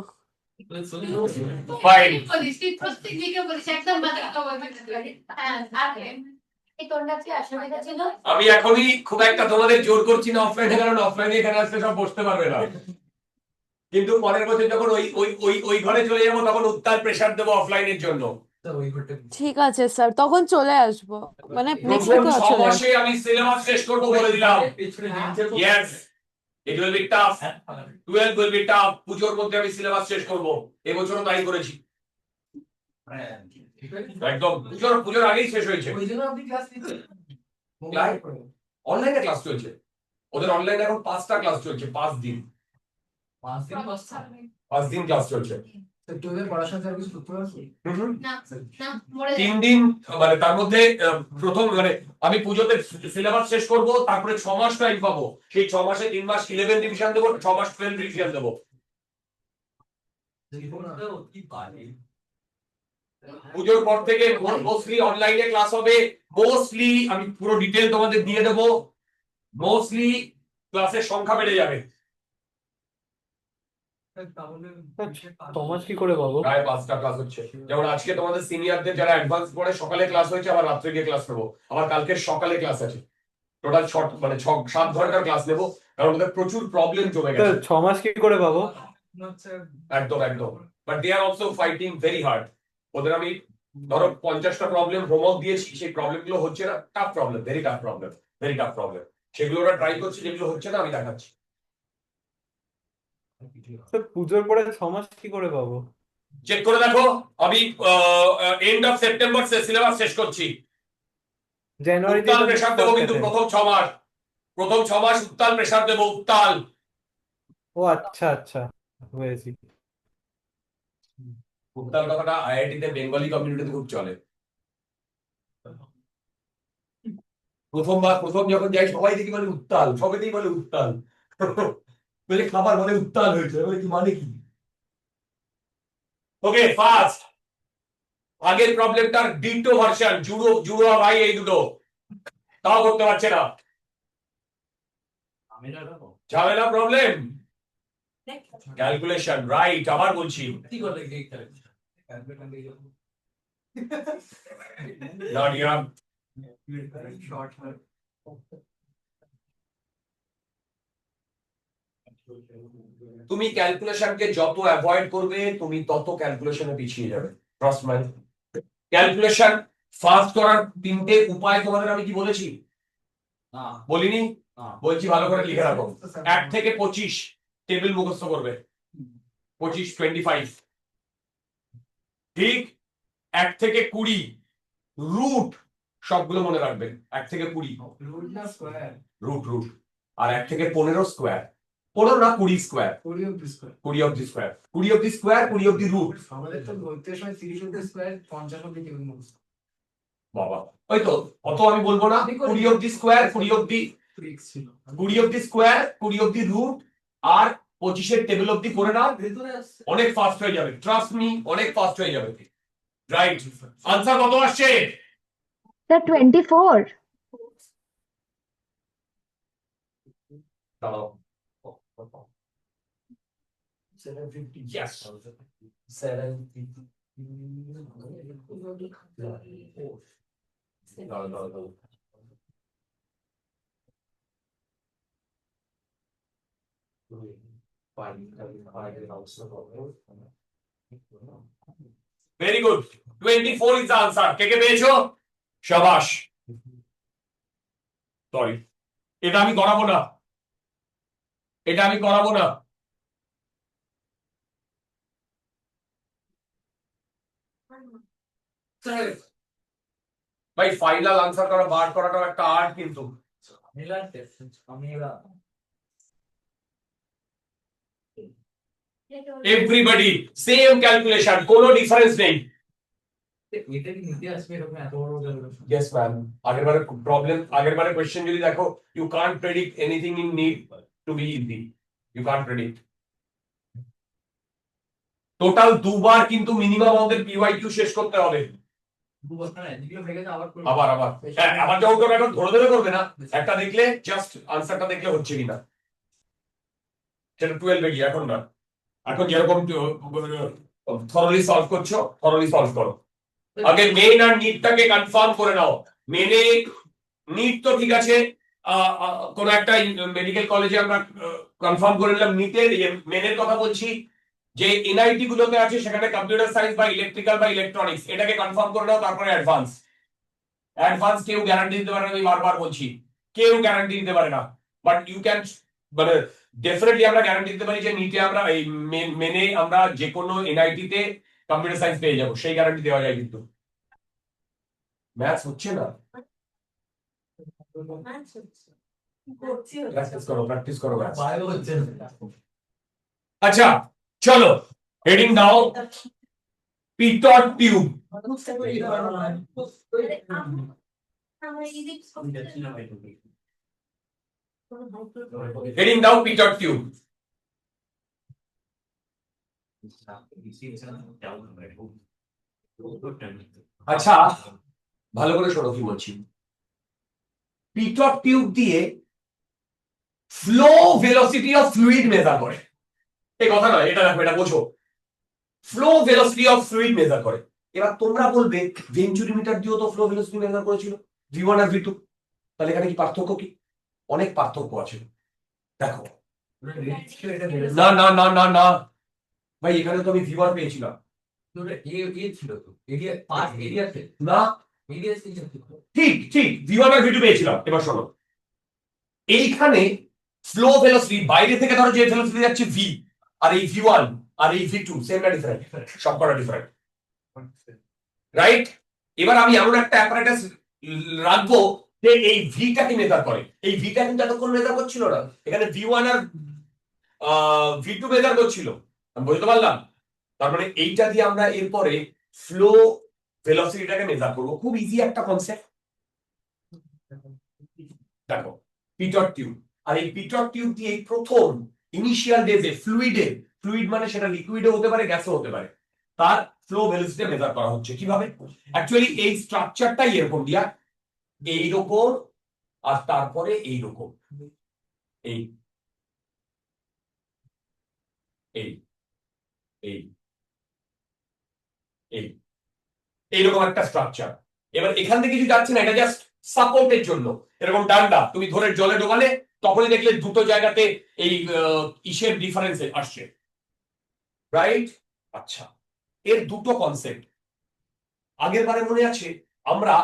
ফাইন। বলিস তুই প্রত্যেক দিকে বলিস, একদম বাজে কথা বলবি না। হ্যাঁ, আর এই তোরটা কি অসুবিধা ছিল? আমি এখনই খুব একটা তোমাদের জোর করছি না অফলাইনে, কারণ অফলাইনে এখানে আসলে সব বসতে পারবে না। কিন্তু পরের বছর যখন ওই ওই ওই ওই ঘরে চলে যাবো তখন উত্তাল প্রেসার দেবো অফলাইনের জন্য। ঠিক আছে স্যার, তখন চলে আসবো, মানে নেক্সট প্রথম উইকে 6 চলে আসবো। মাসে আমি সিলেবাস শেষ করবো বলে দিলাম। Yes, it will be tough, 12 will be tough. পুজোর মধ্যে আমি সিলেবাস শেষ করবো, এবছরও তাই করেছি। একদম পুজোর আগেই শেষ হয়েছে। ওই জন্য আপনি ক্লাস নিচ্ছেন? অনলাইনে ক্লাস চলছে ওদের, অনলাইনে এখন 5টা ক্লাস চলছে, 5 দিন, 5 দিন ক্লাস চলছে। তোদের পড়াশোনা চালু কিছু করতে পারছি? না, না, মরে 3 দিন, মানে তার মধ্যে প্রথম মানে আমি পুজোতে সিলেবাস শেষ করব, তারপরে 6 মাস টাইম পাবো। সেই 6 মাসে 3 মাস 11 রিভিশন দেবো, 6 মাস 12 রিভিশন দেবো। পুজোর পর থেকে মোস্টলি অনলাইনে ক্লাস হবে। মোস্টলি আমি পুরো ডিটেল তোমাদের দিয়ে দেবো। মোস্টলি ক্লাসের সংখ্যা বেড়ে যাবে। সমাজ কি করে পাবো? প্রায় 5টা ক্লাস হচ্ছে, যেমন আজকে তোমাদের সিনিয়রদের যারা অ্যাডভান্স পড়ে সকালে ক্লাস হয়েছে, আবার রাত্রে গিয়ে ক্লাস নেবো, আবার কালকে সকালে ক্লাস আছে। টোটাল 7 ঘন্টার ক্লাস নেবো, কারণ ওদের প্রচুর প্রবলেম জমে গেছে। 6 মাস কি করে পাবো? একদম একদম, but they are also fighting very hard. ওদের আমি ধরো 50টা প্রবলেম হোমওয়ার্ক দিয়েছি, সেই প্রবলেম গুলো হচ্ছে না, tough problem, very tough problem, very tough problem. সেগুলো ওরা ট্রাই করছে, যেগুলো হচ্ছে না আমি দেখাচ্ছি। পুজোর পরে 6 মাস কি করে পাবো? চেক করে দেখো, আমি এন্ড অফ সেপ্টেম্বর সিলেবাস শেষ করছি। জানুয়ারিতে উত্তাল প্রেসার দেবো কিন্তু প্রথম 6 মাস, প্রথম 6 মাস উত্তাল প্রেসার দেবো, উত্তাল। ও আচ্ছা আচ্ছা, বুঝেছি। উত্তাল কথাটা আইআইটি তে বেঙ্গলি কমিউনিটিতে খুব চলে। প্রথম যখন যাই সবাই দেখি বলে উত্তাল, সবেতেই বলে উত্তাল। বলে খাবার বলে উত্তাল হয়েছে, বলে কি মানে কি? ওকে ফার্স্ট, আগের প্রবলেমটার ডিটো ভার্সন, জুড়ো ভাই এই দুটো তাও করতে পারছে না, ঝামেলা প্রবলেম। ক্যালকুলেশন রাইট, আবার বলছি কি করলে কি not here. শর্ট তুমি ক্যালকুলেশনকে যত অ্যাভয়েড করবে তুমি তত ক্যালকুলেশনে পিছিয়ে যাবে। ট্রাস্ট মি, ক্যালকুলেশন ফাস্ট করার 3টে উপায় তোমাদের আমি কি বলেছি? না বলিনি? না বলছি ভালো করে লিখে রাখো। 1 থেকে 25 টেবিল মুখস্থ করবে, 25 25। ঠিক, 1 থেকে 20 রুট সবগুলো মনে রাখবেন, 1 থেকে 20 রুট না স্কয়ার। রুট, আর 1 থেকে 15 স্কোয়ার। 15 না 20 স্কোয়ার, 20 অব্দি square 20 of the square, 20 of the square, 20 of the root. আমাদের তো বলতে সময় 30 অব্দি স্কোয়ার 50 অব্দি কেমন বলছে বাবা ওই তো অত আমি বলবো না, 20 of the square, 20 of the tricks ছিল 20 of the square, 20 of the root আর 25 এর টেবিল অফ দি করে নাও, ভেতরে আসছে অনেক ফাস্ট হয়ে যাবে, ট্রাস্ট মি, অনেক ফাস্ট হয়ে যাবে। রাইট, আনসার কত আসছে? স্যার 24। দাঁড়াও। 750, yes. 750. দাঁড়াও, দাঁড়াও, দাঁড়াও। Very good. 24 is the answer. কে কে পেয়েছো? শাবাশ। সরি, এটা আমি করাবো না, এটা আমি করাবো না। ভাই ফাইনাল আনসার করা বার করাটাও একটা আর্ট কিন্তু। মিলার টেস্ট আমি এরা এভরিবডি সেম ক্যালকুলেশন, কোনো ডিফারেন্স নেই। এটা কি নিতে আসবে এরকম এত বড় ক্যালকুলেশন? ইয়েস ম্যাম, আগেরবারে প্রবলেম, আগেরবারে কোশ্চেন যদি দেখো, you can't predict anything in need to be easy, you can't predict. Total দুবার কিন্তু মিনিমাম আমাদের পিওয়াইকিউ শেষ করতে হবে। দু বছর এদিকে ভেঙে যাও আবার করবে। আবার আবার হ্যাঁ, আবার যখন করবে এখন ধরে ধরে করবে না, একটা দেখলে জাস্ট আনসারটা দেখলে হচ্ছে কিনা, সেটা 12 গিয়ে এখন না, এখন যেরকম থরলি সলভ করছো থরলি সলভ করো। আগে মেন আর নিটটাকে কনফার্ম করে নাও। মেনে নিট তো ঠিক আছে, কোন একটা মেডিকেল কলেজে আমরা কনফার্ম করে নিলাম। নিটের মেনের কথা বলছি, যে এনআইটি গুলোতে আছে সেখানে কম্পিউটার সায়েন্স বা ইলেকট্রিক্যাল বা ইলেকট্রনিক্স, এটাকে কনফার্ম করে নাও। তারপরে অ্যাডভান্স, অ্যাডভান্স কেউ গ্যারান্টি দিতে পারে না, আমি বারবার বলছি, কেউ গ্যারান্টি দিতে পারে না, বাট ইউ ক্যান, মানে ডেফিনেটলি আমরা গ্যারান্টি দিতে পারি যে নিটে আমরা এই মেনে আমরা যে কোনো এনআইটি তে কম্পিউটার সায়েন্স পেয়ে যাবো, সেই গ্যারান্টি দেওয়া যায়। কিন্তু ম্যাথস হচ্ছে না, প্র্যাকটিস করো, প্র্যাকটিস করো ম্যাথস। বায়ো হচ্ছে না। আচ্ছা চলো, হেডিং দাও পিটট টিউব। হেডিং দাও পিটট টিউব। আচ্ছা ভালো করে শোনো কি বলছি। পিটট টিউব দিয়ে flow velocity of fluid measure করে, এই কথা নয়, এটা দেখো, এটা বোঝো, flow velocity of fluid measure করে। এবার তোমরা বলবে ভেঞ্চুরিমিটার দিয়েও তো ফ্লো ভেলোসিটি মেজার করেছিল, V1 আর V2, তাহলে এখানে কি পার্থক্য? কি অনেক পার্থক্য আছে। দেখো না না না না না ভাই, এখানে তো আমি V1 পেয়েছিলাম ছিল তো এরিয়া পাস এরিয়াতে না, এরিয়া ঠিক ঠিক V1 আর V2 পেয়েছিলাম। এবার শোনো, এইখানে ফ্লো ভেলোসিটি বাইরে থেকে ধরো যে ভেলোসিটি যাচ্ছে V, আর এই V1 আর এই V2 সেম না ডিফারেন্ট? সব কটা ডিফারেন্ট, রাইট? এবার আমি এমন একটা অ্যাপারেটাস রাখবো যে এই ভিটাকে মেজার করে। এই ভিটা কিন্তু এতক্ষণ মেজার করছিল না, এখানে V1 আর V2 মেজার করছিল। আমি বুঝতে পারলাম? তার মানে এইটা দিয়ে আমরা এরপরে ফ্লো ভেলোসিটিটাকে মেজার করবো। খুব ইজি একটা কনসেপ্ট। দেখো পিটট টিউব, আর এই পিটট টিউব দিয়ে প্রথম ইনিশিয়াল ডেজে ফ্লুইড মানে সেটা লিকুইডও হতে পারে, গ্যাসও হতে পারে, তার ফ্লো ভেলোসিটি মেজার করা হচ্ছে। কিভাবে? অ্যাকচুয়ালি এই স্ট্রাকচারটাই এরকম দিয়া, এইরকম আর তারপরে এইরকম, এই এই এই এই এইরকম একটা স্ট্রাকচার। এবার এখান থেকে কিছু যাচ্ছে না, এটা জাস্ট সাপোর্টের জন্য। এরকম ডান্ডা তুমি ধরে জলে ডোবালে, তখনই দেখলে দুটো জায়গাতে এই ইসের ডিফারেন্স আসছে, রাইট? আচ্ছা, এর দুটো কনসেপ্ট। আগের বারে মনে আছে আমরা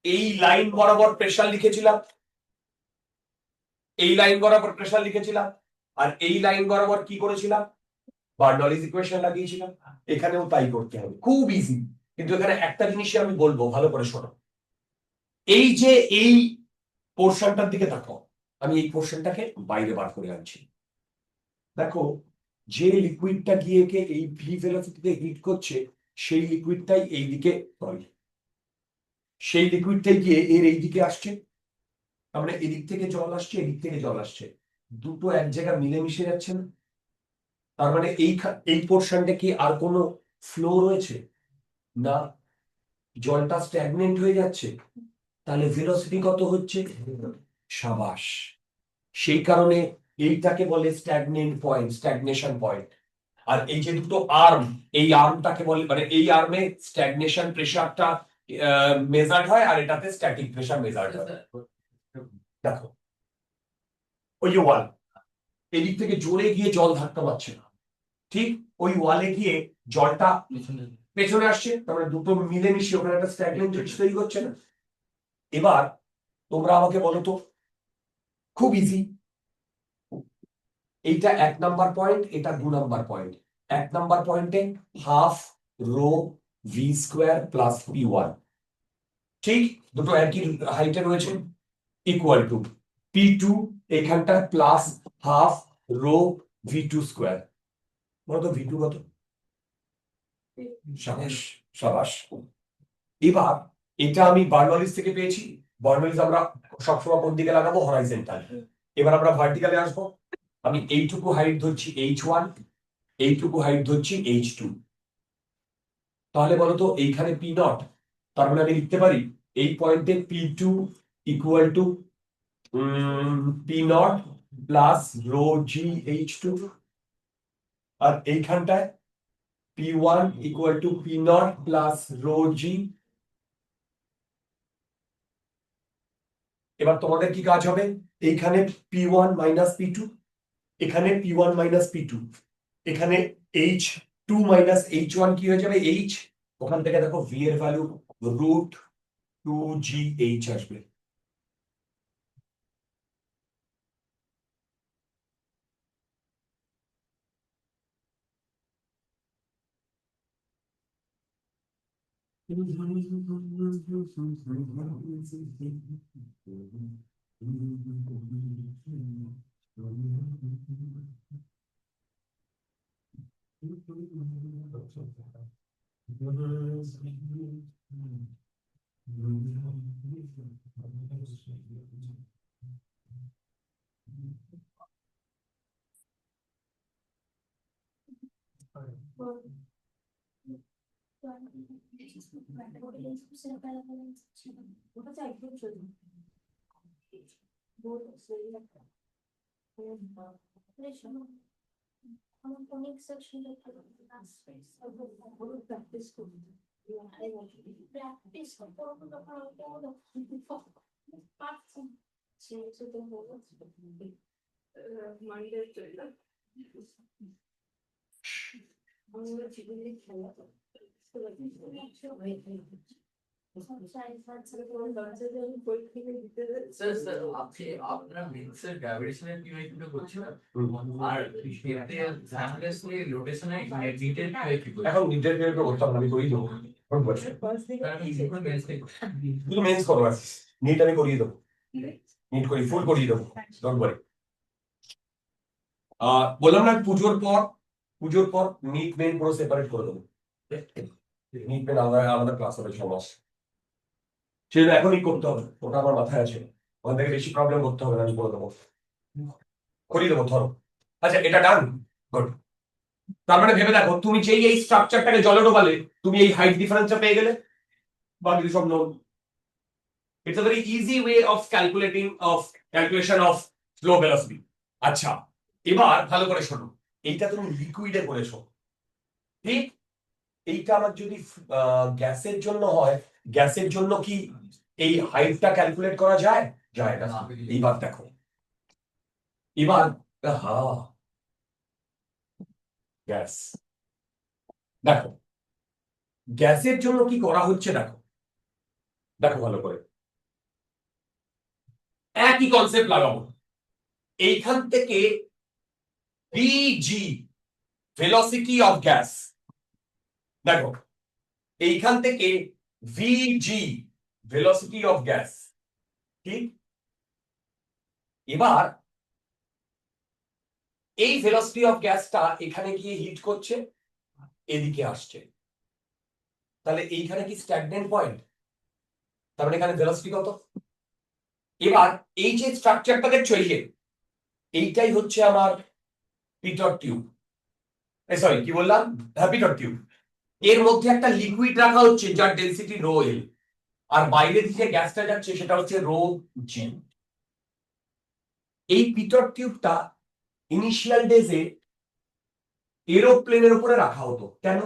এই লাইন বরাবর প্রেসার লিখেছিলাম, এই লাইন বরাবর প্রেসার লিখেছিলাম, আর এই লাইন বরাবর কি করেছিলাম? বার্নৌলিস ইকুয়েশন লাগিয়েছিলাম। এখানেও তাই করতে হবে, খুব ইজি। কিন্তু এখানে একটা জিনিসই আমি বলবো, ভালো করে শোনো। এই যে এই পোর্শনটার দিকে তাকাও, আমি এই পোর্শনটাকে বাইরে বার করে আনছি, দেখো যে লিকুইডটা গিয়ে একে এই ভি ভেলোসিটিতে হিট করছে সেই লিকুইডটাই এইদিকে, সরি, সেই লিকুইডটাই গিয়ে এর এইদিকে আসছে। তার মানে এদিক থেকে জল আসছে, এদিক থেকে জল আসছে, দুটো এক জায়গায় মিলেমিশে যাচ্ছে না? তার মানে এই পোর্শনটা কি আর কোনো ফ্লো রয়েছে না? জলটা স্ট্যাগনেন্ট হয়ে যাচ্ছে। তাহলে ভেলোসিটি কত হচ্ছে? সাবাস। সেই কারণে এইটাকে বলে স্ট্যাগনেন্ট পয়েন্ট, স্ট্যাগনেশন পয়েন্ট। আর এই যে দুটো আর্ম, এই আর্মটাকে বলে, মানে এই আর্মে স্ট্যাগনেশন প্রেসারটা মেজার্ড হয় আর এটাতে স্ট্যাটিক প্রেসার মেজার্ড হয়। দেখো ওই যে ওয়াল, এদিক থেকে জোরে গিয়ে জল ধাক্কা পাচ্ছে না, ঠিক ওই ওয়ালে গিয়ে জলটা পেছনে আসছে, তার মানে দুটো মিলেমিশে ওখানে একটা স্ট্যাগনেন্ট তৈরি করছে না? এবার তোমরা আমাকে বলো তো, খুব ইজি, এইটা 1 নাম্বার পয়েন্ট, এটা 2 নাম্বার পয়েন্ট। 1 নাম্বার পয়েন্টে half rho V square plus P1, ঠিক দুটো একই হাইটে রয়েছে, ইকুয়াল টু P2 এখানটা plus half rho V2 square. বলো তো V2 কত? সাবাস, সাবাস। এবার এটা আমি বার্নওয়ালিস থেকে পেয়েছি। বার্নওয়ালিস আমরা সবসময় কোন দিকে লাগাবো? হরাইজন্টাল। এবার আমরা ভার্টিক্যালে আসবো। আমি এইটুকু হাইট ধরছি H1, এইটুকু হাইট ধরছি H2। তাহলে বলতো এইখানে P0, তার মানে আমি লিখতে পারি এই পয়েন্টে P2 equal to P0 plus rho G H2, আর এইখানটায় P1 equal to P0 plus rho g. এবার তোমাদের কি কাজ হবে? এইখানে P1 মাইনাস P2, এখানে P1 মাইনাস P2, এখানে H2 মাইনাস H1 কি হয়ে যাবে? H, ওখান থেকে দেখো V এর ভ্যালু √2GH আসবে। স্যার স্যার আপনি আপনারা মেন্সের গ্র্যাভিটেশনের কিভাবে করছিলেন আর এতে সাইমালটেনিয়াসলি রোটেশনে ডিটেল কি করছেন? এখন নিটের বের করতে হবে, আমি করিয়ে দেবো। আমি যখন মেন্স শুধু মেন্স করো, নিট আমি করিয়ে দেবো, নিট করি ফুল করিয়ে দেবো, ডোন্ট ওয়ারি। বললাম না পুজোর পর নিট মেন পুরো সেপারেট করে দেবো। নিট মেন আলাদা আলাদা ক্লাস হবে 6 মাস, সেটা এখনই করতে হবে, ওটা আমার মাথায় আছে। ওখান থেকে বেশি প্রবলেম করতে হবে না, আমি করে দেবো, করিয়ে দেবো ধরো। আচ্ছা এটা ডান, গুড। তার মানে ভেবে দেখো, তুমি যেই এই স্ট্রাকচারটাকে জলে ডোবালে তুমি এই হাইট ডিফারেন্সটা পেয়ে গেলে, বাকি সব known. It's a very easy way of calculation of flow velocity. আচ্ছা এবার ভালো করে শোনো, এইটা তুমি লিকুইডে করেছো, ঠিক? এইটা আমার যদি গ্যাসের জন্য হয়, গ্যাসের জন্য কি এই হাইটটা ক্যালকুলেট করা যায়? যায় না। এইবার দেখো, এবার গ্যাস, দেখো গ্যাসের জন্য কি করা হচ্ছে, দেখো দেখো ভালো করে, একই কনসেপ্ট লাগাবো। এইখান থেকে ভিজি ভেলোসিটি অফ গ্যাস, দেখো এইখান থেকে ভিজি ভেলোসিটি অফ গ্যাস, ঠিক? এবার এই ভেলোসিটি অফ গ্যাসটা এখানে গিয়ে হিট করছে, এদিকে আসছে, তাহলে এইখানে কি স্ট্যাগনেন্ট পয়েন্ট, তার মানে এখানে ভেলোসিটি কত? এবার এই যে স্ট্রাকচারটা দেখছো, এই যে এইটাই হচ্ছে আমার পিটর টিউব, সরি কি বললাম, হ্যাঁ পিটর টিউব। এর মধ্যে একটা লিকুইড রাখা হচ্ছে যার ডেনসিটি রো এল, আর বাইরে থেকে গ্যাসটা যাচ্ছে সেটা হচ্ছে রো জি। এই পিটর টিউবটা ইনিশিয়াল ডেজে এরোপ্লেনের উপরে রাখা হতো। কেন?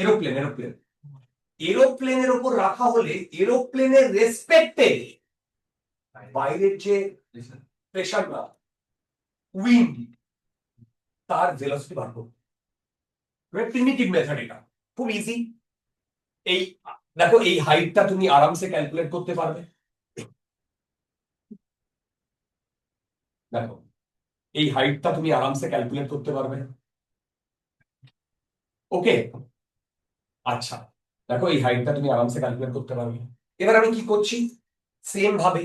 এরোপ্লেন এরোপ্লেন এরোপ্লেনের উপর রাখা হলে এরোপ্লেনের রেসপেক্টে বাইরের যে প্রেশার না, উইন্ড, তার ভেলোসিটি বার করতো। প্রিমিটিভ মেথড, এটা খুব ইজি। এই দেখো, এই হাইটটা তুমি আরামসে ক্যালকুলেট করতে পারবে। দেখো, এই হাইটটা তুমি আরামসে ক্যালকুলেট করতে পারবে। ওকে, আচ্ছা, দেখো এই হাইটটা তুমি আরামসে ক্যালকুলেট করতে পারবে। এবার আমি কি করছি, সেম ভাবে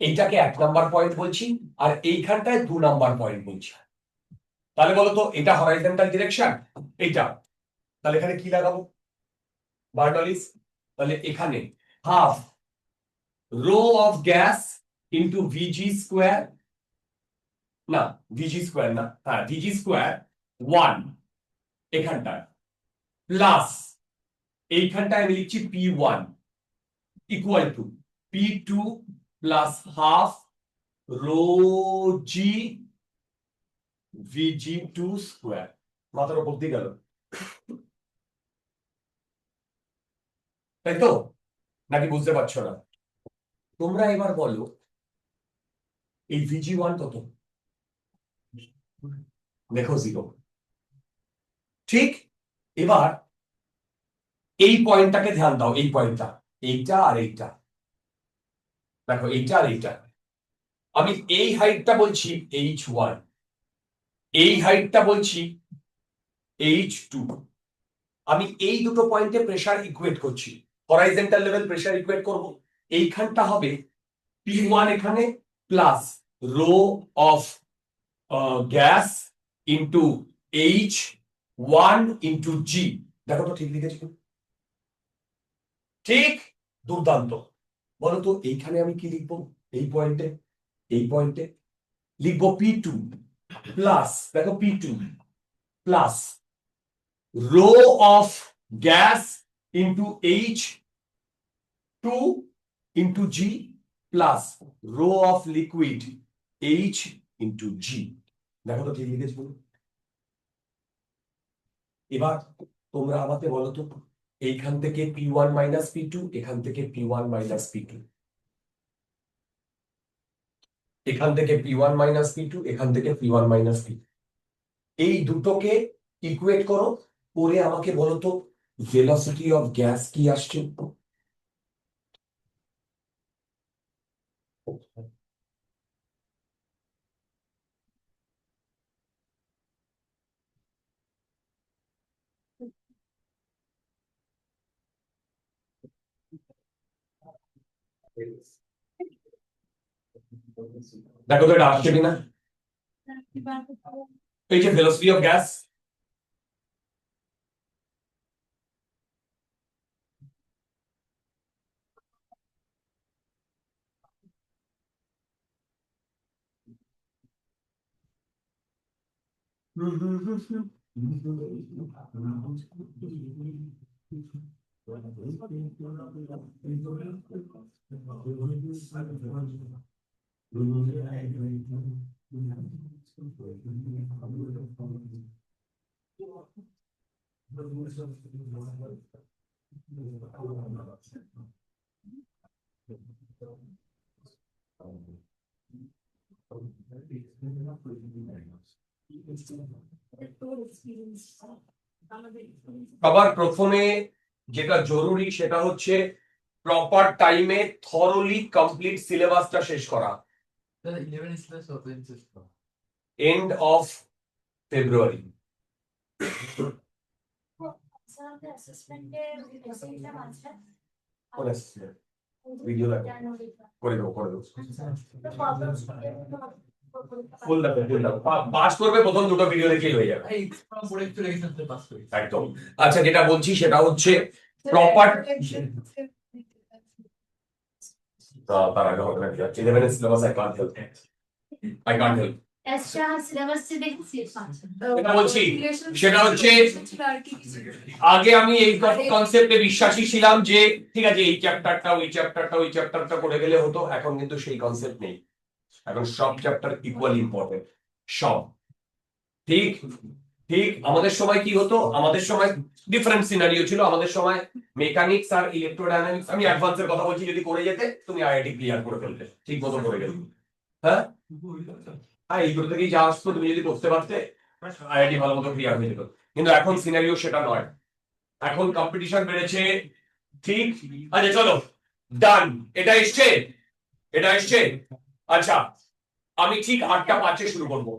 এইটাকে 1 নাম্বার পয়েন্ট বলছি, আর এইখানটায় 2 নাম্বার পয়েন্ট বলছি। তাহলে বলো তো, এটা হরাইজন্টাল ডিরেকশন, এইটা, তাহলে এখানে কি লাগাবো, বার্নলিস। তাহলে এখানে half rho of gas into VG square, না ভিজি স্কোয়ার না, হ্যাঁ ভিজি স্কোয়ার 1 এখানটায়, প্লাস এইখানটায় আমি লিখছি P1 equal to P2 plus half rho G VG2 square. মাথার উপর দিয়ে গেল, তাই তো? নাকি বুঝতে পারছো না? তোমরা এবার বলো, এই VG1 কত? দেখো 0, ঠিক? এবার এই পয়েন্টটাকে ধ্যান দাও, এই পয়েন্টটা, এইটা আর এইটা, দেখো এইটা আর এইটা। আমি এই হাইটটা বলছি H1, এই হাইটটা বলছি H2। আমি এই দুটো পয়েন্টে প্রেসার ইকুয়েট করছি, হরাইজন্টাল লেভেল প্রেসার ইকুয়েট করব। এইখানটা হবে P1 এখানে plus rho of gas into H1 into g. দেখো তো ঠিক লিখেছি? ঠিক, দুর্দান্ত। বলো তো এইখানে আমি কি লিখবো, এই পয়েন্টে, এই পয়েন্টে লিখবো P2 প্লাস, দেখো P2 plus rho of gas into H2 into g plus rho of liquid H into g. দেখো তো ঠিক লিখেছি? এবার তোমরা আমাকে বলো তো, এইখান থেকে P1 মাইনাস P2, এখান থেকে P1 মাইনাস P2, এখান থেকে P1 মাইনাস P2, এখান থেকে P1 মাইনাস P2, এই দুটোকে ইকুয়েট করো, করে আমাকে বলো তো ভেলোসিটি অফ গ্যাস কি আসছে। দেখো তো এটা আসছে কিনা, এই যে ভেলোসিটি অফ গ্যাস, আবার প্রথমে যেটা জরুরি সেটা হচ্ছে প্রপার টাইমে থরলি কমপ্লিট সিলেবাসটা শেষ করা। End of February. ভিডিও দেখো, করে দেবো করে দেবো। ফুল দেখো পাস করবে প্রথম দুটো ভিডিও দেখেই হয়ে যাবে এই পড়ে একটু রেজিস্ট্রেশন পাস করি একদম। আচ্ছা যেটা বলছি সেটা হচ্ছে প্রপার তার আগে হবে না 11 syllabus I can't help extra syllabus দেখছি যেটা বলছি সেটা হচ্ছে আগে আমি এই কনসেপ্টে বিশ্বাসী ছিলাম যে ঠিক আছে এই চ্যাপ্টারটা ওই চ্যাপ্টারটা ওই চ্যাপ্টারটা করে গেলে হতো, এখন কিন্তু সেই কনসেপ্ট নেই, এখন সব চ্যাপ্টার ইকুয়ালি ইম্পর্টেন্ট সব। ঠিক ঠিক আমাদের সময় কি হতো, আমাদের সময় ডিফারেন্ট সিনারিও ছিল, আমাদের সময় মেকানিক্স আর ইলেকট্রোডাইনামিক্স, আমি অ্যাডভান্সের কথা বলছি, যদি করে যেতে তুমি আইআইটি ক্লিয়ার করে ফেলতে ঠিক মতো করে গেলে, হ্যাঁ হ্যাঁ এইগুলো থেকেই যা আসতো তুমি যদি করতে পারতে আইআইটি ভালো মতো ক্লিয়ার হয়ে যেত, কিন্তু এখন সিনারিও সেটা নয়, এখন কম্পিটিশন বেড়েছে। ঠিক আচ্ছা চলো ডান, এটা এসছে এটা এসছে। আচ্ছা আমি ঠিক 8:05 শুরু করবো।